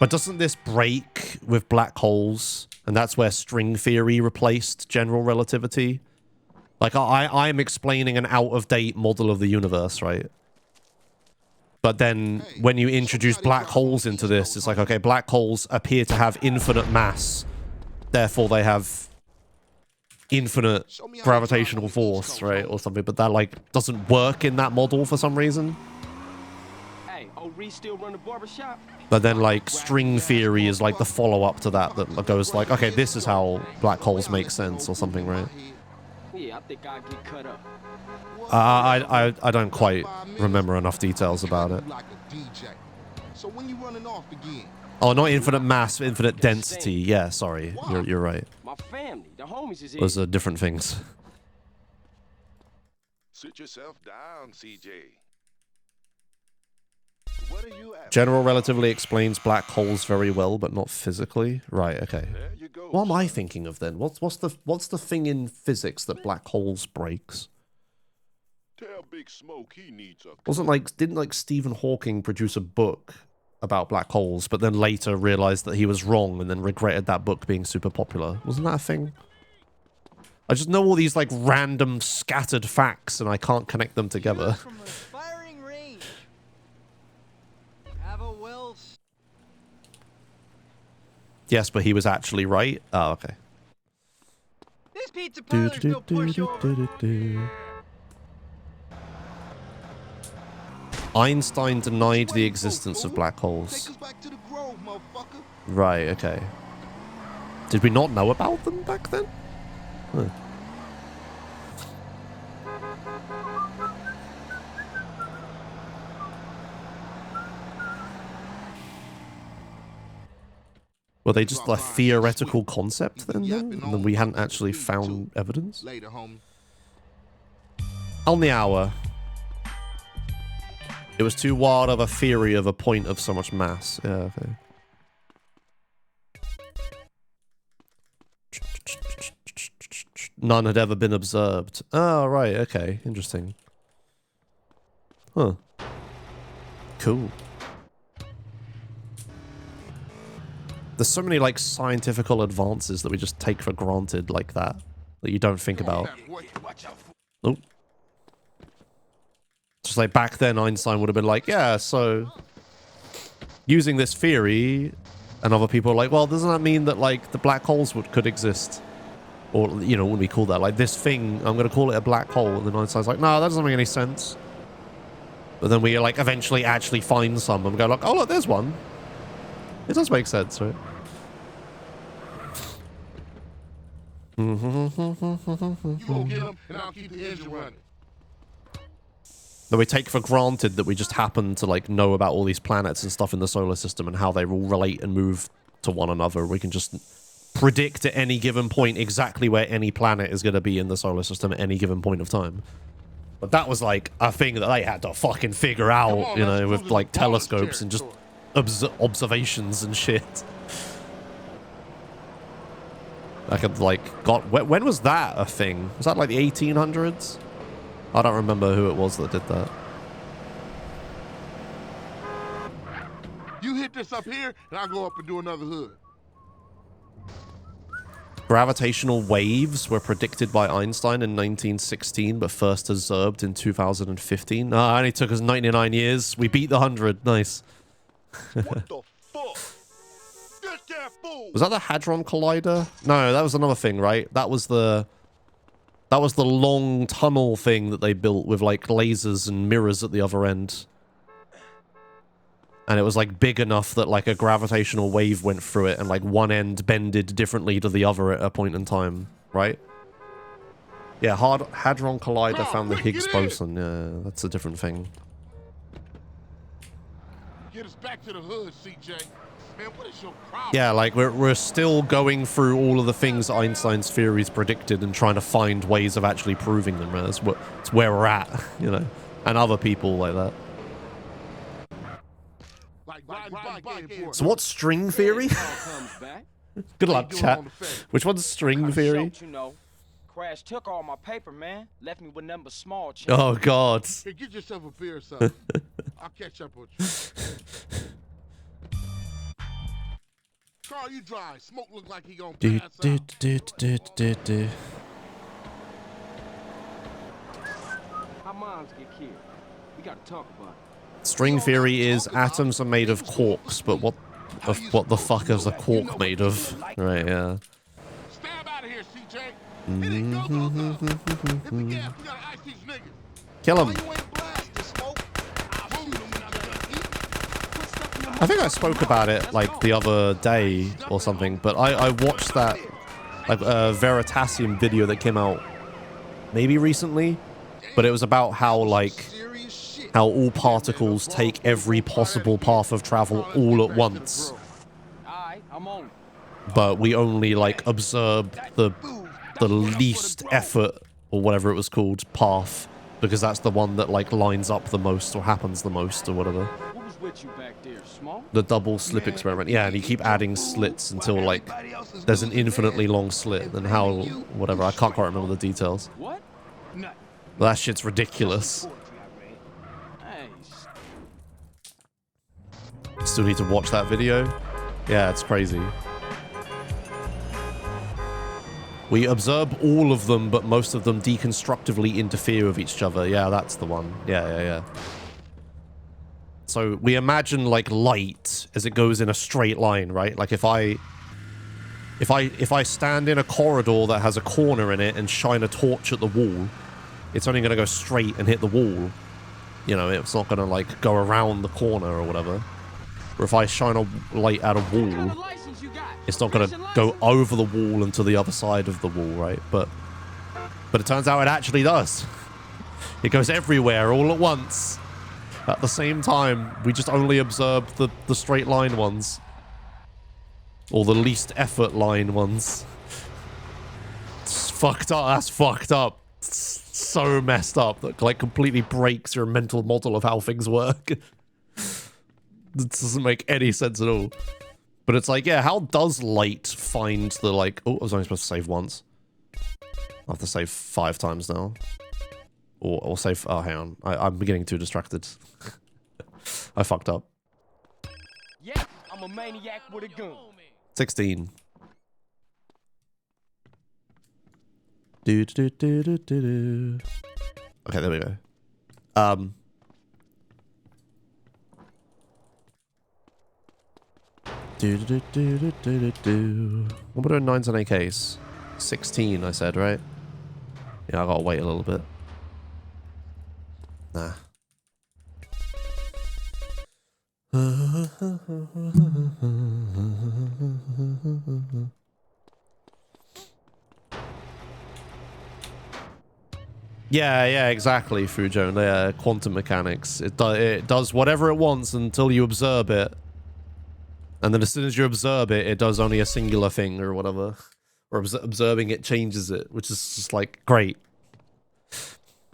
But doesn't this break with black holes? And that's where string theory replaced general relativity? Like, I'm explaining an out-of-date model of the universe, right? But then when you introduce black holes into this, it's like, okay, black holes appear to have infinite mass. Therefore, they have infinite gravitational force, right? Or something. But that, like, doesn't work in that model for some reason. Hey, Reese still run the barbershop? But then, like, string theory is, like, the follow-up to that goes, like, okay, this is how black holes make sense or something, right? Yeah, I think I'll get cut up. I don't quite remember enough details about it. Oh, not infinite mass, infinite density. Yeah, sorry. You're right. My family, the homies is here. Those are different things. Sit yourself down, CJ. General relativity explains black holes very well, but not physically. Right, okay. What am I thinking of then? What's the thing in physics that black holes breaks? Tell Big Smoke he needs a... Didn't like Stephen Hawking produce a book about black holes, but then later realized that he was wrong and then regretted that book being super popular? Wasn't that a thing? I just know all these like random scattered facts and I can't connect them together. Yes, but he was actually right. Oh, okay. This pizza parlor's no pushover. Einstein denied the existence of black holes. Right, okay. Did we not know about them back then? Huh. Were they just a theoretical concept then? And then we hadn't actually found evidence? On the hour. It was too wild of a theory of a point of so much mass. Yeah, okay. None had ever been observed. Oh, right, okay. Interesting. Huh. Cool. There's so many, like, scientifical advances that we just take for granted like that you don't think about. Oh. Just like back then, Einstein would have been like, yeah, so using this theory, and other people are like, well, doesn't that mean that, like, the black holes could exist? Or, you know, what do we call that? Like, this thing, I'm going to call it a black hole. And then Einstein's like, no, that doesn't make any sense. But then we, like, eventually actually find some and go like, oh, look, there's one. It does make sense, right? You won't get them, and I'll keep the engine running. That we take for granted that we just happen to, like, know about all these planets and stuff in the solar system and how they all relate and move to one another. We can just predict at any given point exactly where any planet is going to be in the solar system at any given point of time. But that was, like, a thing that they had to fucking figure out, you know, with, like, telescopes and just observations and shit. I could, like, when was that a thing? Was that, like, the 1800s? I don't remember who it was that did that. You hit this up here, and I'll go up and do another hood. Gravitational waves were predicted by Einstein in 1916, but first observed in 2015. It only took us 99 years. We beat the 100. Nice. What the fuck? Get that fool! Was that the Hadron Collider? No, that was another thing, right? That was the long tunnel thing that they built with, like, lasers and mirrors at the other end. and it was like big enough that like a gravitational wave went through it and like one end bended differently to the other at a point in time, right? Yeah, Hadron Collider found the Higgs boson. Yeah, that's a different thing. Get us back to the hood, CJ. Man, what is your problem? Yeah, like we're still going through all of the things Einstein's theories predicted and trying to find ways of actually proving them. Right? That's where we're at, you know, and other people like that. So what's string theory? Good luck, chat. Which one's string theory? You know, Crash took all my paper, man. Left me with nothing but small change. Oh God. Hey, get yourself a beer or something. I'll catch up with you. Carl, you drive. Smoke look like he gonna pass out. How moms get killed? We gotta talk about it. String theory is atoms are made of quarks, but what the fuck is a quark made of? Right, yeah. Stab out of here, CJ. Kill him. I think I spoke about it like the other day or something, but I watched that like Veritasium video that came out maybe recently, but it was about how all particles take every possible path of travel all at once, but we only like observe the least effort or whatever it was called path because that's the one that like lines up the most or happens the most or whatever. What was with you back there, Small? The double slip experiment. Yeah, and you keep adding slits until like there's an infinitely long slit and how whatever. I can't quite remember the details. What? That shit's ridiculous. Still need to watch that video. Yeah, it's crazy. We observe all of them, but most of them deconstructively interfere with each other. Yeah, that's the one. Yeah. So we imagine like light as it goes in a straight line, right? Like if I stand in a corridor that has a corner in it and shine a torch at the wall, it's only going to go straight and hit the wall. You know, it's not going to like go around the corner or whatever. Or if I shine a light at a wall, it's not going to go over the wall and to the other side of the wall, right? But it turns out it actually does. It goes everywhere all at once. At the same time, we just only observe the straight line ones. Or the least effort line ones. It's fucked up. That's fucked up. It's so messed up. That like completely breaks your mental model of how things work. It doesn't make any sense at all. But it's like, yeah, how does light find the like... Oh, I was only supposed to save once. I have to save 5 times now. Or save... Oh, hang on. I'm getting too distracted. I fucked up. Yes, I'm a maniac with a gun. 16. Do. Okay, there we go. What about 9s and AKs? 16, I said, right? Yeah, I gotta wait a little bit. Nah. Yeah, exactly, Fujo. Yeah, quantum mechanics. It does whatever it wants until you observe it. And then as soon as you observe it, it does only a singular thing or whatever. Or observing it changes it, which is just like, great.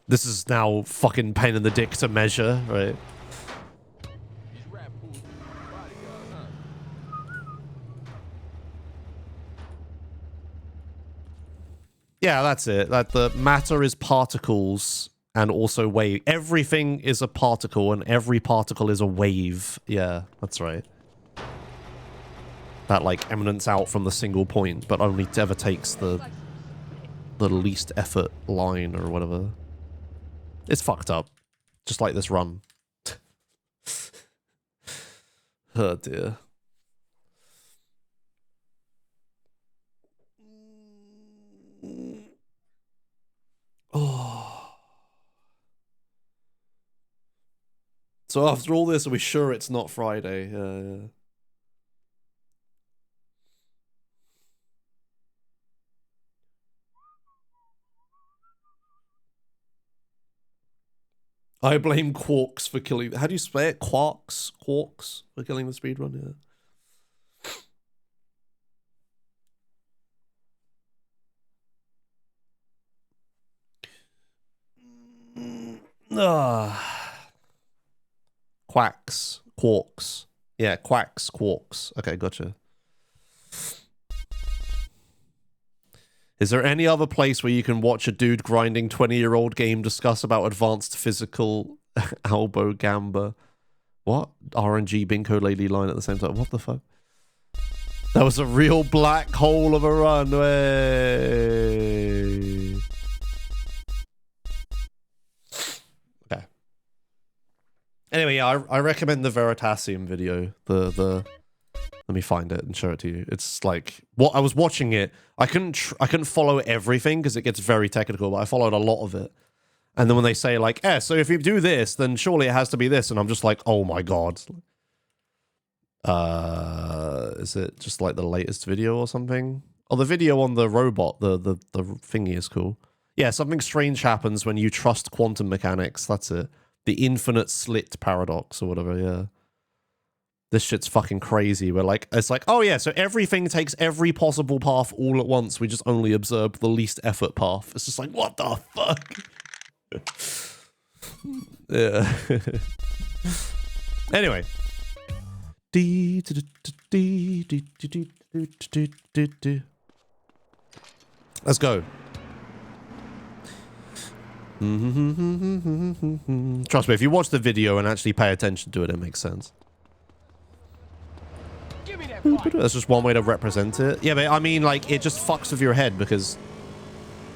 This is now fucking pain in the dick to measure, right? Yeah, that's it. That the matter is particles and also wave. Everything is a particle and every particle is a wave. Yeah, that's right. That like emanates out from the single point, but only ever takes the least effort line or whatever. It's fucked up. Just like this run. Oh dear. Oh. So after all this, are we sure it's not Friday? Yeah. I blame Quarks for killing... How do you spell it? Quarks? Quarks for killing the speedrun, yeah. Quacks. Quarks. Yeah, quacks, quarks. Okay, gotcha. Is there any other place where you can watch a dude grinding 20-year-old game discuss about advanced physical elbow gamba? What? RNG Binko Lady line at the same time. What the fuck? That was a real black hole of a runway. Okay. Anyway, yeah, I recommend the Veritasium video. Let me find it and show it to you. It's like what I was watching it. I couldn't follow everything because it gets very technical, but I followed a lot of it. And then when they say like, so if you do this, then surely it has to be this, and I'm just like, oh my god. Is it just like the latest video or something? Oh, the video on the robot, the thingy is cool. Yeah, something strange happens when you trust quantum mechanics. That's it. The infinite slit paradox or whatever. Yeah. This shit's fucking crazy. We're like, it's like, oh yeah, so everything takes every possible path all at once. We just only observe the least effort path. It's just like, what the fuck? Yeah. Anyway. Let's go. Trust me, if you watch the video and actually pay attention to it, it makes sense. That's just one way to represent it. Yeah, but I mean, like, it just fucks with your head because,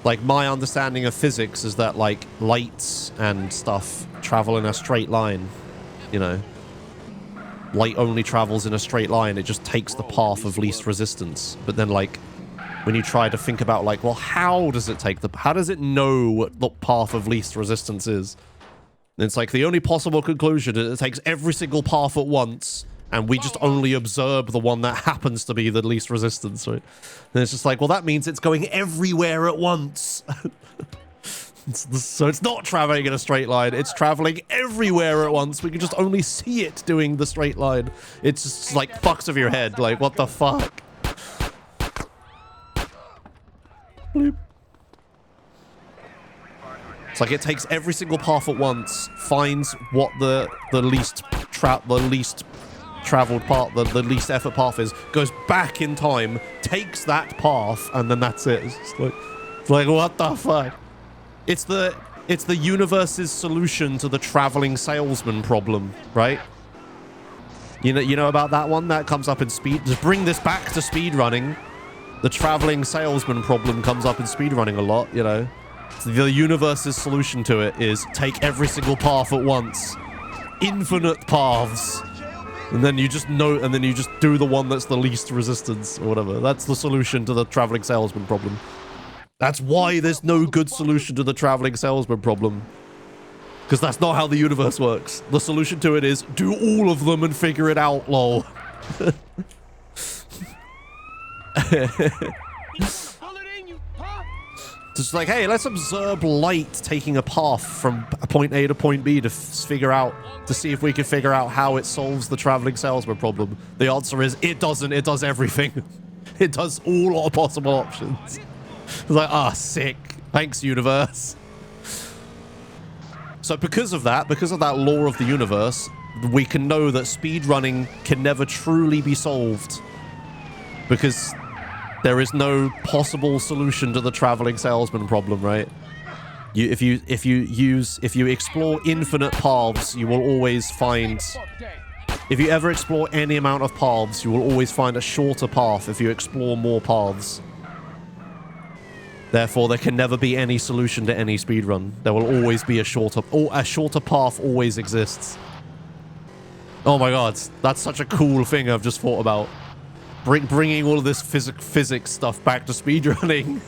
like, my understanding of physics is that, like, lights and stuff travel in a straight line, you know? Light only travels in a straight line. It just takes the path of least resistance. But then, like, when you try to think about, like, well, how does it take how does it know what the path of least resistance is? And it's like, the only possible conclusion is it takes every single path at once, and we just only observe the one that happens to be the least resistance, right? And it's just like, well, that means it's going everywhere at once. So it's not traveling in a straight line. It's traveling everywhere at once. We can just only see it doing the straight line. It's just like fucks of your head. Like, what the fuck? Bloop. It's like it takes every single path at once, finds what the least traveled part, the least effort path is, goes back in time, takes that path, and then that's it. It's like what the fuck? It's the universe's solution to the traveling salesman problem, right? You know about that one that comes up in speed. Just bring this back to speedrunning. The traveling salesman problem comes up in speedrunning a lot, you know. So the universe's solution to it is take every single path at once, infinite paths. And then you just do the one that's the least resistance or whatever. That's the solution to the traveling salesman problem. That's why there's no good solution to the traveling salesman problem. Because that's not how the universe works. The solution to it is do all of them and figure it out, lol. Just like, hey, let's observe light taking a path from point A to point B to see if we can figure out how it solves the traveling salesman problem. The answer is it doesn't. It does everything. It does all possible options. It's like, sick. Thanks, universe. So because of that law of the universe, we can know that speedrunning can never truly be solved. Because there is no possible solution to the traveling salesman problem, right? If you explore infinite paths, you will always find... If you ever explore any amount of paths, you will always find a shorter path if you explore more paths. Therefore, there can never be any solution to any speedrun. There will always be a shorter path always exists. Oh my god, that's such a cool thing I've just thought about. Bringing all of this physics stuff back to speedrunning.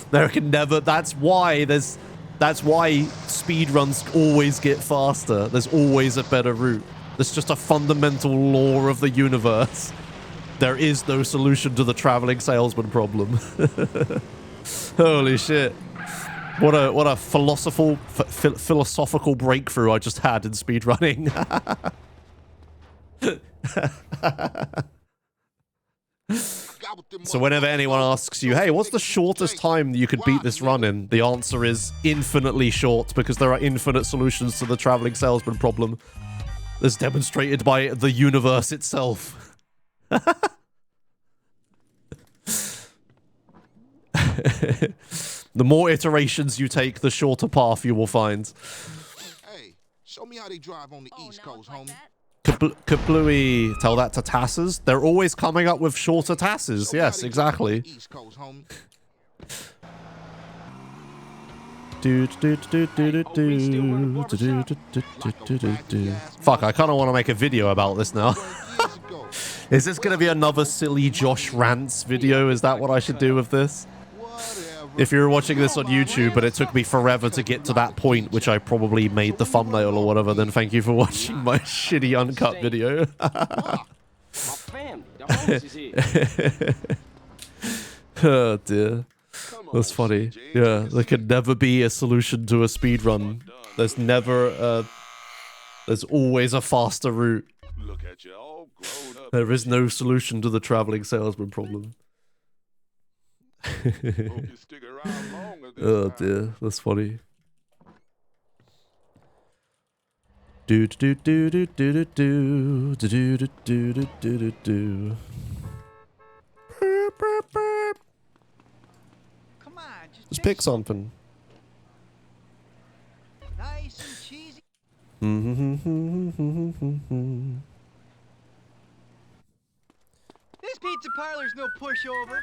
There can never... That's why there's That's why speedruns always get faster. There's always a better route. There's just a fundamental law of the universe. There is no solution to the traveling salesman problem. Holy shit. What a philosophical breakthrough I just had in speedrunning. So whenever anyone asks you, hey, what's the shortest time that you could beat this run in? The answer is infinitely short, because there are infinite solutions to the traveling salesman problem, as demonstrated by the universe itself. The more iterations you take, the shorter path you will find. Hey, show me how they drive on the East Coast, homie. Kablooey, tell that to Tasses. They're always coming up with shorter Tasses. Yes, exactly. East Coast, homie. Fuck, I kind of want to make a video about this now. Is this going to be another silly Josh rants video? Is that what I should do with this? If you're watching this on YouTube, but it took me forever to get to that point, which I probably made the thumbnail or whatever, then thank you for watching my shitty uncut video. Oh dear. That's funny. Yeah, there could never be a solution to a speedrun. There's never a... There's always a faster route. There is no solution to the traveling salesman problem. Oh dear, that's funny. Do do do do do do do do do do do do. Come on, Just pick something. nice and cheesy. This pizza parlor's no pushover.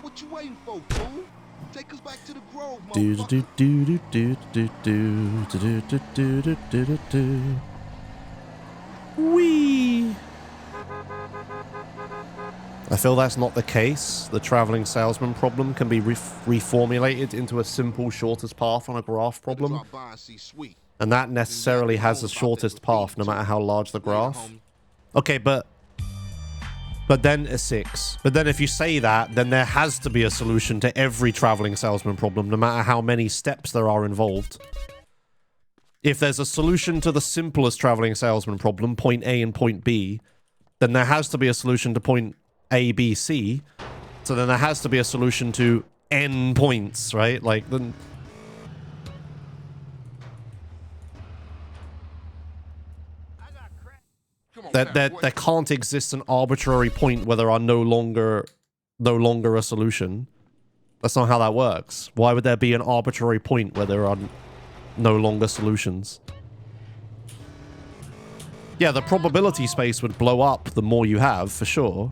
What you waiting for, fool? Take us back to the Grove, Do do motherfucker. do do do do do do do do do do do. Wee. I feel that's not the case. The traveling salesman problem can be reformulated into a simple shortest path on a graph problem. And that necessarily has the shortest path no matter how large the graph. Okay, but then a 6. But then if you say that, then there has to be a solution to every traveling salesman problem, no matter how many steps there are involved. If there's a solution to the simplest traveling salesman problem, point A and point B, then there has to be a solution to point A, B, C. So then there has to be a solution to N points, right? Like, then... There can't exist an arbitrary point where there are no longer a solution. That's not how that works. Why would there be an arbitrary point where there are no longer solutions? Yeah, the probability space would blow up the more you have, for sure.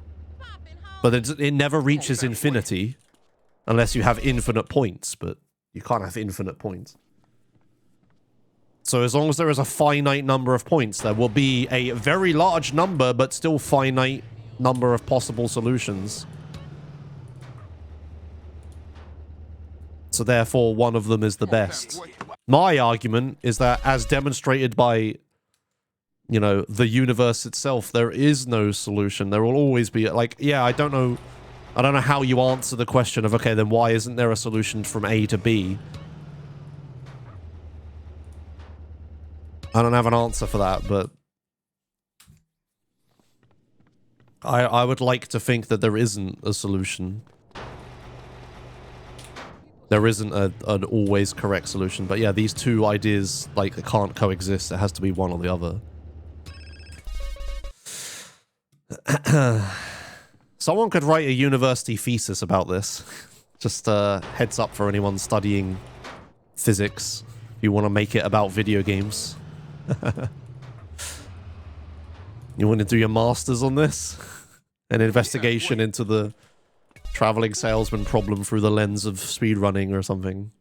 But it never reaches infinity unless you have infinite points, but you can't have infinite points. So as long as there is a finite number of points, there will be a very large number, but still finite number of possible solutions. So therefore, one of them is the best. My argument is that, as demonstrated by, you know, the universe itself, there is no solution. There will always be, like, yeah, I don't know how you answer the question of, okay, then why isn't there a solution from A to B? I don't have an answer for that, but I would like to think that there isn't a solution. There isn't an always correct solution, but yeah, these two ideas, like, they can't coexist. It has to be one or the other. Someone could write a university thesis about this. Just heads up for anyone studying physics. If you want to make it about video games. You want to do your masters on this? An investigation into the traveling salesman problem through the lens of speedrunning or something.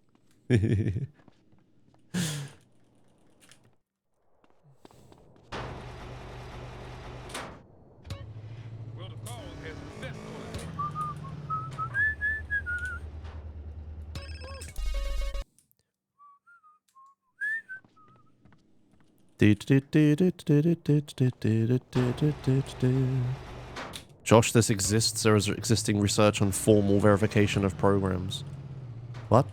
Josh, this exists. There is existing research on formal verification of programs. What?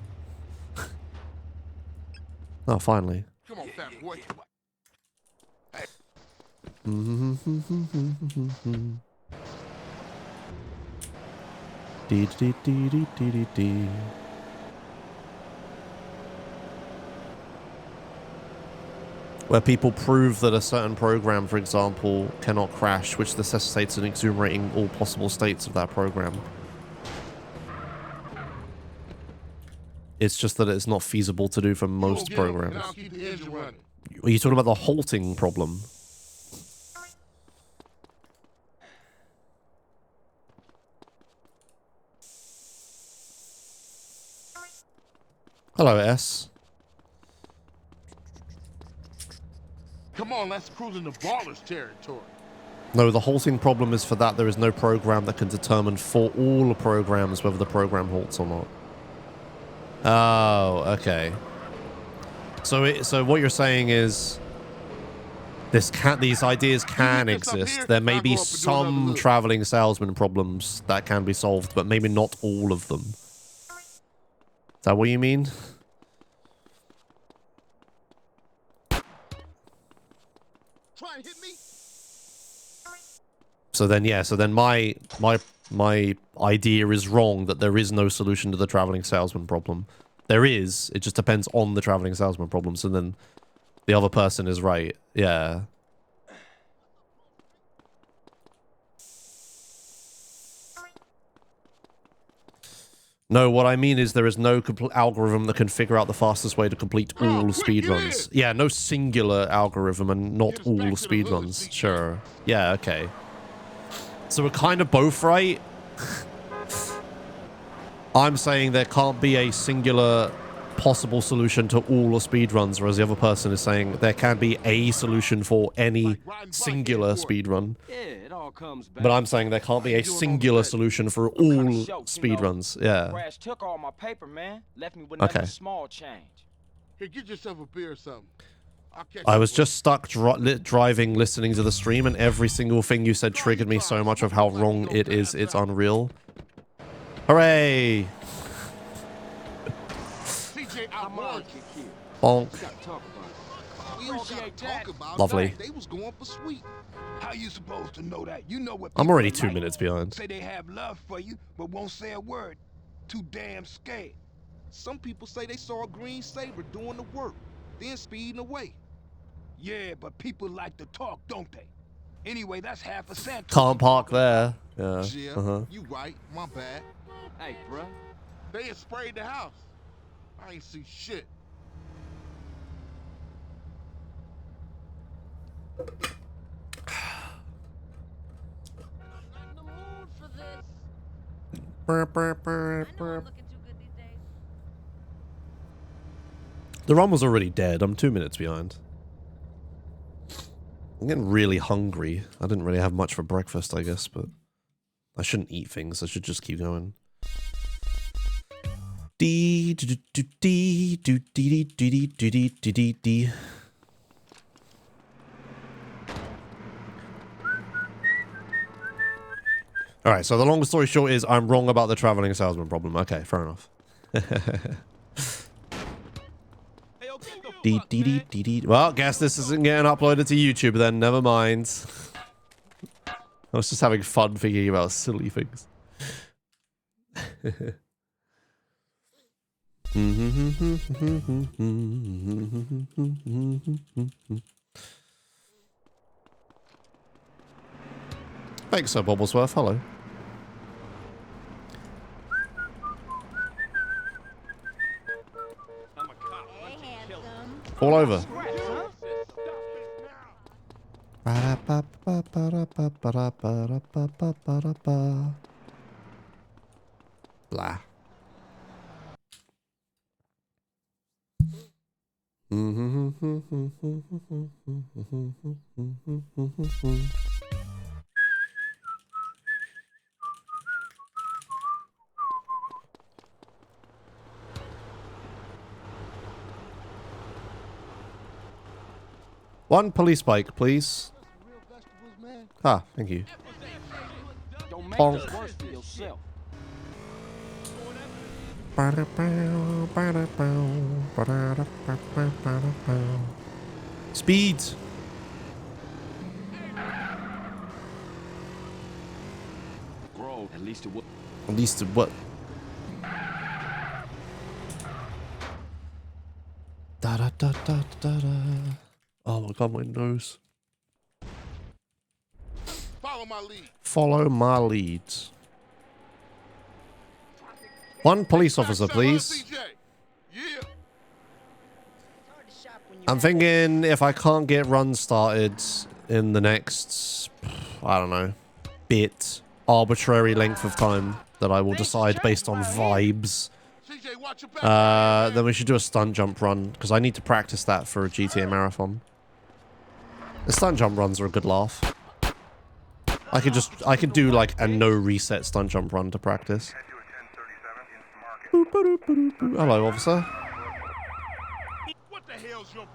Oh, finally. Come on, fat boy. Where people prove that a certain program, for example, cannot crash, which necessitates an enumerating all possible states of that program. It's just that it's not feasible to do for most programs. And I'll keep the engine running. Are you talking about the halting problem? Hello, S. Come on, let's cruise into Baller's territory. No, the halting problem is for that there is no program that can determine for all programs whether the program halts or not. Oh, okay. So what you're saying is these ideas can exist. There may be some traveling salesman problems that can be solved, but maybe not all of them. Is that what you mean? Try and hit me. So then, yeah. So then, my idea is wrong that there is no solution to the traveling salesman problem. There is. It just depends on the traveling salesman problem. So then, the other person is right. Yeah. No, what I mean is there is no algorithm that can figure out the fastest way to complete all speedruns. Yeah, no singular algorithm and not all speedruns. Sure. Yeah, okay. So we're kind of both right. I'm saying there can't be a singular possible solution to all the speedruns, whereas the other person is saying there can be a solution for any singular speedrun. Yeah, it all comes back. But I'm saying there can't be a singular solution for all speedruns. Yeah. Crash took all my paper, man. Left me with nothing small change. Here, get yourself a beer or something. I was just stuck driving, listening to the stream, and every single thing you said triggered me so much of how wrong it is. It's unreal. Hooray! Bonk. Lovely. They was going for sweet. How you supposed to know that? You know what I'm already 2 minutes behind. Say they have love for you, but won't say a word. Too damn scared. Some people say they saw a green Saber doing the work, then speeding away. Yeah, but people like to talk, don't they? Anyway, that's half a cent. Can't park there. Yeah. Yeah, you right. My bad. Hey, bruh. They had sprayed the house. I ain't see shit. The run was already dead. I'm 2 minutes behind. I'm getting really hungry. I didn't really have much for breakfast, I guess, but I shouldn't eat things. I should just keep going. All right, so the long story short is I'm wrong about the traveling salesman problem. Okay, fair enough. Well, guess this isn't getting uploaded to YouTube then. Never mind. I was just having fun thinking about silly things. Thanks, Sir Bobblesworth. Hello. All over. Blah. One police bike, please. Ah, thank you. Don't make Bonk. this worse for yourself. Speed. Bro, at least it was. At least it what? Da da da da da da. Oh my god, my nose. Follow my lead. Follow my lead. One police officer, please. Yeah. I'm thinking if I can't get runs started in the next, I don't know, arbitrary length of time that I will decide based on vibes, CJ, watch your back. then we should do a stunt jump run because I need to practice that for a GTA marathon. The stunt jump runs are a good laugh. I could do like a no reset stunt jump run to practice. Hello, officer. What the hell's your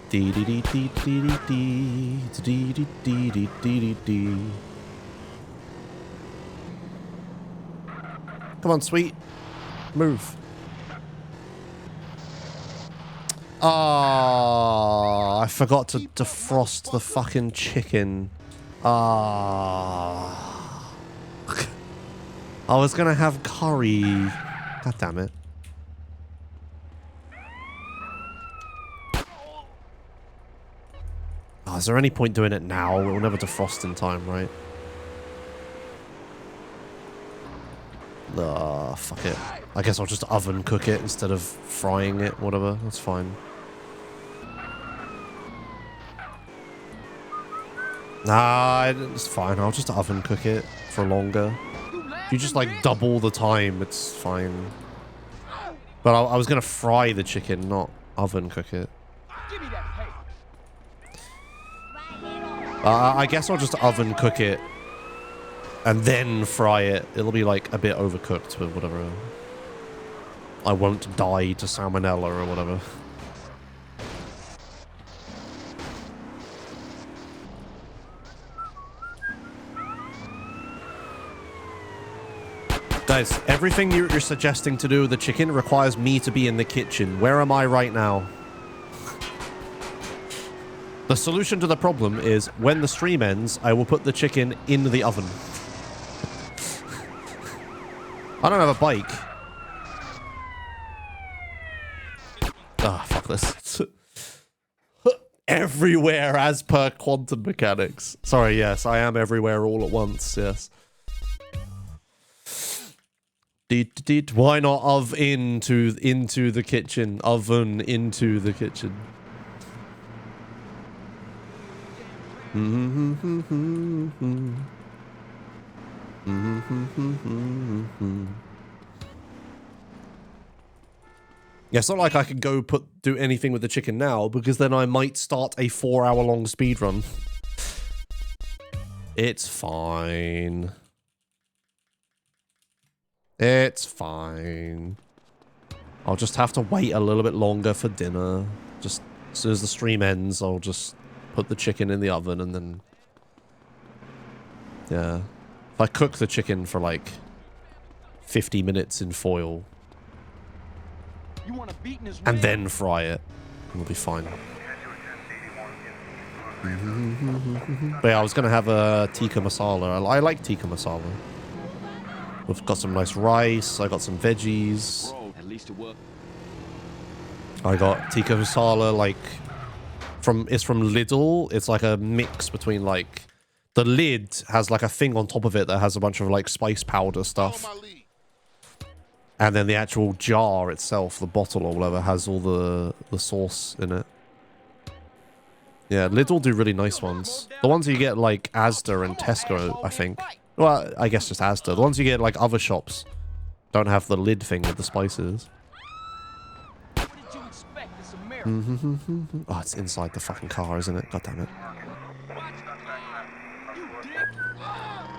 Dee dee dee dee dee dee dee dee dee dee dee dee. Come on, sweet. Move. Ah, I forgot to defrost the fucking chicken. Ah. I was gonna have curry. God damn it. Oh, is there any point doing it now? We'll never defrost in time, right? Fuck it. I guess I'll just oven cook it instead of frying it, whatever. That's fine. Nah, it's fine. I'll just oven cook it for longer. If you just like double the time, it's fine. But I was gonna fry the chicken, not oven cook it. Give me that paper. I guess I'll just oven cook it and then fry it. It'll be like a bit overcooked, but whatever. I won't die to salmonella or whatever. Guys, everything you're suggesting to do with the chicken requires me to be in the kitchen. Where am I right now? The solution to the problem is when the stream ends, I will put the chicken in the oven. I don't have a bike. Ah, fuck this. Everywhere as per quantum mechanics. Sorry, yes, I am everywhere all at once, yes. Why not into the kitchen? Oven into the kitchen. Yeah, it's not like I can go do anything with the chicken now, because then I might start a 4-hour-long speedrun. It's fine. It's fine. I'll just have to wait a little bit longer for dinner. Just as soon as the stream ends, I'll just put the chicken in the oven and then... Yeah. If I cook the chicken for like 50 minutes in foil and then fry it, it'll be fine. But yeah, I was going to have a tikka masala. I like tikka masala. We've got some nice rice. I got some veggies. Bro, at least it worked. I got tikka masala, like, it's from Lidl. It's like a mix between, like, the lid has like a thing on top of it that has a bunch of like spice powder stuff. And then the actual jar itself, the bottle or whatever, has all the sauce in it. Yeah, Lidl do really nice ones. The ones you get like Asda and Tesco, I think. Well, I guess just Asda. The ones you get like other shops don't have the lid thing with the spices. Oh, it's inside the fucking car, isn't it? God damn it.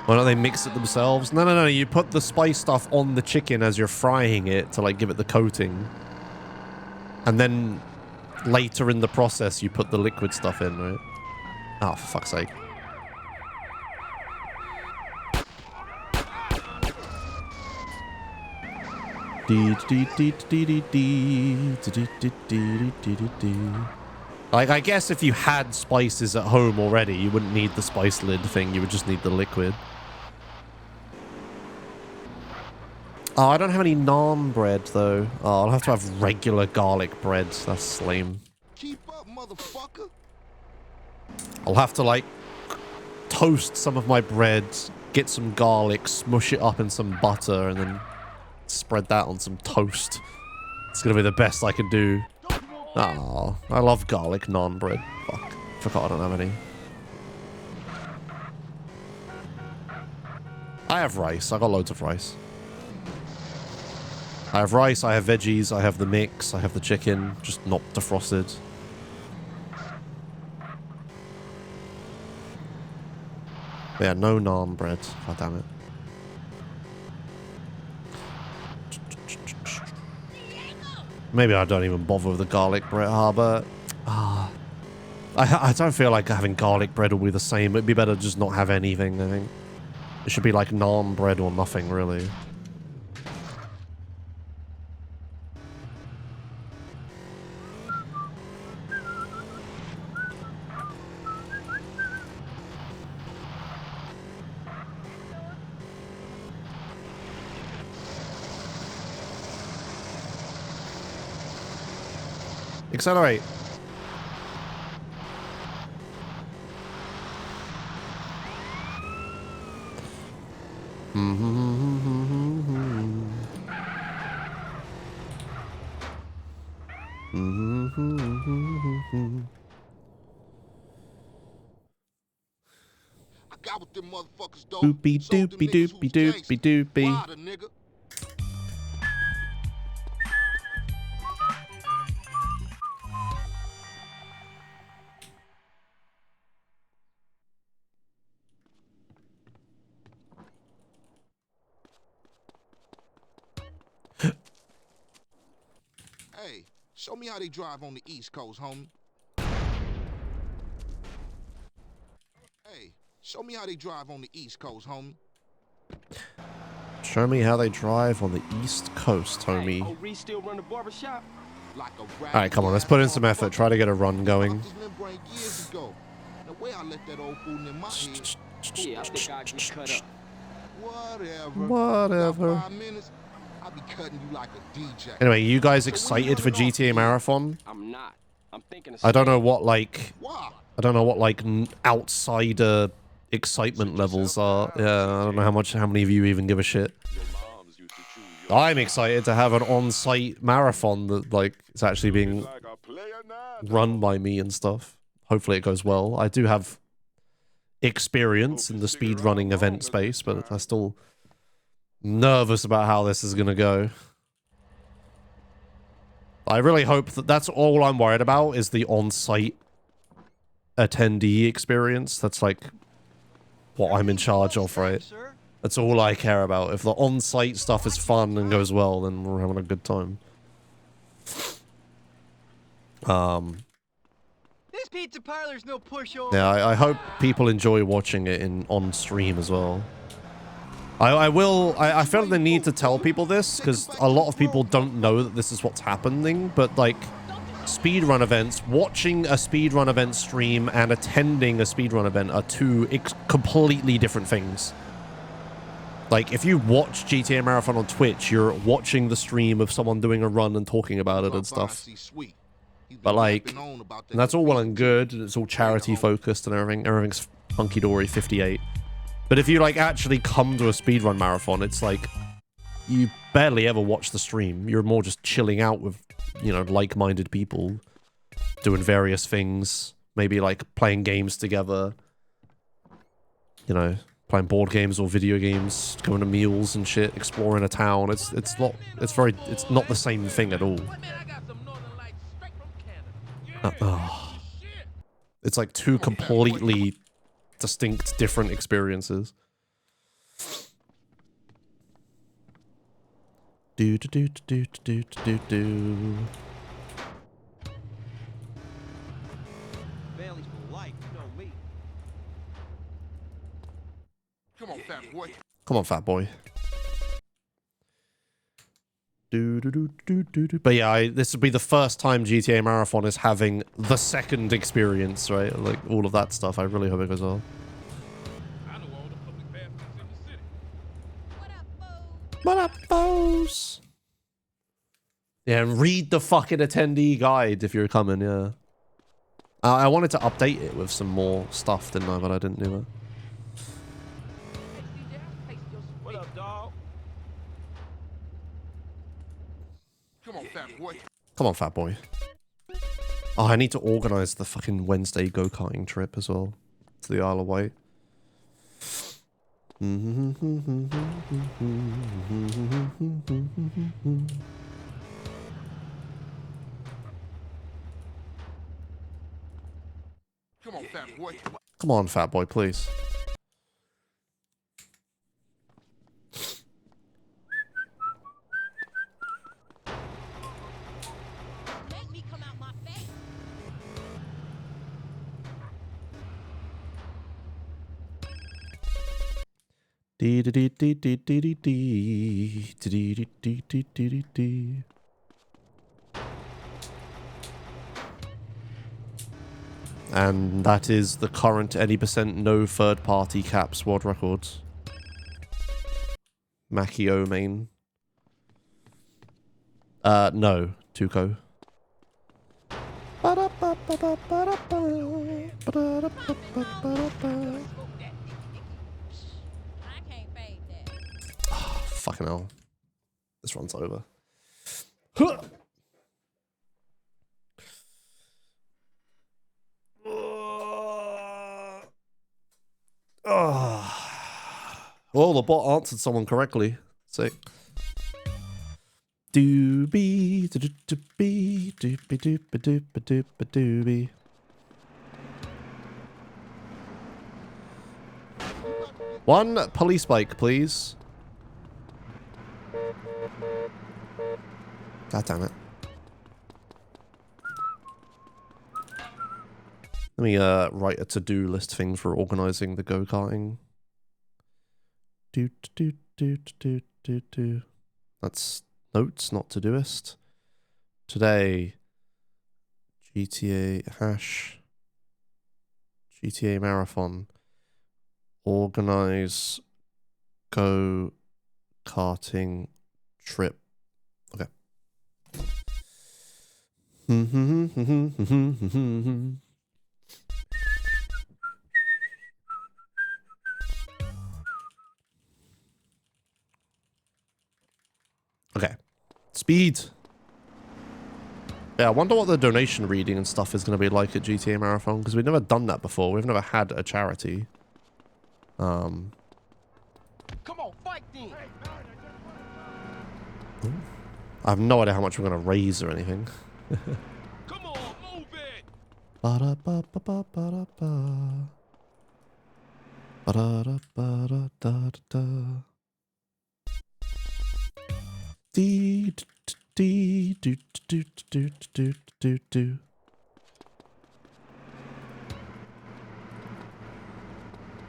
Why don't they mix it themselves? No. You put the spice stuff on the chicken as you're frying it to like give it the coating. And then later in the process you put the liquid stuff in, right? Oh, for fuck's sake. Like, I guess if you had spices at home already, you wouldn't need the spice lid thing. You would just need the liquid. Oh, I don't have any naan bread, though. Oh, I'll have to have regular garlic bread. That's lame. Keep up, motherfucker. I'll have to, like, toast some of my bread, get some garlic, smush it up in some butter, and then spread that on some toast. It's gonna be the best I can do. Oh, I love garlic naan bread. Fuck. Forgot I don't have any. I have rice. I got loads of rice. I have rice, I have veggies, I have the mix, I have the chicken, just not defrosted. Yeah, no naan bread. God damn it. Maybe I don't even bother with the garlic bread, but... I don't feel like having garlic bread will be the same. It'd be better to just not have anything, I think. It should be like naan bread or nothing, really. Accelerate. I got with them motherfuckers, though. Doopy Sold them doopy niggas doopy who's doopy gangsta. doopy. Rider, nigga. Hey, show me how they drive on the East Coast, homie. Hey, show me how they drive on the East Coast, homie. Show me how they drive on the East Coast, homie. Hey, Reese still run the barbershop? Like a Alright, come on, let's put in some effort. Try to get a run going. Years ago. The way I let that old fool in my head. Yeah, I think I'll get cut up. Whatever. Whatever. Got 5 minutes, I'll be cutting you like a DJ. Anyway, you guys excited for GTA Marathon? I'm not. I'm thinking of I don't know staying. what, like... Why? I don't know what, like, outsider excitement levels are. Yeah, I don't know how many of you even give a shit. I'm excited to have an on-site marathon that, like, is actually being run by me and stuff. Hopefully it goes well. I do have experience in the speedrunning event space, but I'm still nervous about how this is going to go. I really hope that that's all I'm worried about is the on-site attendee experience. That's, like, what I'm in charge of, right? That's all I care about. If the on-site stuff is fun and goes well, then we're having a good time. This pizza parlor's no pushover. Yeah, I hope people enjoy watching it on stream as well. I felt the need to tell people this, because a lot of people don't know that this is what's happening, but, like, speedrun events, watching a speedrun event stream and attending a speedrun event are two completely different things. Like, if you watch GTA Marathon on Twitch, you're watching the stream of someone doing a run and talking about it and stuff. But, like, and that's all well and good, and it's all charity-focused and everything. Everything's hunky-dory 58. But if you, like, actually come to a speedrun marathon, it's like, you barely ever watch the stream. You're more just chilling out with, you know, like-minded people, doing various things, maybe, like, playing games together, you know, playing board games or video games, going to meals and shit, exploring a town. It's not the same thing at all. It's like two completely distinct, different experiences. Do do do do do do do do. Bailey's for life, you know me. Come on, fat boy. Come on, fat boy. But yeah, this would be the first time GTA Marathon is having the second experience, right? Like all of that stuff. I really hope it goes well. I know all the public bathrooms in the city. What up, foes? Yeah, and read the fucking attendee guide if you're coming, yeah. I wanted to update it with some more stuff, didn't I? But I didn't do it. What up, dog? Come on, fat boy. Come on, fat boy. Oh, I need to organize the fucking Wednesday go-karting trip as well. To the Isle of Wight. Come on, fat boy. Come on, fat boy, please. Let me come out my face. Dee dee dee dee dee dee dee dee dee dee dee dee dee dee. And that is the current 80% no third-party caps world records. Macchio main. No, Tuco. I can't fade that. Oh, fucking hell. This runs over. Well, the bot answered someone correctly. Sick. Doobie, doobie, doobie, doobie, doobie, doobie, doobie. One police bike, please. God damn it. Let me write a to-do list thing for organizing the go-karting. Do. That's notes, not to-doist. Today, GTA hash, GTA Marathon, organize go-karting trip. Okay. Okay. Speed. Yeah, I wonder what the donation reading and stuff is going to be like at GTA Marathon, because we've never done that before. We've never had a charity. Come on, fight then. I have no idea how much we're going to raise or anything. Come on, move it. Ba-da-ba-ba-ba-ba-da-ba. Ba-da-da-ba-da-da-da-da. Dee dee doo doo doo doo doo doo.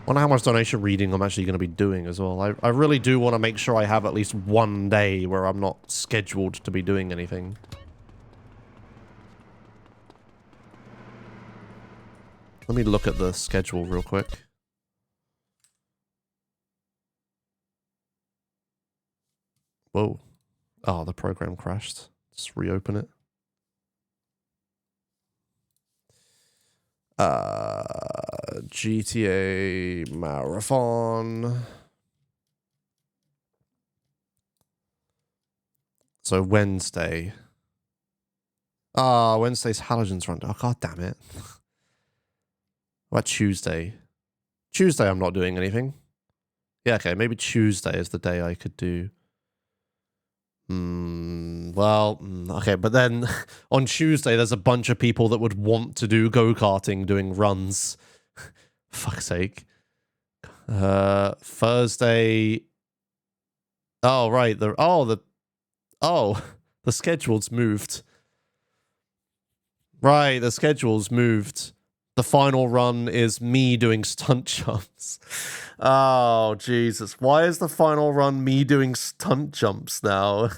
Wonder how much donation reading I'm actually going to be doing as well. I really do want to make sure I have at least one day where I'm not scheduled to be doing anything. Let me look at the schedule real quick. Whoa. Oh, the program crashed. Let's reopen it. GTA Marathon. So Wednesday. Wednesday's Halogen's run. Oh, god damn it. What about Tuesday? Tuesday I'm not doing anything. Yeah, okay, maybe Tuesday is the day I could do. Okay, but then on Tuesday there's a bunch of people that would want to do go-karting doing runs. Fuck's sake. Thursday. Oh, right. The schedule's moved. Right, the schedule's moved. The final run is me doing stunt jumps. Oh, Jesus. Why is the final run me doing stunt jumps now?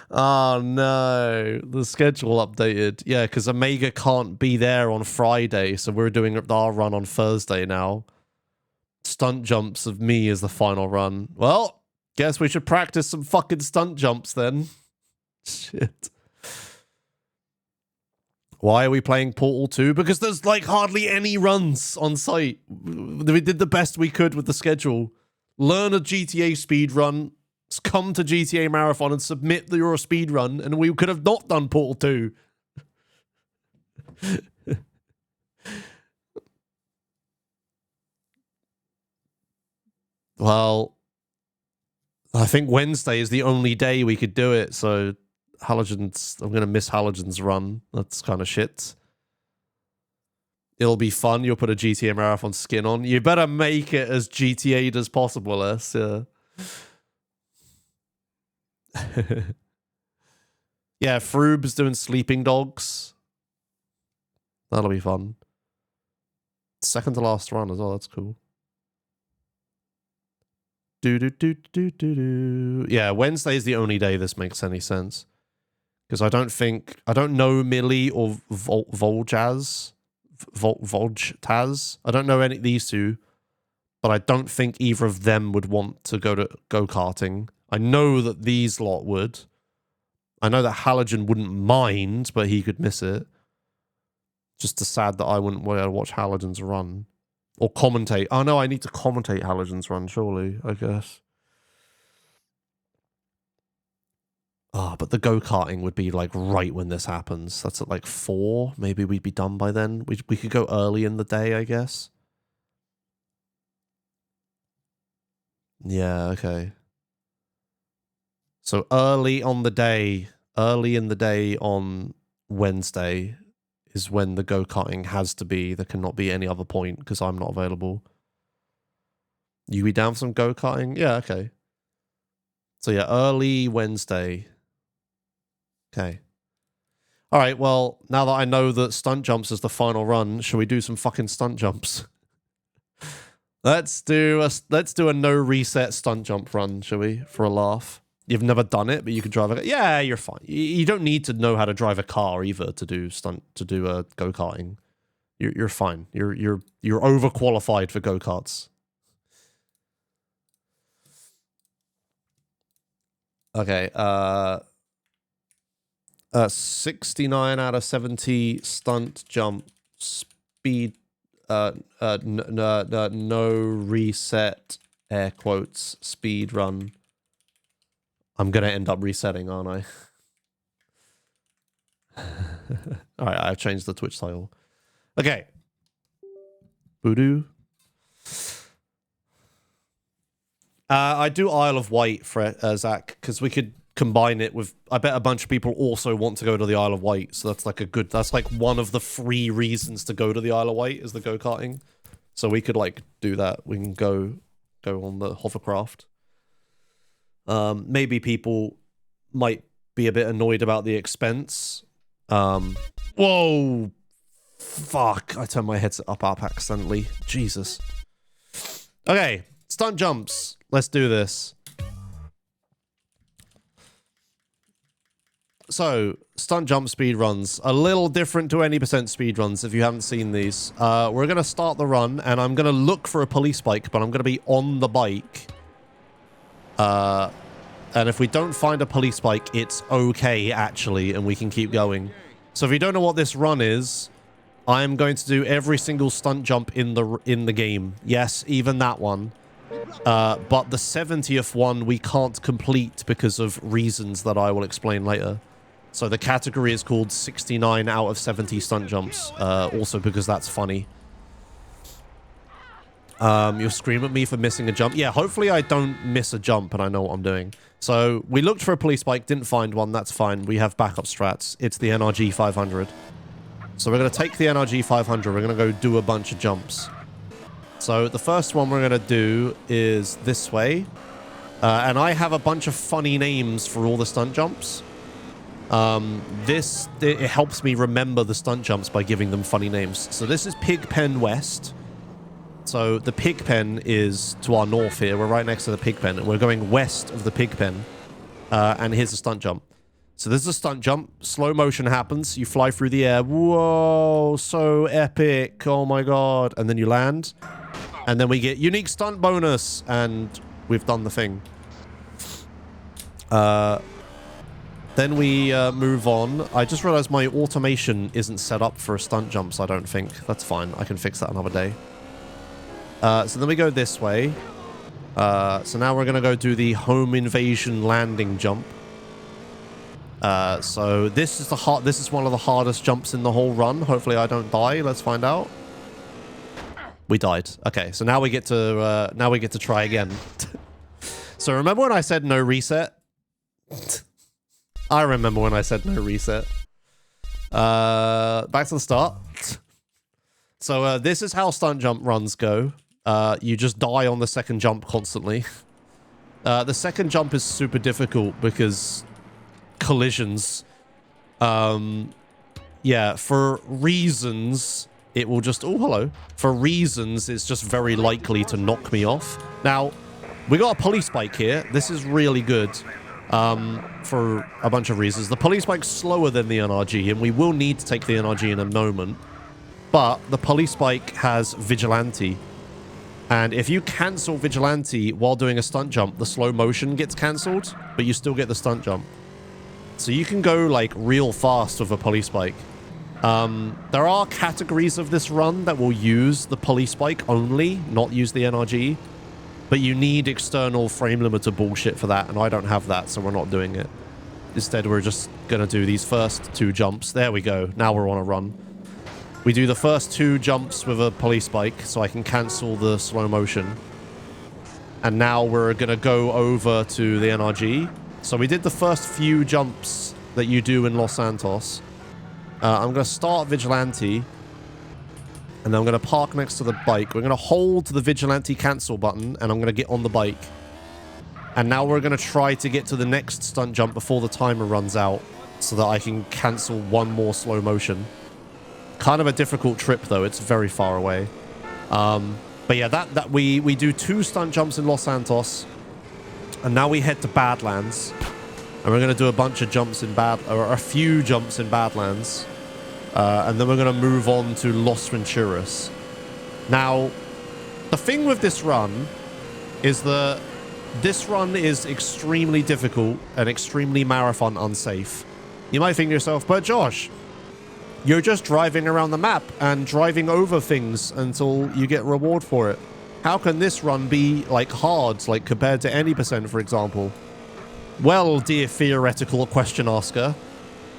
Oh, no. The schedule updated. Yeah, because Omega can't be there on Friday, so we're doing our run on Thursday now. Stunt jumps of me is the final run. Well, guess we should practice some fucking stunt jumps then. Shit. Why are we playing Portal 2? Because there's like hardly any runs on site. We did the best we could with the schedule. Learn a GTA speed run, come to GTA Marathon and submit that you're a speed run, and we could have not done Portal 2. Well, I think Wednesday is the only day we could do it, so Halogen's, I'm going to miss Halogen's run. That's kind of shit. It'll be fun. You'll put a GTA Marathon skin on. You better make it as GTA'd as possible, S. Yeah. Yeah, Froob's doing Sleeping Dogs. That'll be fun. Second to last run as well. That's cool. Yeah, Wednesday is the only day this makes any sense. Because I don't know Millie or Voltaz. I don't know any of these two. But I don't think either of them would want to go to go-karting. I know that these lot would. I know that Halogen wouldn't mind, but he could miss it. Just sad that I wouldn't want to watch Halogen's run. Or commentate. Oh no, I need to commentate Halogen's run, surely, I guess. Ah, but the go-karting would be like right when this happens. That's at like 4. Maybe we'd be done by then. We could go early in the day, I guess. Yeah, okay. So early in the day on Wednesday is when the go-karting has to be. There cannot be any other point because I'm not available. You be down for some go-karting? Yeah, okay. So yeah, early Wednesday. Okay. All right, well, now that I know that stunt jumps is the final run, shall we do some fucking stunt jumps? Let's do a no reset stunt jump run, shall we? For a laugh. You've never done it, but you can drive a... Yeah, you're fine. You don't need to know how to drive a car either to do go-karting. You're fine. You're overqualified for go-karts. Okay, 69 out of 70 stunt jump speed, no reset, air quotes, speed run. I'm going to end up resetting, aren't I? All right, I've changed the Twitch title. Okay. Voodoo. I do Isle of Wight for Zach, because we could combine it with... I bet a bunch of people also want to go to the Isle of Wight, so that's like a good... That's like one of the 3 reasons to go to the Isle of Wight is the go-karting. So we could like do that. We can go on the hovercraft. Maybe people might be a bit annoyed about the expense. Whoa! Fuck, I turned my headset up accidentally. Jesus. Okay, stunt jumps. Let's do this. So, stunt jump speed runs. A little different to any percent speed runs if you haven't seen these. We're going to start the run, and I'm going to look for a police bike, but I'm going to be on the bike. And if we don't find a police bike, it's okay, actually, and we can keep going. So if you don't know what this run is, I'm going to do every single stunt jump in the game. Yes, even that one. But the 70th one we can't complete because of reasons that I will explain later. So the category is called 69 out of 70 stunt jumps. Also because that's funny. You'll scream at me for missing a jump. Yeah, hopefully I don't miss a jump and I know what I'm doing. So we looked for a police bike, didn't find one. That's fine. We have backup strats. It's the NRG 500. So we're going to take the NRG 500. We're going to go do a bunch of jumps. So the first one we're going to do is this way. And I have a bunch of funny names for all the stunt jumps. it helps me remember the stunt jumps by giving them funny names. So this is Pigpen West. So the Pigpen is to our north here. We're right next to the Pigpen, and we're going west of the Pigpen. And here's a stunt jump. So this is a stunt jump. Slow motion happens. You fly through the air. Whoa, so epic. Oh my god. And then you land. And then we get unique stunt bonus. And we've done the thing. Then we move on. I just realized my automation isn't set up for stunt jumps, I don't think. That's fine. I can fix that another day. So then we go this way. So now we're going to go do the home invasion landing jump. So this is one of the hardest jumps in the whole run. Hopefully I don't die. Let's find out. We died. Okay, so now we get to try again. So remember when I said no reset? I remember when I said no reset. Back to the start. So this is how stunt jump runs go. You just die on the second jump constantly. The second jump is super difficult because collisions. Yeah, for reasons, it will just... Oh, hello. For reasons, it's just very likely to knock me off. Now, we got a police bike here. This is really good for a bunch of reasons. The police bike's slower than the NRG, and we will need to take the NRG in a moment. But the police bike has Vigilante. And if you cancel Vigilante while doing a stunt jump, the slow motion gets cancelled, but you still get the stunt jump. So you can go, like, real fast with a police bike. There are categories of this run that will use the police bike only, not use the NRG. But you need external frame limiter bullshit for that, and I don't have that, so we're not doing it. Instead, we're just going to do these first two jumps. There we go. Now we're on a run. We do the first two jumps with a police bike, so I can cancel the slow motion. And now we're going to go over to the NRG. So we did the first few jumps that you do in Los Santos. I'm going to start Vigilante. And then I'm going to park next to the bike. We're going to hold the Vigilante cancel button, and I'm going to get on the bike. And now we're going to try to get to the next stunt jump before the timer runs out, so that I can cancel one more slow motion. Kind of a difficult trip, though. It's very far away. But yeah, we do 2 stunt jumps in Los Santos. And now we head to Badlands. And we're going to do a bunch of jumps in a few jumps in Badlands. And then we're going to move on to Los Venturas. Now, the thing with this run is that this run is extremely difficult and extremely marathon unsafe. You might think to yourself, but Josh, you're just driving around the map and driving over things until you get reward for it. How can this run be, like, hard, like, compared to any percent, for example? Well, dear theoretical question asker,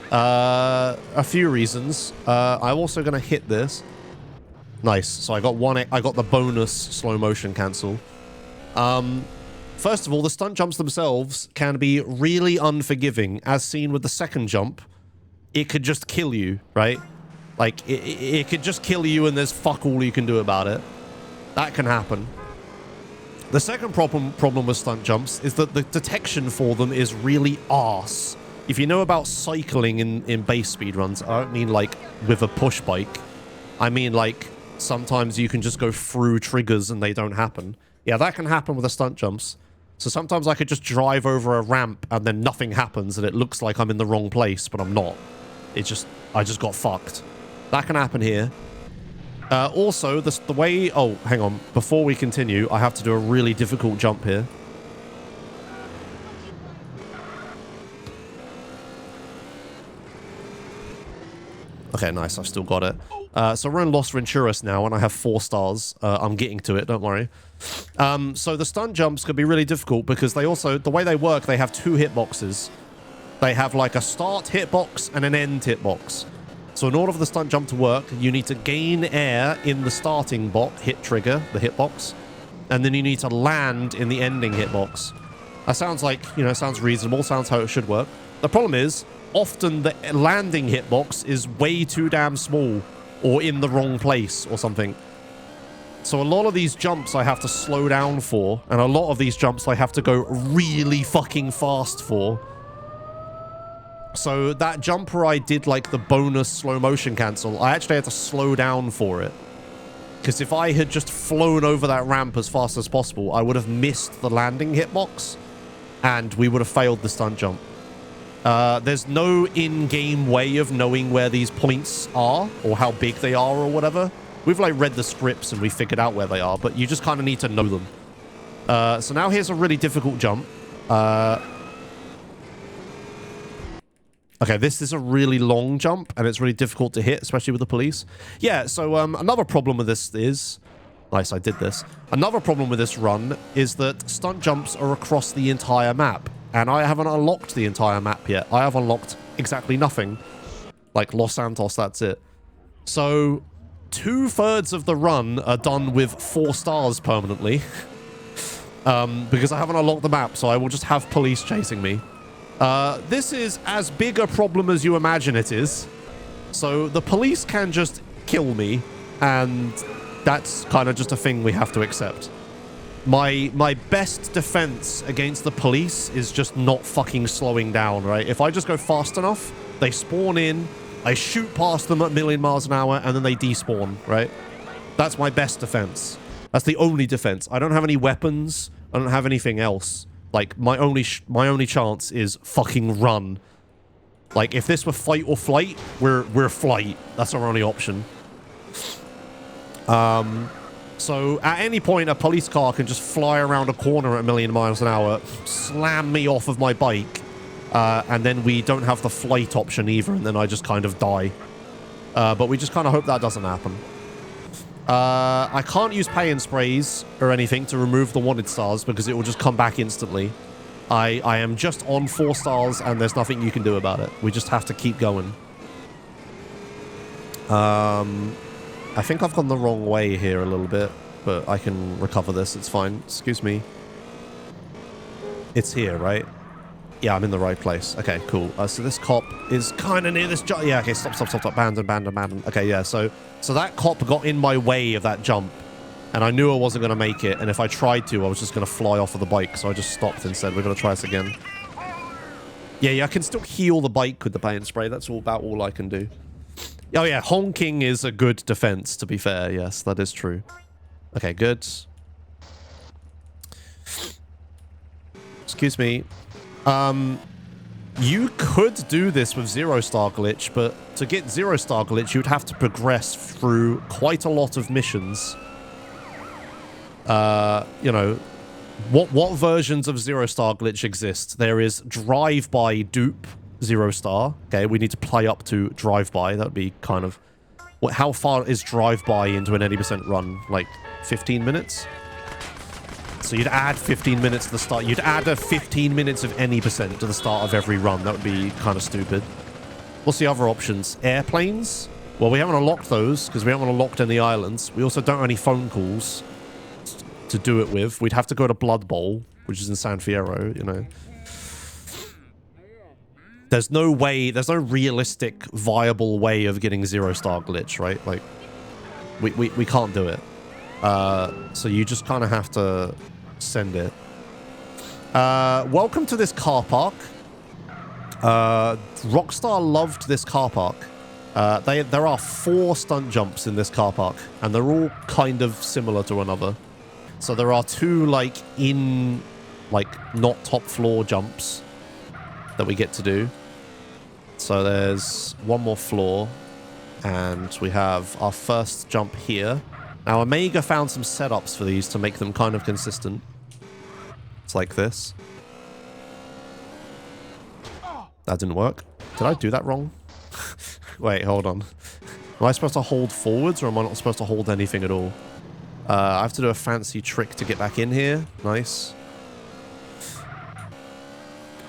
a few reasons. I'm also going to hit this. Nice. So I got the bonus slow motion cancel. First of all, the stunt jumps themselves can be really unforgiving, as seen with the second jump. It could just kill you, right? Like, it could just kill you and there's fuck all you can do about it. That can happen. The second problem with stunt jumps is that the detection for them is really arse. If you know about cycling in base speedruns, I don't mean like with a push bike. I mean like sometimes you can just go through triggers and they don't happen. Yeah, that can happen with the stunt jumps. So sometimes I could just drive over a ramp and then nothing happens and it looks like I'm in the wrong place, but I'm not. I just got fucked. That can happen here. Also, the way... Oh, hang on. Before we continue, I have to do a really difficult jump here. Okay, nice. I've still got it. So we're in Los Venturas now, and I have 4 stars. I'm getting to it, don't worry. So the stunt jumps could be really difficult because they also... The way they work, they have 2 hitboxes. They have like a start hitbox and an end hitbox. So in order for the stunt jump to work, you need to gain air in the starting hit trigger, the hitbox, and then you need to land in the ending hitbox. That sounds like, you know, sounds reasonable, sounds how it should work. The problem is, often the landing hitbox is way too damn small or in the wrong place or something. So a lot of these jumps I have to slow down for, and a lot of these jumps I have to go really fucking fast for. So that jump where I did like the bonus slow motion cancel, I actually had to slow down for it. Because if I had just flown over that ramp as fast as possible, I would have missed the landing hitbox and we would have failed the stunt jump. There's no in-game way of knowing where these points are or how big they are or whatever. We've like read the scripts and we figured out where they are, but you just kind of need to know them. So now here's a really difficult jump. Okay, this is a really long jump, and it's really difficult to hit, especially with the police. Yeah, so another problem with this is... Nice, I did this. Another problem with this run is that stunt jumps are across the entire map, and I haven't unlocked the entire map yet. I have unlocked exactly nothing. Like Los Santos, that's it. So, 2/3 of the run are done with 4 stars permanently. Because I haven't unlocked the map, so I will just have police chasing me. This is as big a problem as you imagine it is. So the police can just kill me, and that's kind of just a thing we have to accept. My best defense against the police is just not fucking slowing down, right? If I just go fast enough, they spawn in, I shoot past them at a million miles an hour, and then they despawn, right? That's my best defense. That's the only defense. I don't have any weapons. I don't have anything else. Like, my only chance is fucking run. Like, if this were fight or flight, we're flight. That's our only option. So, at any point, a police car can just fly around a corner at a million miles an hour, slam me off of my bike, and then we don't have the flight option either, and then I just kind of die. But we just kind of hope that doesn't happen. I can't use pay and sprays or anything to remove the wanted stars because it will just come back instantly. I am just on 4 stars and there's nothing you can do about it. We just have to keep going. I think I've gone the wrong way here a little bit, but I can recover this. It's fine. Excuse me. It's here, right? Yeah, I'm in the right place. Okay, cool. So this cop is kind of near this jump. Yeah, okay, stop. Abandon. Okay, yeah, so that cop got in my way of that jump, and I knew I wasn't going to make it, and if I tried to, I was just going to fly off of the bike, so I just stopped and said, we're going to try this again. Yeah, I can still heal the bike with the paint spray. That's about all I can do. Oh, yeah, honking is a good defense, to be fair. Yes, that is true. Okay, good. Excuse me. You could do this with 0-star glitch, but to get 0-star glitch, you'd have to progress through quite a lot of missions. You know, what versions of 0-star glitch exist? There is drive-by dupe 0-star. Okay, we need to play up to drive-by. That would be kind of... How far is drive-by into an 80% run? Like 15 minutes? So you'd add 15 minutes to the start. You'd add a 15 minutes of any percent to the start of every run. That would be kind of stupid. What's the other options? Airplanes? Well, we haven't unlocked those because we haven't unlocked any islands. We also don't have any phone calls to do it with. We'd have to go to Blood Bowl, which is in San Fierro, you know. There's no way, there's no realistic, viable way of getting 0-star glitch, right? Like, we can't do it. So you just kind of have to send it. Welcome to this car park. Rockstar loved this car park. There are 4 stunt jumps in this car park, and they're all kind of similar to another. So there are 2, like, not top floor jumps that we get to do. So there's one more floor, and we have our first jump here. Now, Omega found some setups for these to make them kind of consistent. It's like this. That didn't work. Did I do that wrong? Wait, hold on. Am I supposed to hold forwards, or am I not supposed to hold anything at all? I have to do a fancy trick to get back in here. Nice.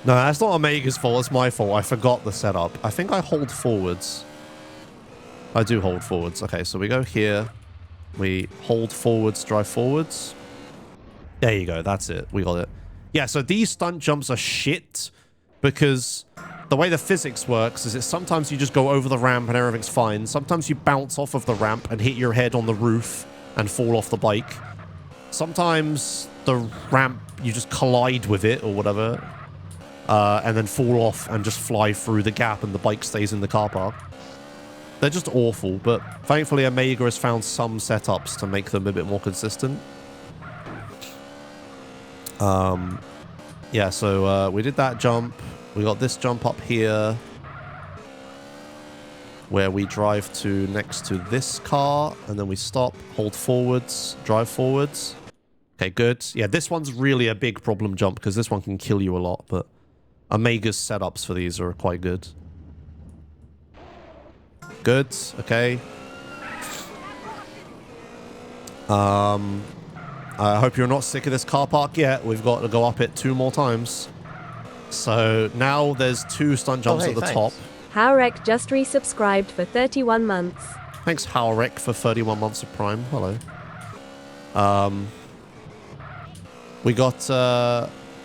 No, that's not Omega's fault. It's my fault. I forgot the setup. I think I hold forwards. I do hold forwards. Okay, so we go here. We hold forwards, drive forwards. There you go. That's it. We got it. Yeah, so these stunt jumps are shit because the way the physics works is that sometimes you just go over the ramp and everything's fine. Sometimes you bounce off of the ramp and hit your head on the roof and fall off the bike. Sometimes the ramp, you just collide with it or whatever. and then fall off and just fly through the gap and the bike stays in the car park. They're just awful, but thankfully Omega has found some setups to make them a bit more consistent. Yeah, so we did that jump. We got this jump up here where we drive to next to this car, and then we stop, hold forwards, drive forwards. Okay, good. Yeah, this one's really a big problem jump because this one can kill you a lot, but Omega's setups for these are quite good. Good, okay. I hope you're not sick of this car park yet. We've got to go up it 2 more times. So now there's 2 stunt jumps at the top. Howrek just resubscribed for 31 months. Thanks, Howrek, for 31 months of Prime. Hello. We got,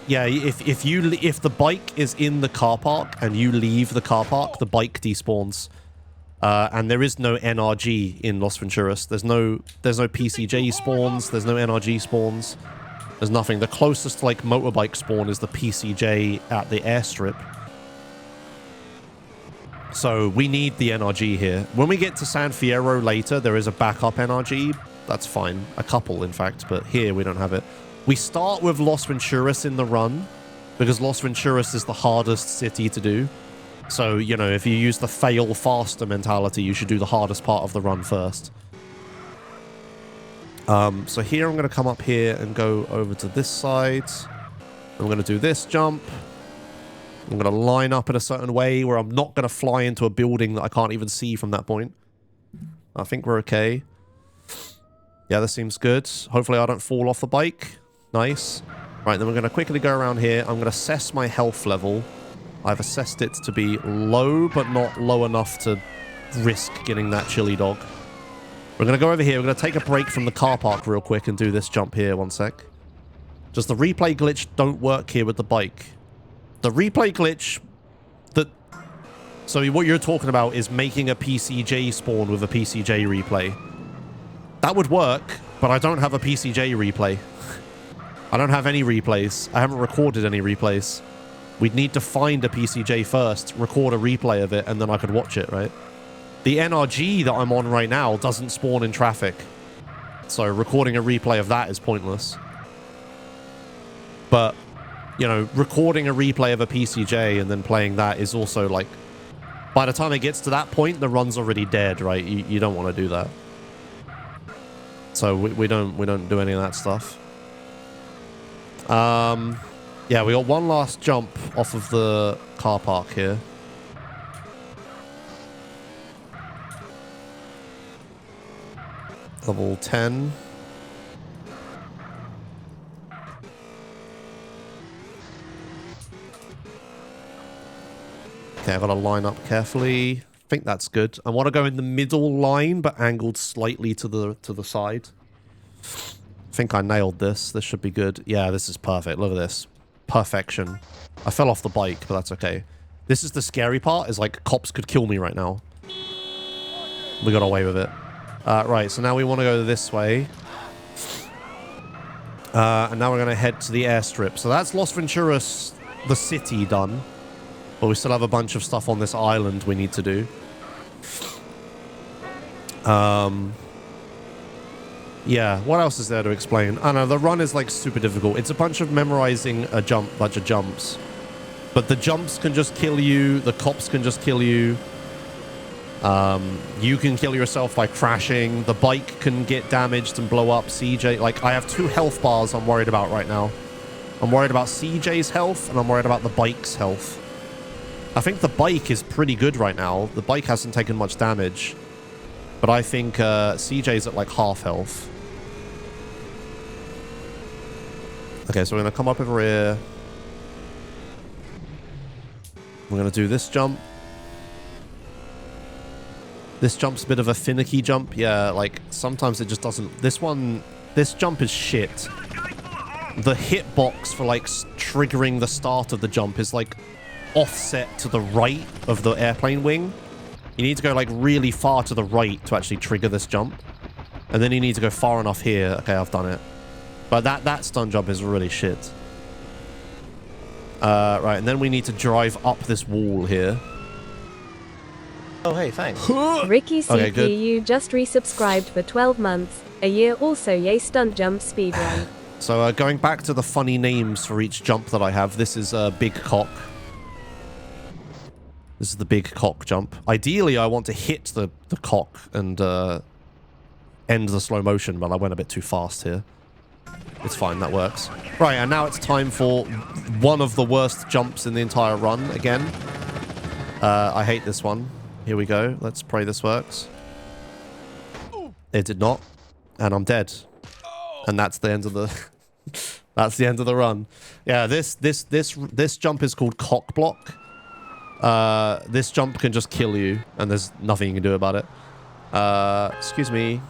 yeah, if the bike is in the car park and you leave the car park, the bike despawns. And there is no NRG in Los Venturas. There's no PCJ spawns. There's no NRG spawns. There's nothing. The closest like motorbike spawn is the PCJ at the airstrip. So we need the NRG here. When we get to San Fierro later, there is a backup NRG. That's fine. A couple, in fact. But here we don't have it. We start with Los Venturas in the run because Los Venturas is the hardest city to do. So, you know, if you use the fail faster mentality, you should do the hardest part of the run first. So here I'm going to come up here and go over to this side. I'm going to do this jump. I'm going to line up in a certain way where I'm not going to fly into a building that I can't even see from that point. I think we're okay. Yeah, this seems good. Hopefully I don't fall off the bike. Nice. Right, then we're going to quickly go around here. I'm going to assess my health level. I've assessed it to be low, but not low enough to risk getting that chili dog. We're going to go over here. We're going to take a break from the car park real quick and do this jump here. 1 sec. Just the replay glitch don't work here with the bike. The replay glitch... So what you're talking about is making a PCJ spawn with a PCJ replay. That would work, but I don't have a PCJ replay. I don't have any replays. I haven't recorded any replays. We'd need to find a PCJ first, record a replay of it, and then I could watch it, right? The NRG that I'm on right now doesn't spawn in traffic. So recording a replay of that is pointless. But, you know, recording a replay of a PCJ and then playing that is also like... By the time it gets to that point, the run's already dead, right? You don't want to do that. So we don't do any of that stuff. Yeah, we got one last jump off of the car park here. Level 10. Okay, I've got to line up carefully. I think that's good. I want to go in the middle line, but angled slightly to the side. I think I nailed this. This should be good. Yeah, this is perfect. Look at this. Perfection. I fell off the bike, but that's okay. This is the scary part, is like cops could kill me right now. We got away with it. Right, so now we want to go this way. And now we're going to head to the airstrip. So that's Los Venturas, the city, done. But we still have a bunch of stuff on this island we need to do. Yeah, what else is there to explain? I don't know, the run is like super difficult. It's a bunch of memorizing a bunch of jumps. But the jumps can just kill you. The cops can just kill you. You can kill yourself by crashing. The bike can get damaged and blow up. CJ, like, I have 2 health bars I'm worried about right now. I'm worried about CJ's health, and I'm worried about the bike's health. I think the bike is pretty good right now. The bike hasn't taken much damage. But I think CJ's at like half health. Okay, so we're going to come up over here. We're going to do this jump. This jump's a bit of a finicky jump. Yeah, like, sometimes it just doesn't... This jump is shit. The hitbox for, like, triggering the start of the jump is, like, offset to the right of the airplane wing. You need to go, like, really far to the right to actually trigger this jump. And then you need to go far enough here. Okay, I've done it. But that stunt jump is really shit. Right, and then we need to drive up this wall here. Oh, hey, thanks. Ricky Okay, good. CPU just resubscribed for 12 months. A year also yay stunt jump speedrun. So going back to the funny names for each jump that I have, this is Big Cock. This is the Big Cock jump. Ideally, I want to hit the cock and end the slow motion, but I went a bit too fast here. It's fine, that works. Right, and now it's time for one of the worst jumps in the entire run again. I hate this one. Here we go. Let's pray this works. It did not. And I'm dead. And that's the end of the... that's the end of the run. Yeah, this jump is called cock block. This jump can just kill you, and there's nothing you can do about it. Excuse me.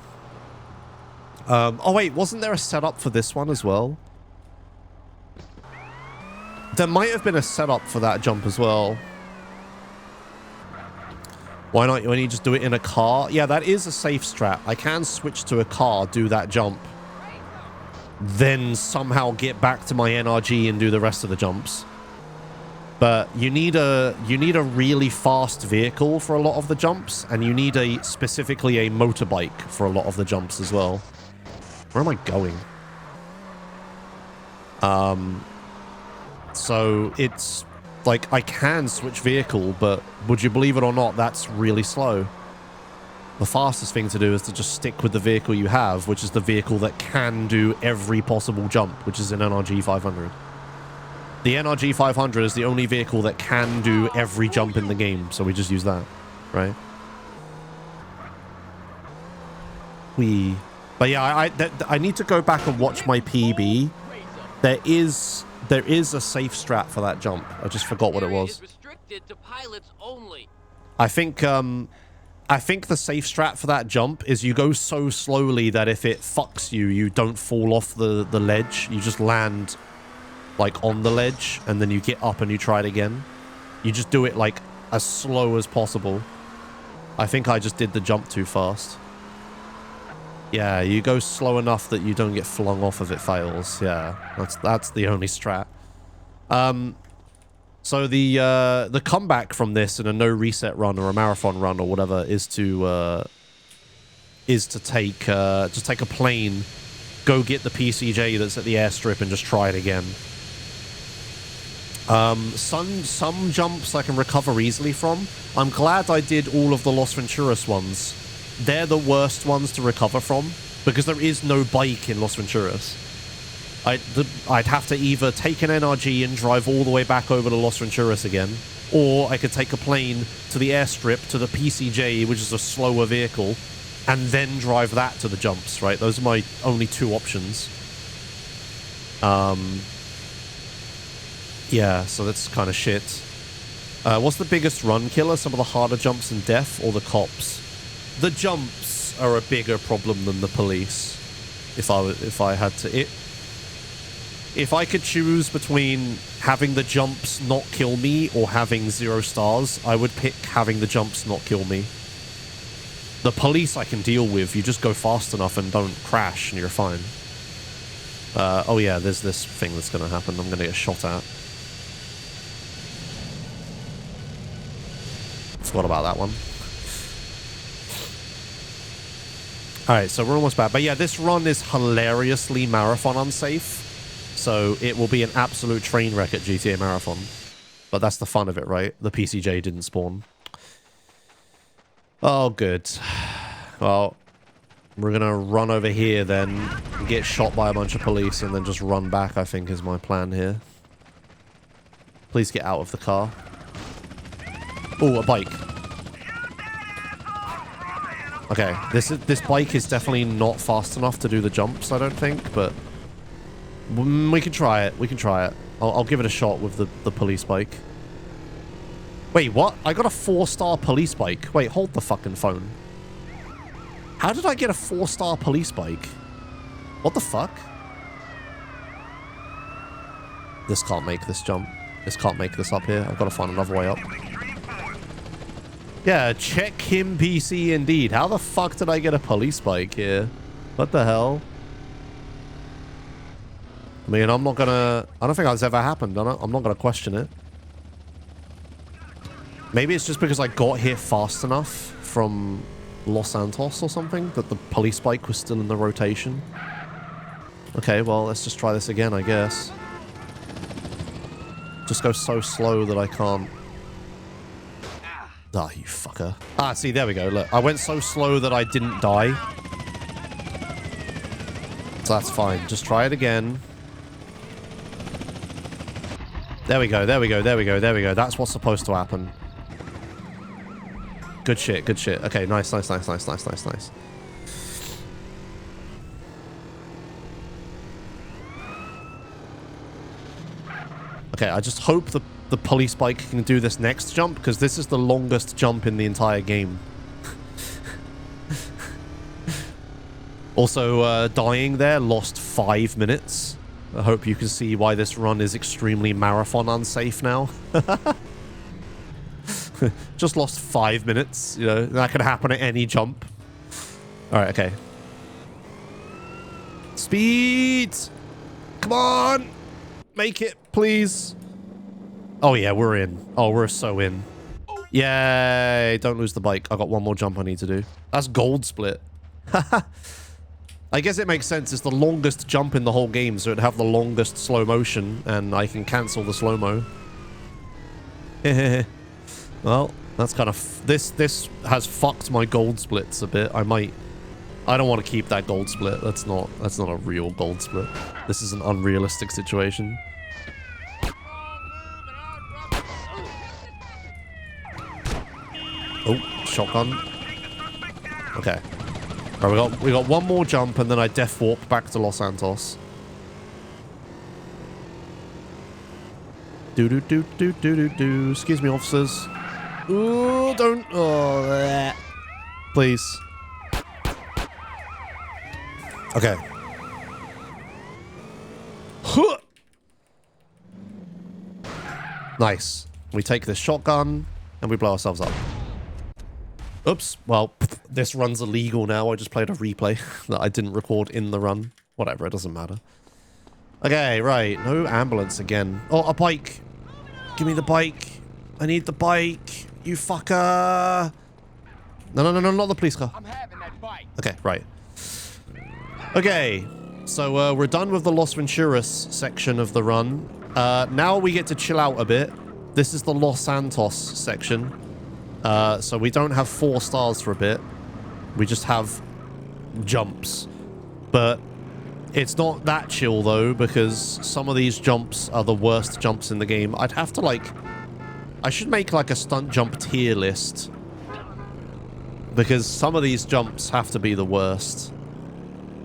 Oh wait, wasn't there a setup for this one as well? There might have been a setup for that jump as well. Why not? When you just do it in a car? Yeah, that is a safe strat. I can switch to a car, do that jump, then somehow get back to my NRG and do the rest of the jumps. But you need a really fast vehicle for a lot of the jumps, and you need specifically a motorbike for a lot of the jumps as well. Where am I going? So it's like I can switch vehicle, but would you believe it or not, that's really slow. The fastest thing to do is to just stick with the vehicle you have, which is the vehicle that can do every possible jump, which is an NRG 500. The NRG 500 is the only vehicle that can do every jump in the game, so we just use that, right? But yeah, I need to go back and watch my PB. There is a safe strat for that jump. I just forgot what it was. I think the safe strat for that jump is you go so slowly that if it fucks you, you don't fall off the ledge. You just land like on the ledge, and then you get up and you try it again. You just do it like as slow as possible. I think I just did the jump too fast. Yeah, you go slow enough that you don't get flung off if it fails. Yeah, that's the only strat. So the comeback from this in a no reset run or a marathon run or whatever is to take just take a plane, go get the PCJ that's at the airstrip and just try it again. Some jumps I can recover easily from. I'm glad I did all of the Los Venturas ones. They're the worst ones to recover from because there is no bike in Los Venturas. I'd have to either take an NRG and drive all the way back over to Los Venturas again, or I could take a plane to the airstrip to the PCJ, which is a slower vehicle, and then drive that to the jumps, right? Those are my only two options. Yeah, so that's kind of shit. What's the biggest run killer? Some of the harder jumps in death or the cops? The jumps are a bigger problem than the police. If I had to... If I could choose between having the jumps not kill me or having 0 stars, I would pick having the jumps not kill me. The police I can deal with. You just go fast enough and don't crash and you're fine. Oh yeah, there's this thing that's going to happen. I'm going to get shot at. Forgot about that one. Alright, so we're almost back. But yeah, this run is hilariously marathon unsafe. So it will be an absolute train wreck at GTA Marathon. But that's the fun of it, right? The PCJ didn't spawn. Oh, good. Well, we're going to run over here then, get shot by a bunch of police, and then just run back, I think, is my plan here. Please get out of the car. Oh, a bike. Okay, this bike is definitely not fast enough to do the jumps, I don't think, but we can try it. We can try it. I'll give it a shot with the police bike. Wait, what? I got a 4-star police bike. Wait, hold the fucking phone. How did I get a 4-star police bike? What the fuck? This can't make this jump. This can't make this up here. I've got to find another way up. Yeah, check him PC indeed. How the fuck did I get a police bike here? What the hell? I mean, I'm not gonna... I don't think that's ever happened. I'm not gonna question it. Maybe it's just because I got here fast enough from Los Santos or something that the police bike was still in the rotation. Okay, well, let's just try this again, I guess. Just go so slow that I can't... Ah, you fucker. Ah, see, there we go. Look, I went so slow that I didn't die. So that's fine. Just try it again. There we go, there we go, there we go, there we go. That's what's supposed to happen. Good shit, good shit. Okay, nice, nice, nice, nice, nice, nice, nice. Okay, I just hope the police bike can do this next jump, because this is the longest jump in the entire game. Also, dying there lost 5 minutes. I hope you can see why this run is extremely marathon unsafe now. Just lost 5 minutes, you know, that could happen at any jump. Alright, okay. Speed! Come on! Make it, please. Oh yeah, we're in. Oh, we're so in. Yay! Don't lose the bike. I got one more jump I need to do. That's gold split. I guess it makes sense. It's the longest jump in the whole game, so it'd have the longest slow motion, and I can cancel the slow-mo. Well, that's kind of... This has fucked my gold splits a bit. I don't want to keep that gold split. That's not a real gold split. This is an unrealistic situation. Oh, shotgun. Okay. All right, we got one more jump, and then I death warp back to Los Santos. Do. Excuse me, officers. Ooh, don't. Oh, bleh. Please. Okay. Huh. Nice. We take this shotgun, and we blow ourselves up. Oops. Well, this run's illegal now. I just played a replay that I didn't record in the run. Whatever, it doesn't matter. Okay, right. No ambulance again. Oh, a bike. Give me the bike. I need the bike. You fucker. No, not the police car. I'm having that bike. Okay, right. Okay. So, we're done with the Los Venturas section of the run. Now we get to chill out a bit. This is the Los Santos section. So we don't have 4 stars for a bit. We just have jumps. But it's not that chill, though, because some of these jumps are the worst jumps in the game. I'd have to, like... I should make, like, a stunt jump tier list. Because some of these jumps have to be the worst.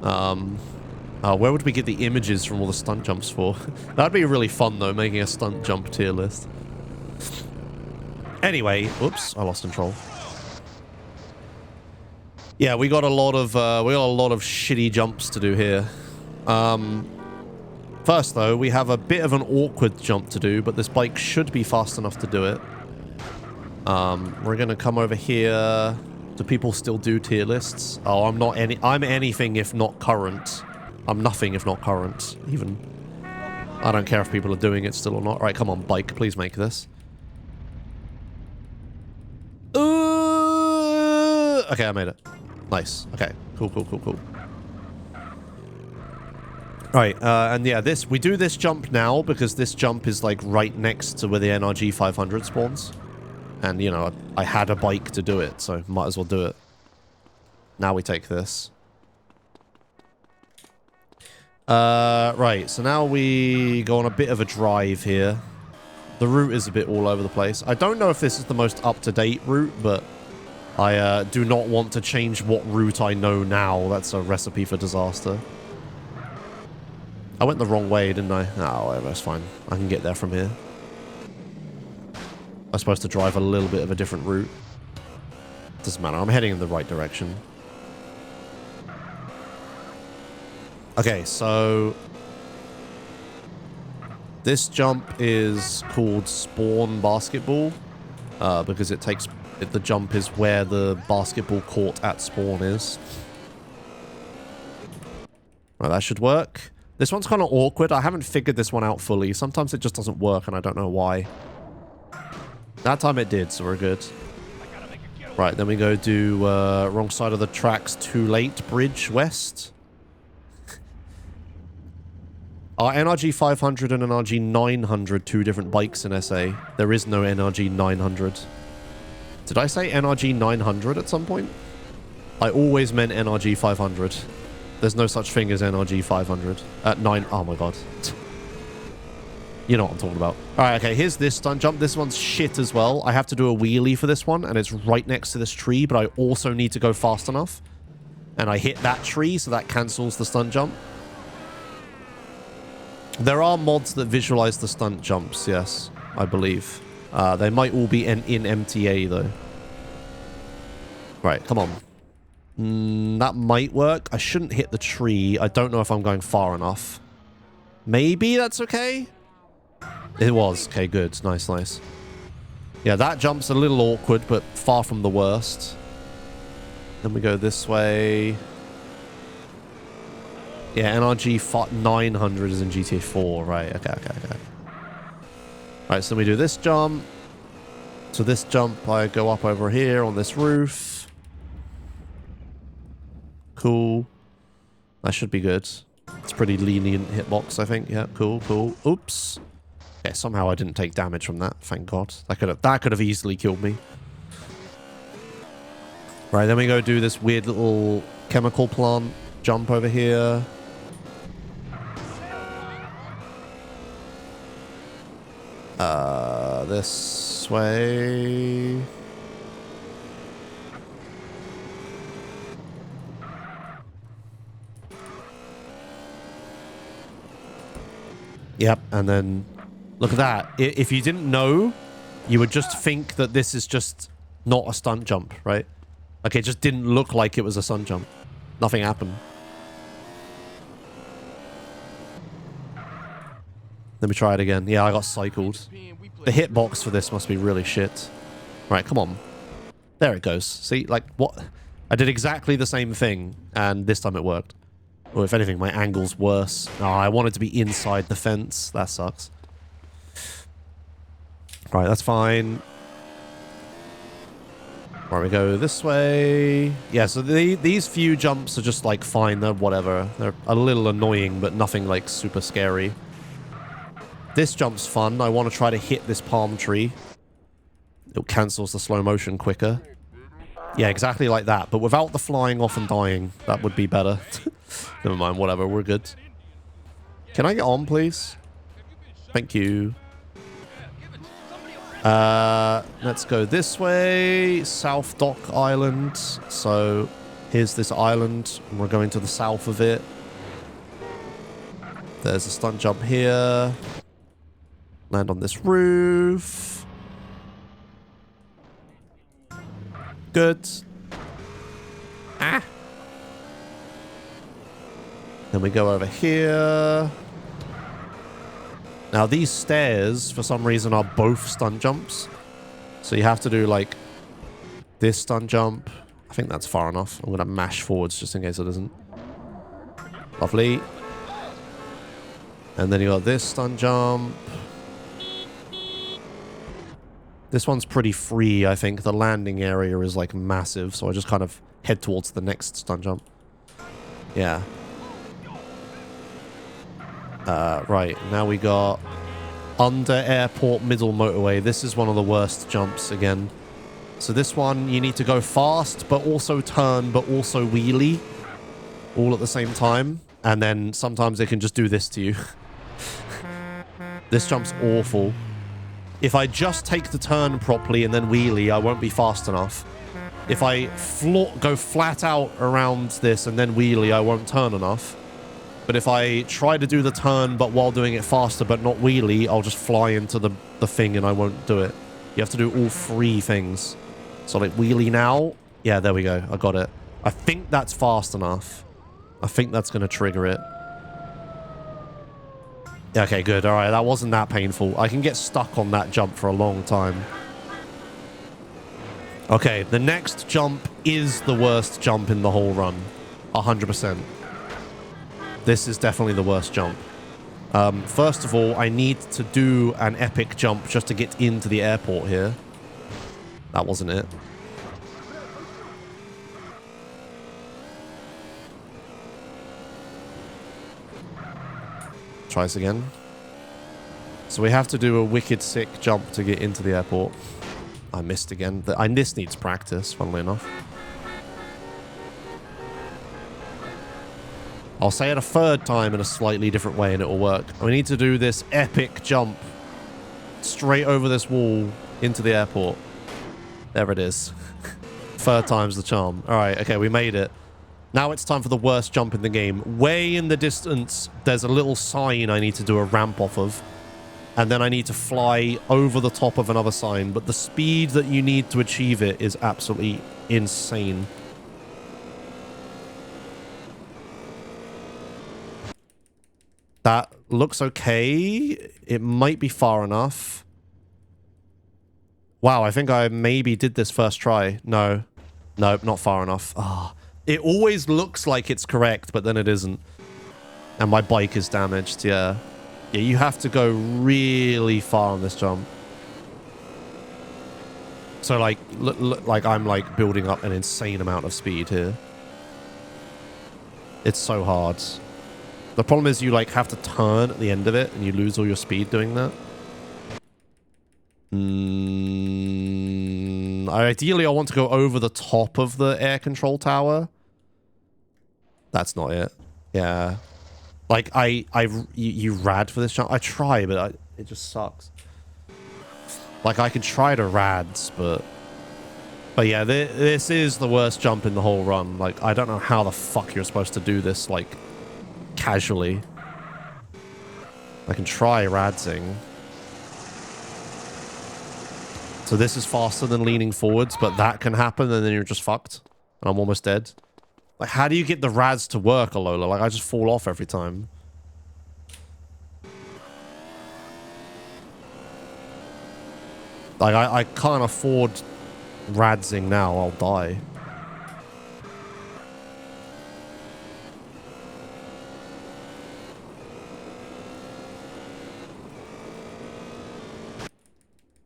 Where would we get the images from all the stunt jumps for? That'd be really fun, though, making a stunt jump tier list. Anyway, oops, I lost control. Yeah, we got a lot of shitty jumps to do here. First though, we have a bit of an awkward jump to do, but this bike should be fast enough to do it. We're gonna come over here. Do people still do tier lists? Oh, I'm anything if not current. I'm nothing if not current, even. I don't care if people are doing it still or not. All right, come on, bike, please make this. Okay, I made it. Nice. Okay, cool. Right, and yeah, we do this jump now because this jump is like right next to where the NRG 500 spawns. And, you know, I had a bike to do it, so might as well do it. Now we take this. Right, so now we go on a bit of a drive here. The route is a bit all over the place. I don't know if this is the most up-to-date route, but I do not want to change what route I know now. That's a recipe for disaster. I went the wrong way, didn't I? Oh, whatever, that's fine. I can get there from here. I'm supposed to drive a little bit of a different route. Doesn't matter, I'm heading in the right direction. Okay, so... this jump is called Spawn Basketball, because the jump is where the basketball court at spawn is. Right, that should work. This one's kind of awkward. I haven't figured this one out fully. Sometimes it just doesn't work, and I don't know why. That time it did, so we're good. Right, then we go do wrong side of the tracks, too late, bridge west. Are NRG 500 and NRG 900 two different bikes in SA? There is no NRG 900. Did I say NRG 900 at some point? I always meant NRG 500. There's no such thing as NRG 500. At 9... Oh my god. You know what I'm talking about. Alright, okay, here's this stunt jump. This one's shit as well. I have to do a wheelie for this one, and it's right next to this tree, but I also need to go fast enough. And I hit that tree, so that cancels the stunt jump. There are mods that visualize the stunt jumps, yes, I believe. They might all be in MTA, though. Right, come on. That might work. I shouldn't hit the tree. I don't know if I'm going far enough. Maybe that's okay? It was. Okay, good. Nice, nice. Yeah, that jump's a little awkward, but far from the worst. Then we go this way. Yeah, NRG 900 is in GTA 4. Right, okay. Right, so we do this jump. So this jump, I go up over here on this roof. Cool. That should be good. It's pretty lenient hitbox, I think. Yeah, cool. Oops. Yeah, somehow I didn't take damage from that. Thank God. That could have easily killed me. Right, then we go do this weird little chemical plant jump over here. This way. Yep, and then look at that. If you didn't know, you would just think that this is just not a stunt jump, right? Like, it just didn't look like it was a stunt jump. Nothing happened. Let me try it again. Yeah, I got cycled. The hitbox for this must be really shit. Right, come on. There it goes. See, like, what? I did exactly the same thing, and this time it worked. Or if anything, my angle's worse. Oh, I wanted to be inside the fence. That sucks. Right, that's fine. Right, we go this way. Yeah, so these few jumps are just, like, fine. They're whatever. They're a little annoying, but nothing, like, super scary. This jump's fun. I want to try to hit this palm tree. It cancels the slow motion quicker. Yeah, exactly like that, but without the flying off and dying. That would be better. Never mind, whatever, we're good. Can I get on, please? Thank you. Let's go this way. South Dock Island. So, here's this island, and we're going to the south of it. There's a stunt jump here. Land on this roof. Good. Ah! Then we go over here. Now these stairs, for some reason, are both stunt jumps. So you have to do, like, this stunt jump. I think that's far enough. I'm going to mash forwards just in case it isn't. Lovely. And then you got this stunt jump. This one's pretty free, I think. The landing area is, like, massive. So I just kind of head towards the next stunt jump. Yeah. Right, now we got under airport middle motorway. This is one of the worst jumps again. So this one, you need to go fast, but also turn, but also wheelie. All at the same time. And then sometimes it can just do this to you. This jump's awful. If I just take the turn properly and then wheelie, I won't be fast enough. If I go flat out around this and then wheelie, I won't turn enough. But if I try to do the turn, but while doing it faster, but not wheelie, I'll just fly into the thing and I won't do it. You have to do all three things. So, like, wheelie now. Yeah, there we go. I got it. I think that's fast enough. I think that's going to trigger it. Yeah, okay, good. All right, that wasn't that painful. I can get stuck on that jump for a long time. Okay, the next jump is the worst jump in the whole run. 100%. This is definitely the worst jump. First of all, I need to do an epic jump just to get into the airport here. That wasn't it. Try this again. So we have to do a wicked sick jump to get into the airport. I missed again. This needs practice, funnily enough. I'll say it a third time in a slightly different way and it will work. We need to do this epic jump straight over this wall into the airport. There it is. Third time's the charm. All right, okay, we made it. Now it's time for the worst jump in the game. Way in the distance, there's a little sign I need to do a ramp off of. And then I need to fly over the top of another sign. But the speed that you need to achieve it is absolutely insane. That looks okay. It might be far enough. Wow, I think I maybe did this first try. No. Nope, not far enough. Ah, it always looks like it's correct, but then it isn't. And my bike is damaged, yeah. Yeah, you have to go really far on this jump. So, like, like I'm, like, building up an insane amount of speed here. It's so hard. The problem is you, like, have to turn at the end of it, and you lose all your speed doing that. Ideally, I want to go over the top of the air control tower. That's not it. Yeah. Like, you rad for this jump. I try, but it just sucks. Like, I could try to rads, but yeah, this is the worst jump in the whole run. Like, I don't know how the fuck you're supposed to do this, like, casually. I can try radsing. So this is faster than leaning forwards, but that can happen and then you're just fucked. And I'm almost dead. Like, how do you get the rads to work, Alola? Like, I just fall off every time. Like, I can't afford radsing now. I'll die.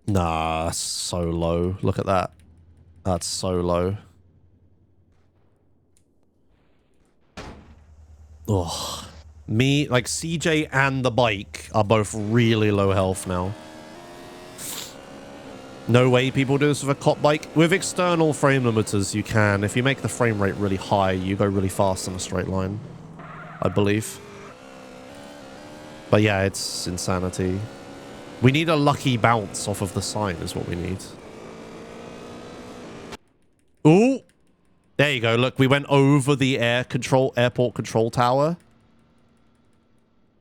Nah, that's so low. Look at that. That's so low. Ugh. Me, like, CJ and the bike are both really low health now. No way people do this with a cop bike. With external frame limiters, you can. If you make the frame rate really high, you go really fast in a straight line. I believe. But yeah, it's insanity. We need a lucky bounce off of the sign is what we need. Ooh! There you go. Look, we went over the airport control tower.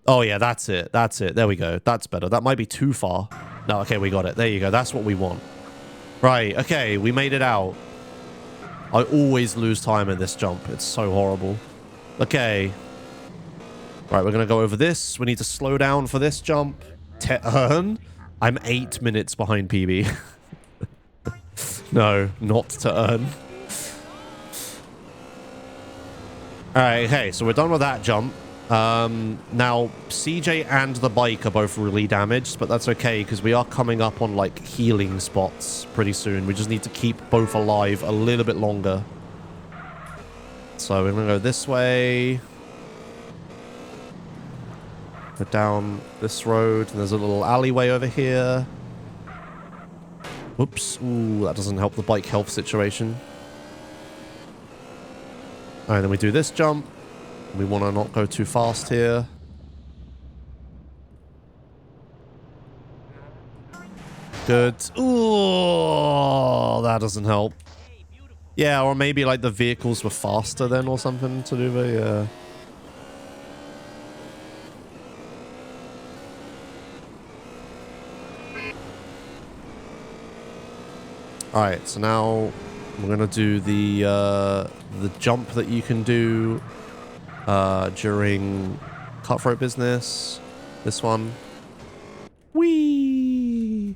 Oh yeah, that's it. That's it. There we go. That's better. That might be too far. No, okay, we got it. There you go. That's what we want. Right, okay, we made it out. I always lose time in this jump. It's so horrible. Okay. Right, we're going to go over this. We need to slow down for this jump. Earn? I'm 8 minutes behind PB. No, not to earn. Alright, okay, so we're done with that jump. Now, CJ and the bike are both really damaged, but that's okay, because we are coming up on, like, healing spots pretty soon. We just need to keep both alive a little bit longer. So we're going to go this way. Go down this road, and there's a little alleyway over here. Whoops. Ooh, that doesn't help the bike health situation. Alright, then we do this jump. We want to not go too fast here. Good. Ooh, that doesn't help. Yeah, or maybe like the vehicles were faster then or something to do with, yeah. Alright, so now we're gonna do the jump that you can do during cutthroat business. This one. Whee!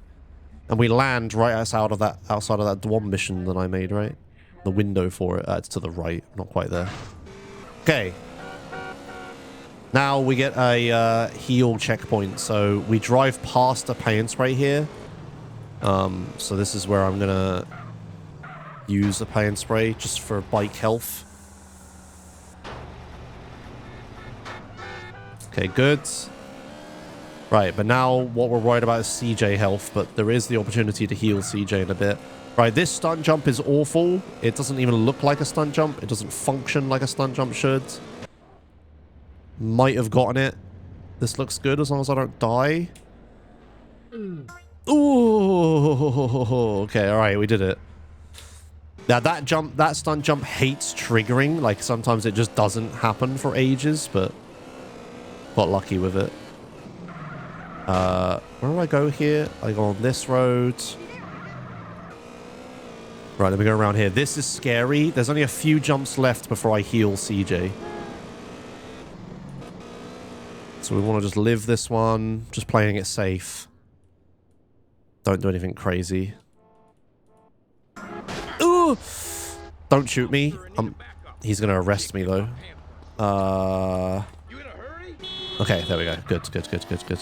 And we land right outside of that Dwom mission that I made, right? The window for it. It's to the right, not quite there. Okay. Now we get a heal checkpoint. So we drive past a pay and spray here. So this is where I'm gonna use a pay and spray just for bike health. Okay, good. Right, but now what we're worried about is CJ health, but there is the opportunity to heal CJ in a bit. Right, this stunt jump is awful. It doesn't even look like a stunt jump. It doesn't function like a stunt jump should. Might have gotten it. This looks good as long as I don't die. Ooh, okay, alright, we did it. Now that stunt jump hates triggering. Like sometimes it just doesn't happen for ages, but got lucky with it. Where do I go here? I go on this road. Right, let me go around here. This is scary. There's only a few jumps left before I heal CJ. So we want to just live this one. Just playing it safe. Don't do anything crazy. Ooh! Don't shoot me. He's going to arrest me, though. Okay, there we go. Good, good, good, good, good.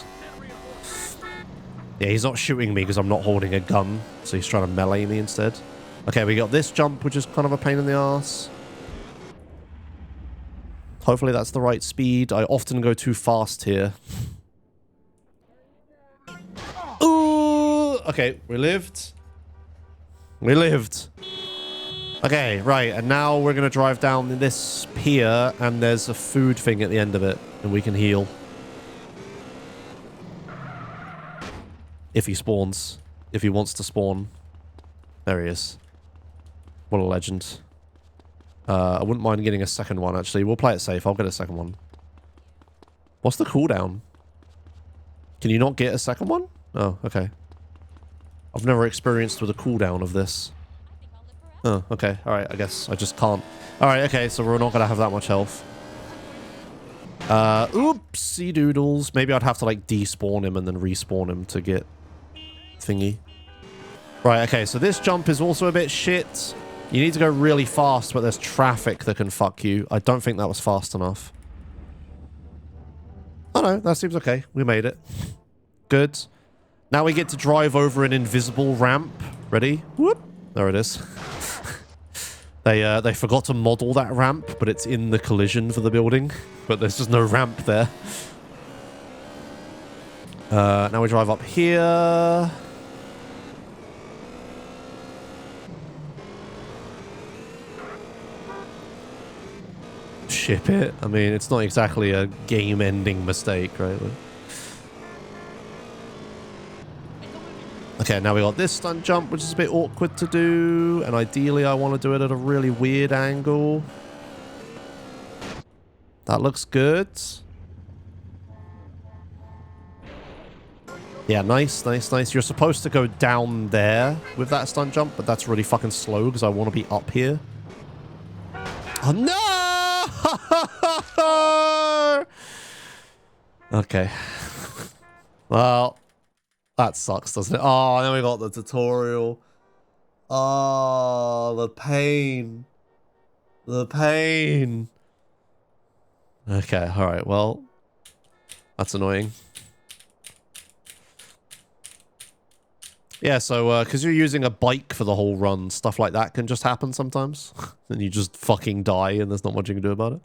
Yeah, he's not shooting me because I'm not holding a gun. So he's trying to melee me instead. Okay, we got this jump, which is kind of a pain in the ass. Hopefully that's the right speed. I often go too fast here. Ooh! Okay, we lived. We lived. Okay, right, and now we're going to drive down this pier, and there's a food thing at the end of it, and we can heal. If he spawns. If he wants to spawn. There he is. What a legend. I wouldn't mind getting a second one, actually. We'll play it safe. I'll get a second one. What's the cooldown? Can you not get a second one? Oh, okay. I've never experienced with a cooldown of this. Oh, okay. Alright, I guess I just can't. Alright, okay, so we're not going to have that much health. Oopsie doodles. Maybe I'd have to, like, despawn him and then respawn him to get thingy. Right, okay, so this jump is also a bit shit. You need to go really fast, but there's traffic that can fuck you. I don't think that was fast enough. Oh no, that seems okay. We made it. Good. Now we get to drive over an invisible ramp. Ready? Whoop. There it is. They forgot to model that ramp, but it's in the collision for the building. But there's just no ramp there. Now we drive up here. Ship it. I mean, it's not exactly a game-ending mistake, right? Okay, now we got this stunt jump, which is a bit awkward to do. And ideally, I want to do it at a really weird angle. That looks good. Yeah, nice, nice, nice. You're supposed to go down there with that stunt jump, but that's really fucking slow because I want to be up here. Oh, no! Okay. Well, that sucks, doesn't it? Oh, then we got the tutorial. Oh, the pain. The pain. Okay, alright, well. That's annoying. Yeah, so, because you're using a bike for the whole run, stuff like that can just happen sometimes. And you just fucking die and there's not much you can do about it.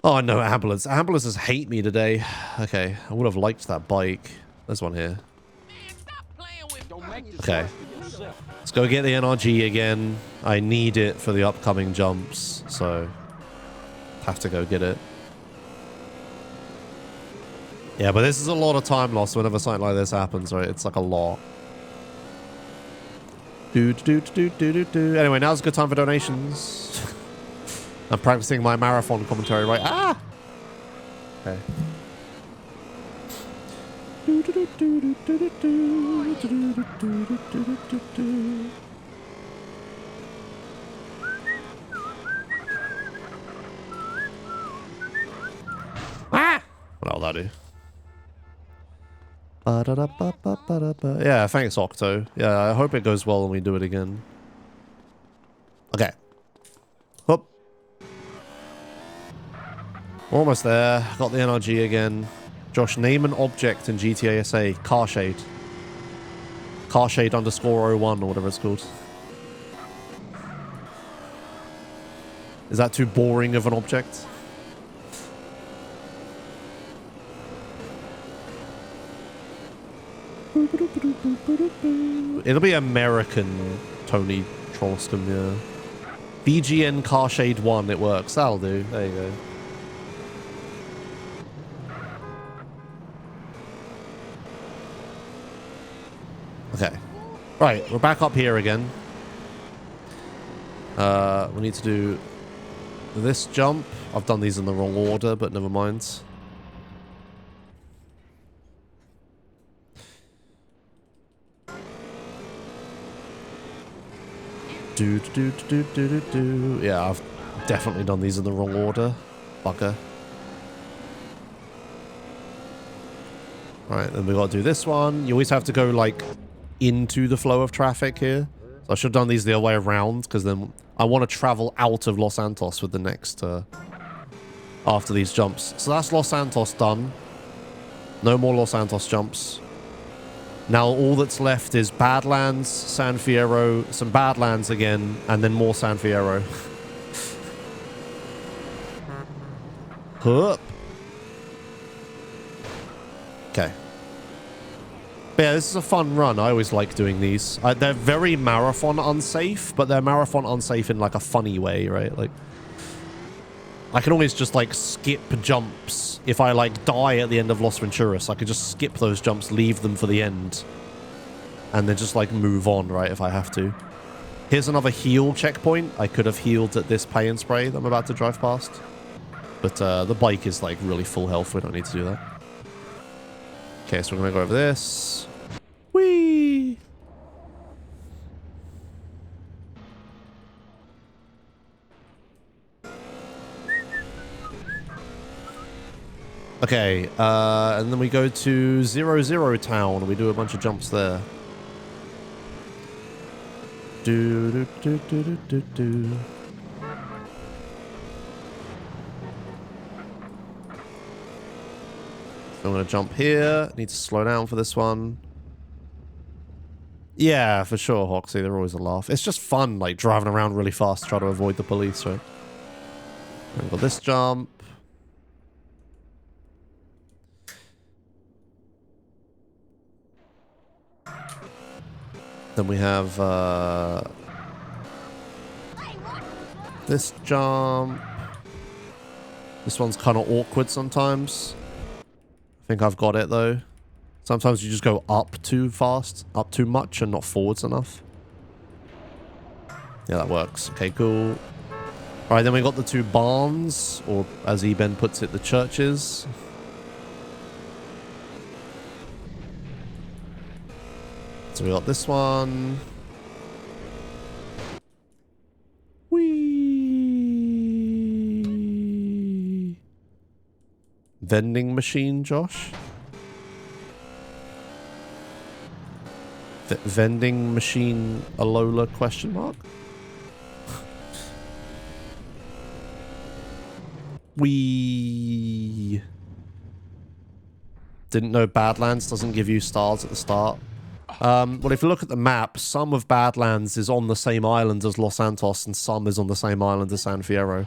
Oh, no, ambulance. Ambulances hate me today. Okay, I would have liked that bike. There's one here. Okay. Let's go get the NRG again. I need it for the upcoming jumps, so have to go get it. Yeah, but this is a lot of time loss whenever something like this happens, right? It's like a lot. Anyway, now's a good time for donations. I'm practicing my marathon commentary, right? Ah! Okay. Ah! What'll that do? Yeah, thanks, Octo. Yeah, I hope it goes well when we do it again. Okay. Hop. We're almost there. Got the NRG again. Josh, name an object in GTA SA. Car shade. Car shade _01 or whatever it's called. Is that too boring of an object? It'll be American Tony Trollston, yeah. BGN Car Shade 1, it works. That'll do. There you go. Okay. Right, we're back up here again. We need to do this jump. I've done these in the wrong order, but never mind. Yeah, I've definitely done these in the wrong order. Bugger. Alright, then we got to do this one. You always have to go, like, into the flow of traffic here. So I should have done these the other way around, because then I want to travel out of Los Santos with the next, after these jumps. So that's Los Santos done. No more Los Santos jumps. Now all that's left is Badlands, San Fierro, some Badlands again, and then more San Fierro. Hup. Okay. But yeah, this is a fun run. I always like doing these. They're very marathon unsafe, but they're marathon unsafe in like a funny way, right? Like, I can always just like skip jumps. If I like die at the end of Los Venturas, I could just skip those jumps, leave them for the end, and then just like move on, right, if I have to. Here's another heal checkpoint. I could have healed at this pay and spray that I'm about to drive past. But the bike is like really full health. We don't need to do that. Okay, so we're going to go over this. Whee! Okay, and then we go to 00 Town, and we do a bunch of jumps there. Do do do do do do do. So I'm gonna jump here. Need to slow down for this one. Yeah, for sure, Hoxie. They're always a laugh. It's just fun, like driving around really fast, trying to avoid the police, right? We've got this jump. Then we have this jump. This one's kind of awkward sometimes. I think I've got it though. Sometimes you just go up too fast, up too much, and not forwards enough. Yeah, that works. Okay, cool. Alright, then we got the two barns, or as Eben puts it, the churches. So we got this one. Whee! Vending machine, Josh? Vending machine Alola question mark? We didn't know Badlands doesn't give you stars at the start. Well, if you look at the map, some of Badlands is on the same island as Los Santos, and some is on the same island as San Fierro.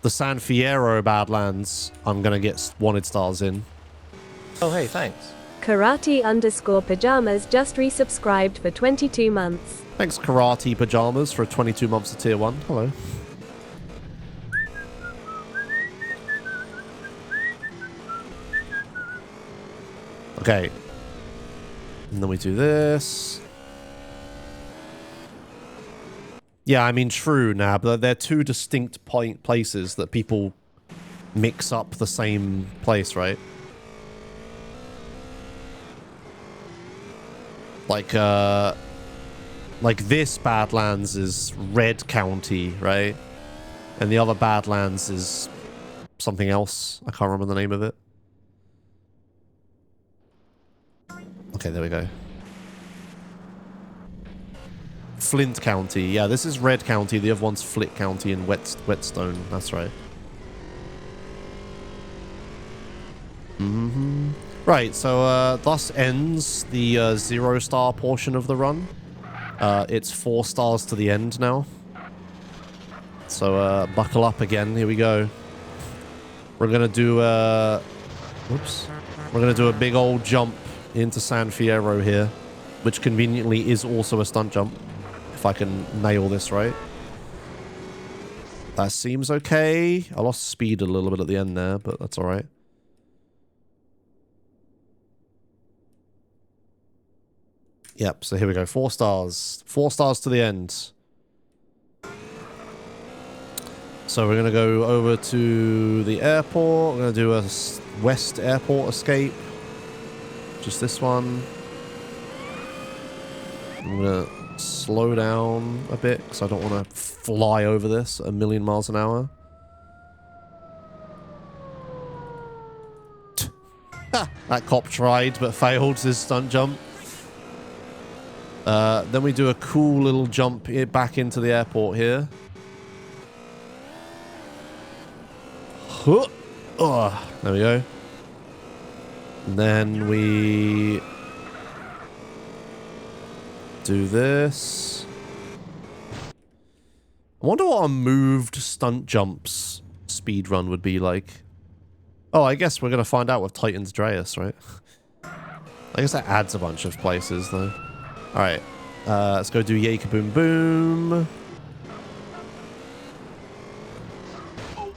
The San Fierro Badlands, I'm gonna get wanted stars in. Oh, hey, thanks. Karate_pajamas just resubscribed for 22 months. Thanks, Karate Pajamas, for 22 months of tier 1. Hello. Okay. And then we do this. Yeah, I mean, true, Nab. They're two distinct places that people mix up the same place, right? Like this Badlands is Red County, right? And the other Badlands is something else. I can't remember the name of it. Okay, there we go. Flint County. Yeah, this is Red County. The other one's Flit County and Whetstone. That's right. Right, so thus ends the 0-star portion of the run. It's 4 stars to the end now. So buckle up again. Here we go. We're gonna do whoops. We're gonna do a big old jump into San Fierro here, which conveniently is also a stunt jump. If I can nail this right. That seems okay. I lost speed a little bit at the end there, but that's all right. Yep, so here we go. 4 stars. 4 stars to the end. So we're going to go over to the airport. We're going to do a West Airport escape. Just this one. I'm going to slow down a bit because I don't want to fly over this at 1,000,000 miles an hour. That cop tried but failed his stunt jump. Then we do a cool little jump back into the airport here. Oh, there we go. And then we do this. I wonder what a moved stunt jumps speed run would be like. Oh, I guess we're going to find out with Titan's Dreas, right? I guess that adds a bunch of places, though. Alright. Let's go do Yay Kaboom Boom.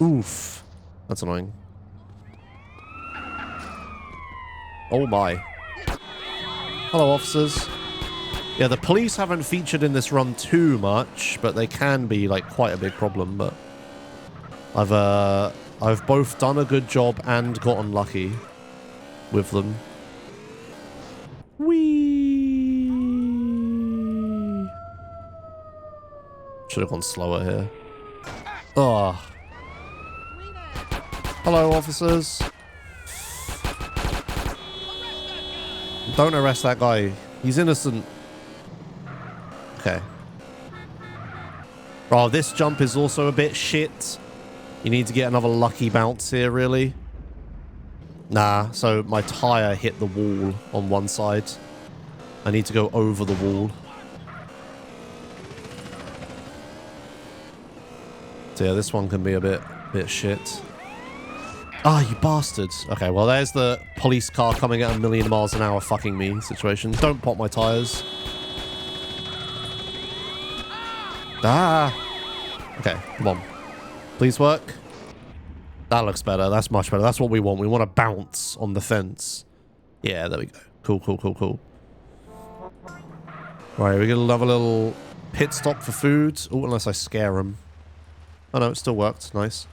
Oof. That's annoying. Oh my. Hello, officers. Yeah, the police haven't featured in this run too much, but they can be, like, quite a big problem, but I've both done a good job and gotten lucky with them. Whee! Should have gone slower here. Oh. Hello, officers. Don't arrest that guy. He's innocent. Okay. Oh, this jump is also a bit shit. You need to get another lucky bounce here, really. Nah, so my tire hit the wall on one side. I need to go over the wall. So yeah, this one can be a bit shit. Ah, you bastards. Okay, well, there's the police car coming at 1,000,000 miles an hour fucking me situation. Don't pop my tires. Ah. Okay, come on. Please work. That looks better. That's much better. That's what we want. We want to bounce on the fence. Yeah, there we go. Cool, cool, cool, cool. Right, we're going to have a little pit stop for food. Oh, unless I scare him. Oh, no, it still worked. Nice.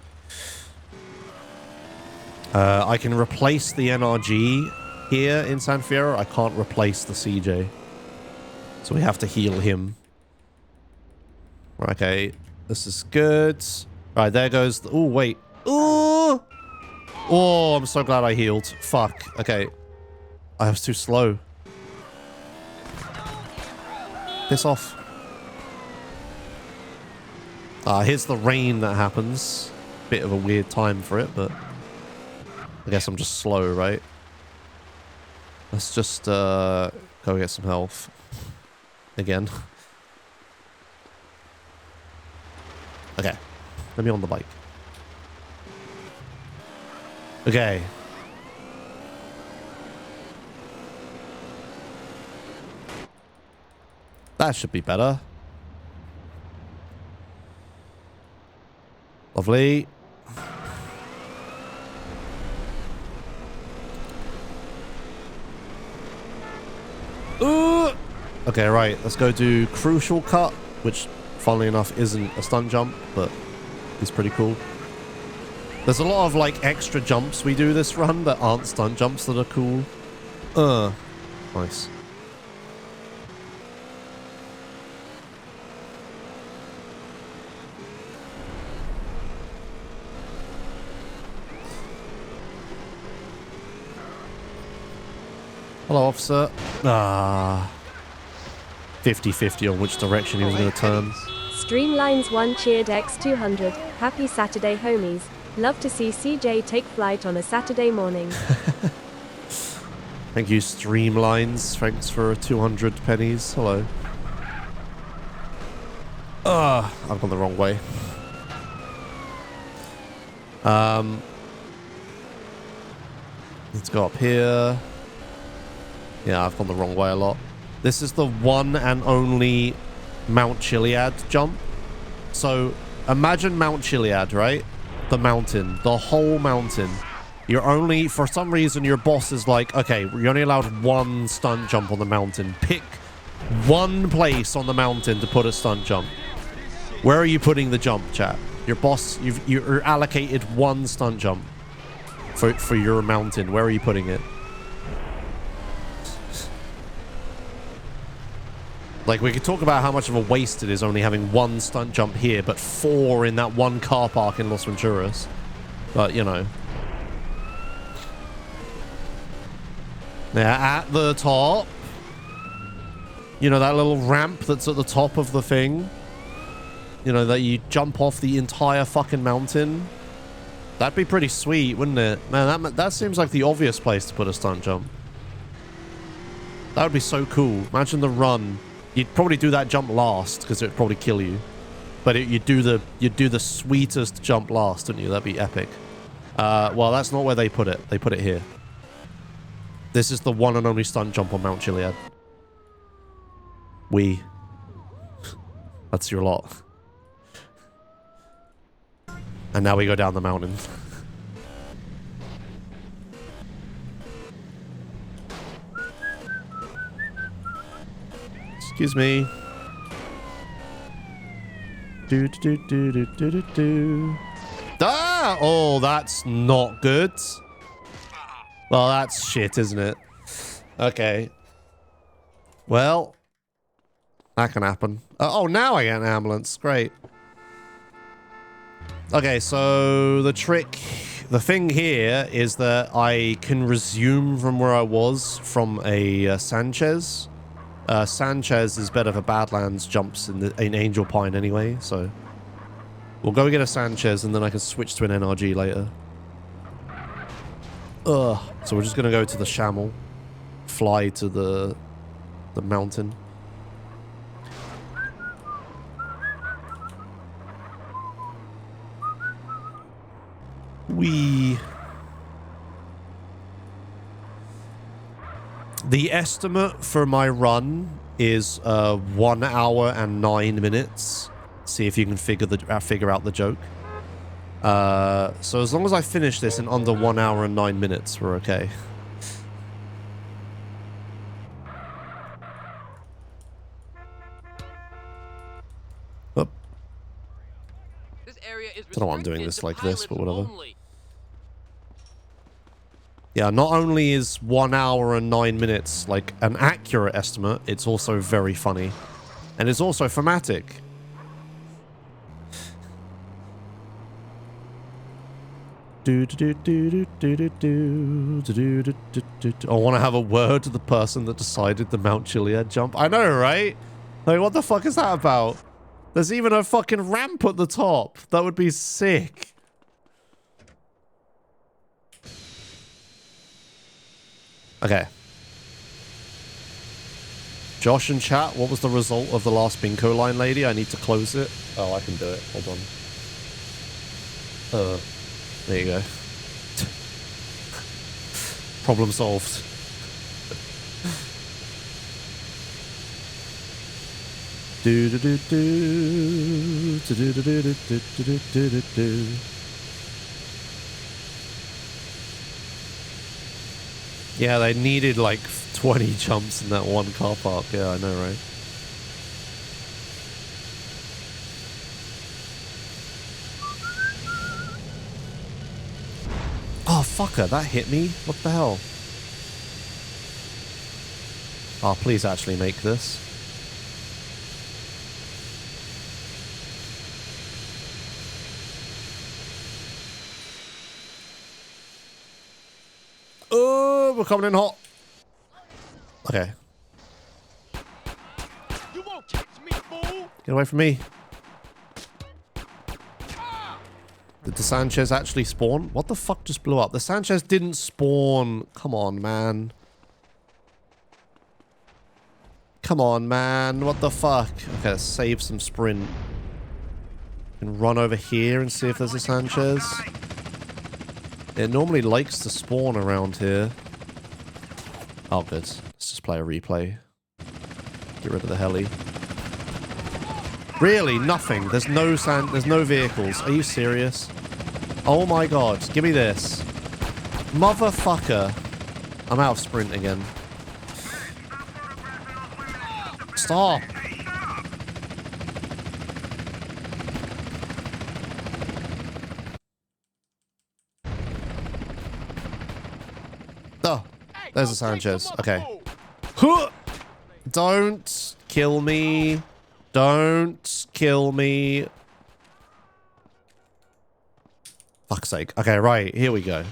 I can replace the NRG here in San Fierro. I can't replace the CJ. So we have to heal him. Okay, this is good. Right, there goes the... Oh, wait. Oh! Oh, I'm so glad I healed. Fuck. Okay. I was too slow. Piss off. Here's the rain that happens. Bit of a weird time for it, but... I guess I'm just slow, right? Let's just go get some health. Again. Okay. Let me on the bike. Okay. That should be better. Lovely. Okay, right. Let's go do Crucial Cut, which, funnily enough, isn't a stunt jump, but is pretty cool. There's a lot of, like, extra jumps we do this run that aren't stunt jumps that are cool. Nice. Hello, officer. 50-50 on which direction he was going to turn. Streamlines 1 cheered X200. Happy Saturday, homies. Love to see CJ take flight on a Saturday morning. Thank you, Streamlines. Thanks for 200 pennies. Hello. I've gone the wrong way. Let's go up here. Yeah, I've gone the wrong way a lot. This is the one and only Mount Chiliad jump. So imagine Mount Chiliad, right? The mountain, the whole mountain. You're only, for some reason, your boss is like, okay, you're only allowed one stunt jump on the mountain. Pick one place on the mountain to put a stunt jump. Where are you putting the jump, chat? Your boss, you're allocated one stunt jump for your mountain. Where are you putting it? Like, we could talk about how much of a waste it is only having one stunt jump here, but 4 in that one car park in Los Venturas. But, you know. Yeah, at the top. You know, that little ramp that's at the top of the thing. You know, that you jump off the entire fucking mountain. That'd be pretty sweet, wouldn't it? Man, that seems like the obvious place to put a stunt jump. That would be so cool. Imagine the run. You'd probably do that jump last because it'd probably kill you. But you'd do the sweetest jump last, wouldn't you? That'd be epic. Well, that's not where they put it. They put it here. This is the one and only stunt jump on Mount Chiliad. That's your lot. And now we go down the mountain. Excuse me. Ah! Oh, that's not good. Well, that's shit, isn't it? Okay. Well, that can happen. Oh, now I get an ambulance. Great. Okay, so the thing here is that I can resume from where I was from a Sanchez. Sanchez is better for Badlands jumps in Angel Pine anyway, so we'll go get a Sanchez and then I can switch to an NRG later. So we're just gonna go to the Shamel, fly to the mountain. The estimate for my run is 1 hour and 9 minutes. See if you can figure out the joke. So as long as I finish this in under 1 hour and 9 minutes, we're okay. Oh. Don't know why I'm doing this like this, but whatever. Yeah, not only is 1 hour and 9 minutes like an accurate estimate, it's also very funny. And it's also thematic. I want to have a word to the person that decided the Mount Chiliad jump. I know, right? Like, what the fuck is that about? There's even a fucking ramp at the top. That would be sick. Okay. Josh and chat, what was the result of the last bingo line, lady? I need to close it. Oh, I can do it. Hold on. There you go. Problem solved. Yeah, they needed like 20 jumps in that one car park. Yeah, I know, right? Oh, fucker, that hit me. What the hell? Oh, please actually make this. Oh, we're coming in hot. Okay. You won't catch me, fool. Get away from me. Did the Sanchez actually spawn? What the fuck just blew up? The Sanchez didn't spawn. Come on, man. Come on, man. What the fuck? Okay, let's save some sprint. And run over here and see if there's a Sanchez. It normally likes to spawn around here. Oh, good. Let's just play a replay. Get rid of the heli. Really? Nothing? There's no vehicles. Are you serious? Oh my god. Give me this. Motherfucker. I'm out of sprint again. Stop. Oh, there's a Sanchez. Okay. Don't kill me. Don't kill me. Fuck's sake. Okay, right. Here we go.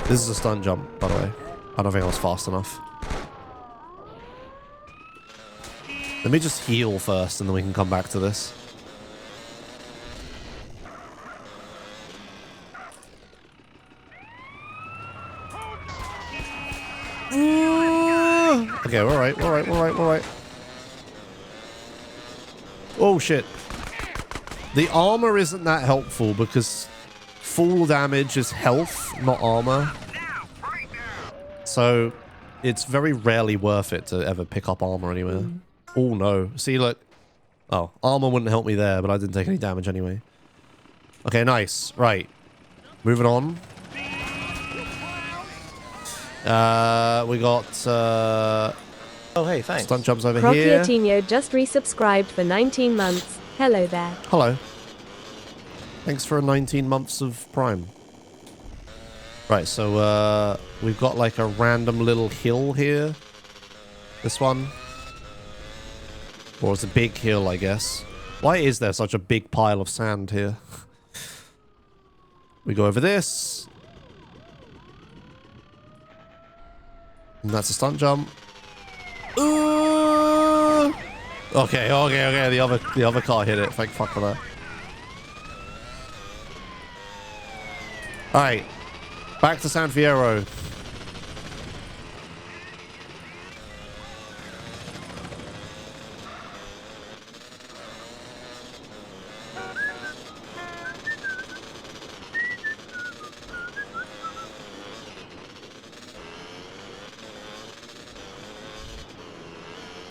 This is a stunt jump, by the way. I don't think I was fast enough. Let me just heal first, and then we can come back to this. Okay, we're alright, we're alright, we're alright, we're alright. Oh, shit. The armor isn't that helpful because full damage is health, not armor. So, it's very rarely worth it to ever pick up armor anywhere. Oh, no. See, look. Oh, armor wouldn't help me there, but I didn't take any damage anyway. Okay, nice. Right. Moving on. We got, oh, hey, thanks. Stunt jumps over here. Crocchiotinho just resubscribed for 19 months. Hello there. Hello. Thanks for 19 months of Prime. Right, so, we've got like a random little hill here. This one. Or it's a big hill, I guess. Why is there such a big pile of sand here? We go over this. And that's a stunt jump. Ooh! Okay, okay. The other car hit it. Thank fuck for that. Alright. Back to San Fierro.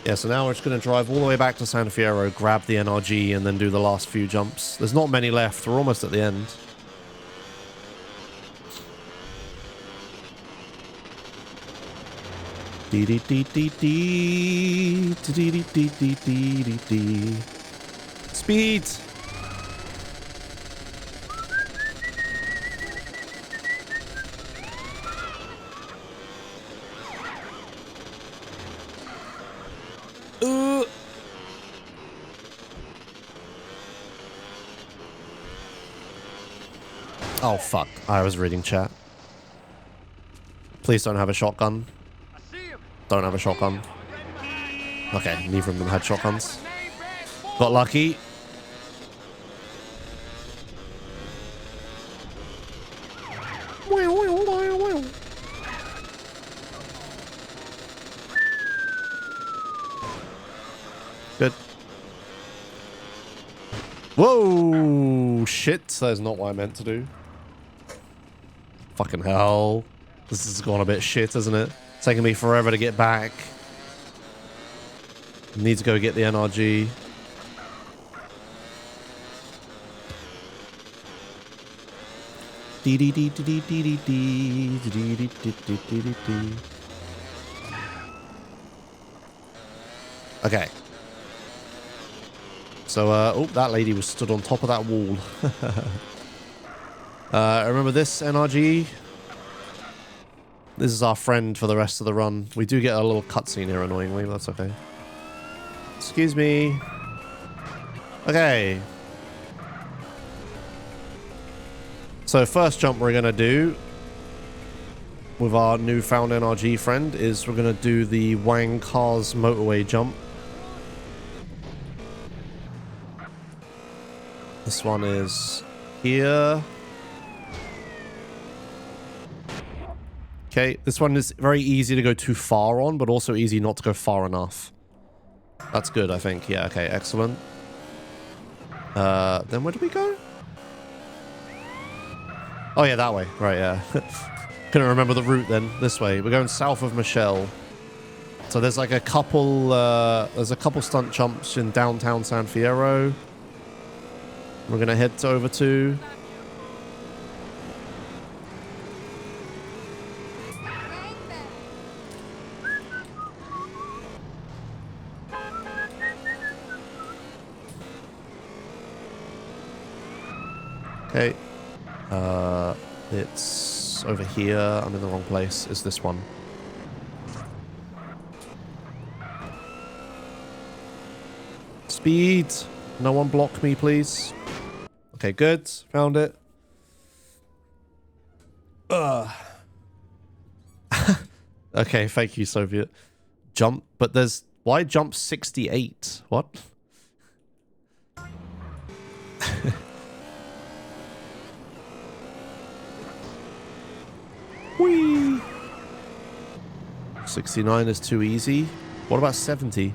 Yeah, so now we're just going to drive all the way back to San Fierro, grab the NRG, and then do the last few jumps. There's not many left. We're almost at the end. Speed! Oh, fuck. I was reading chat. Please don't have a shotgun. Don't have a shotgun. Okay, neither of them had shotguns. Got lucky. Good. Whoa! Shit, that's not what I meant to do. Fucking hell. This is going a bit shit, isn't it? It's taking me forever to get back. Need to go get the NRG. Okay. So, oh, that lady was stood on top of that wall. Remember this NRG? This is our friend for the rest of the run. We do get a little cutscene here, annoyingly, but that's okay. Excuse me. Okay. So first jump we're going to do with our newfound NRG friend is we're going to do the Wang Cars motorway jump. This one is here. Okay, this one is very easy to go too far on, but also easy not to go far enough. That's good, I think. Yeah, okay, excellent. Then where do we go? Oh yeah, that way. Right, yeah. Couldn't remember the route then. This way. We're going south of Michelle. So there's like a couple, stunt jumps in downtown San Fierro. We're going to head over to... Okay. It's over here. I'm in the wrong place. It's this one. Speed. No one block me, please. Okay, good. Found it. Okay, thank you, Soviet. Jump, but there's... Why jump 68? What? Whee! 69 is too easy. What about 70?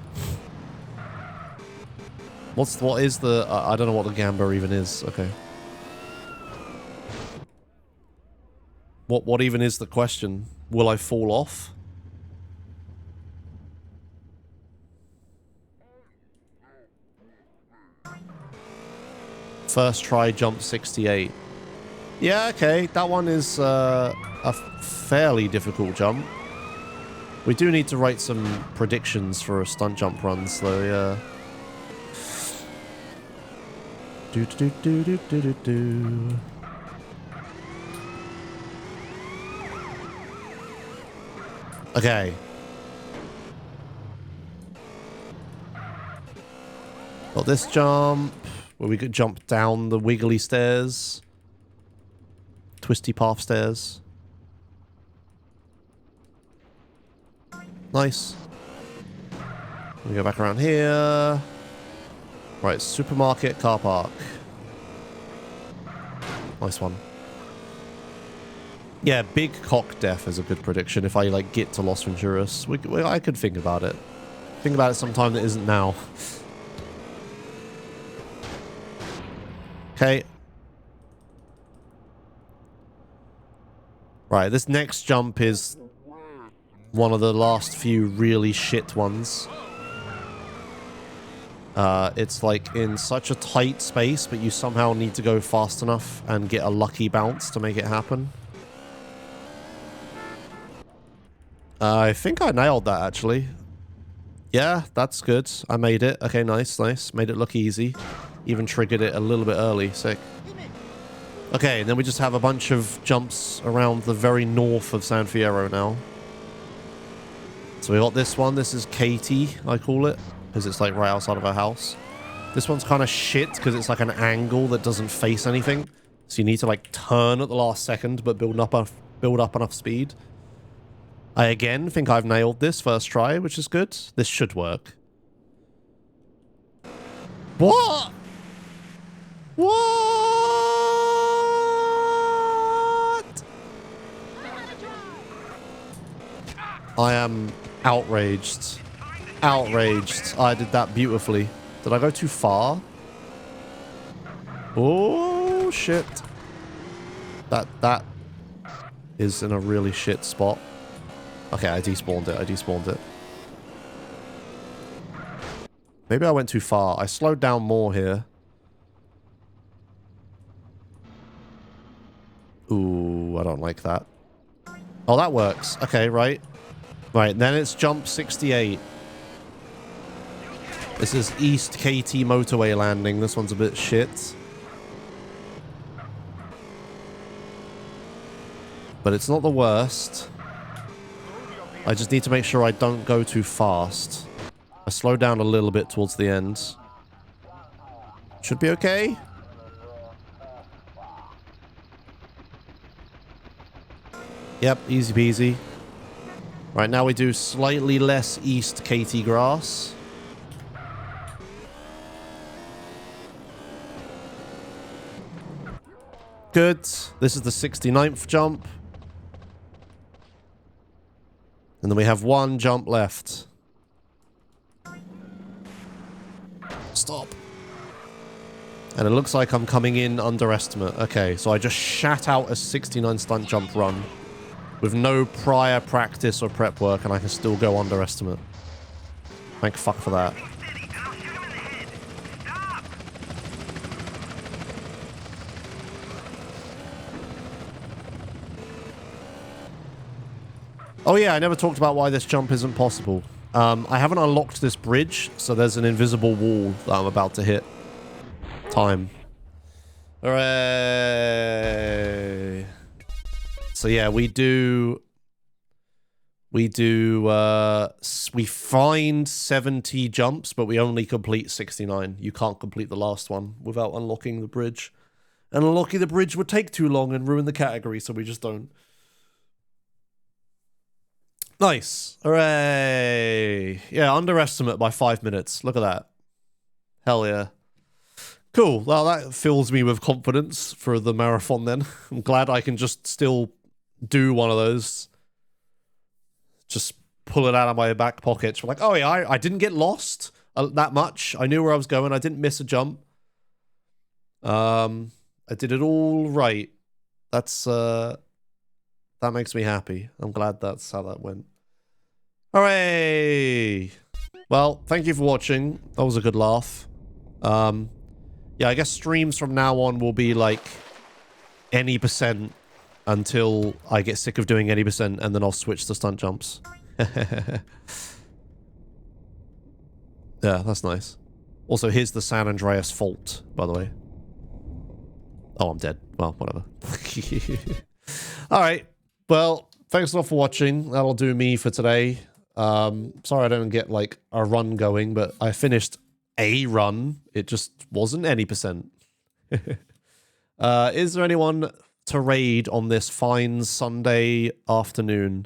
What is the... I don't know what the gamba even is. Okay. What even is the question? Will I fall off? First try, jump 68. Yeah, okay. That one is a fairly difficult jump. We do need to write some predictions for a stunt jump runs, though, yeah. Do do do do do do do. Okay. Got this jump where we could jump down the wiggly stairs, twisty path stairs. Nice. We go back around here. Right, supermarket, car park. Nice one. Yeah, big cock death is a good prediction if I, like, get to Los Venturas. I could think about it. Think about it sometime that isn't now. Okay. Right, this next jump is one of the last few really shit ones. It's like in such a tight space, but you somehow need to go fast enough and get a lucky bounce to make it happen. I think I nailed that, actually. Yeah, that's good. I made it. Okay, nice, nice. Made it look easy. Even triggered it a little bit early. Sick. Okay, and then we just have a bunch of jumps around the very north of San Fierro now. So we got this one. This is Katie, I call it, because it's like right outside of her house. This one's kind of shit because it's like an angle that doesn't face anything. So you need to like turn at the last second, but build up enough speed. I again think I've nailed this first try, which is good. This should work. What? What? I am outraged. Outraged. I did that beautifully. Did I go too far? Oh, shit. That is in a really shit spot. Okay, I despawned it. I despawned it. Maybe I went too far. I slowed down more here. Ooh, I don't like that. Oh, that works. Okay, right. Right, then it's jump 68. This is East KT motorway landing. This one's a bit shit. But it's not the worst. I just need to make sure I don't go too fast. I slow down a little bit towards the end. Should be okay. Yep, easy peasy. Right, now we do slightly less East KT grass. Good. This is the 69th jump. And then we have one jump left. Stop. And it looks like I'm coming in underestimate. Okay, so I just shat out a 69 stunt jump run with no prior practice or prep work, and I can still go underestimate. Thank fuck for that. Oh yeah, I never talked about why this jump isn't possible. I haven't unlocked this bridge, so there's an invisible wall that I'm about to hit. Time. Hooray! So yeah, we find 70 jumps, but we only complete 69. You can't complete the last one without unlocking the bridge. And unlocking the bridge would take too long and ruin the category, so we just don't. Nice. Hooray. Yeah, underestimate by 5 minutes. Look at that. Hell yeah. Cool. Well, that fills me with confidence for the marathon then. I'm glad I can just still do one of those. Just pull it out of my back pocket. Like, oh yeah, I didn't get lost that much. I knew where I was going. I didn't miss a jump. I did it all right. That's that makes me happy. I'm glad that's how that went. Hooray! Well, thank you for watching. That was a good laugh. Yeah, I guess streams from now on will be like any percent until I get sick of doing any percent, and then I'll switch to stunt jumps. Yeah, that's nice. Also, here's the San Andreas fault, by the way. Oh, I'm dead. Well, whatever. Alright. Well, thanks a lot for watching. That'll do me for today. Sorry I don't get, like, a run going, but I finished a run. It just wasn't any percent. Is there anyone to raid on this fine Sunday afternoon?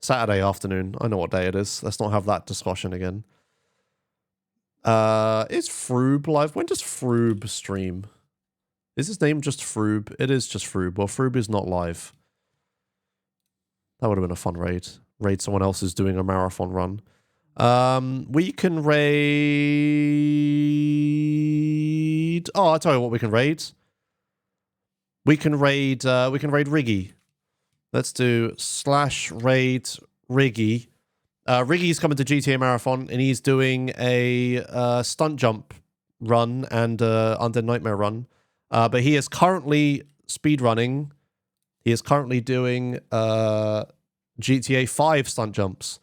Saturday afternoon. I know what day it is. Let's not have that discussion again. Is Froob live? When does Froob stream? Is his name just Froob? It is just Froob. Well, Froob is not live. That would have been a fun raid. Raid someone else who's doing a marathon run. We can raid... Oh, I'll tell you what we can raid. We can raid Riggy. Let's do /raid Riggy. Riggy's coming to GTA Marathon, and he's doing a stunt jump run and Undead Nightmare run. But he is currently speedrunning. He is currently doing GTA 5 stunt jumps.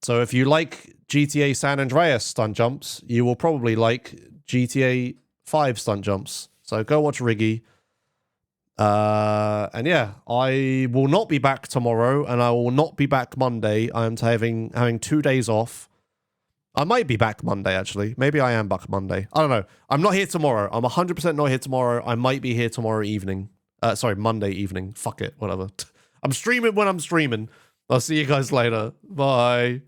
So if you like GTA San Andreas stunt jumps, you will probably like GTA 5 stunt jumps. So go watch Riggy. And yeah, I will not be back tomorrow, and I will not be back Monday. I am having 2 days off. I might be back Monday, actually. Maybe I am back Monday. I don't know. I'm not here tomorrow. I'm 100% not here tomorrow. I might be here tomorrow evening. Sorry, Monday evening. Fuck it. Whatever. I'm streaming when I'm streaming. I'll see you guys later. Bye.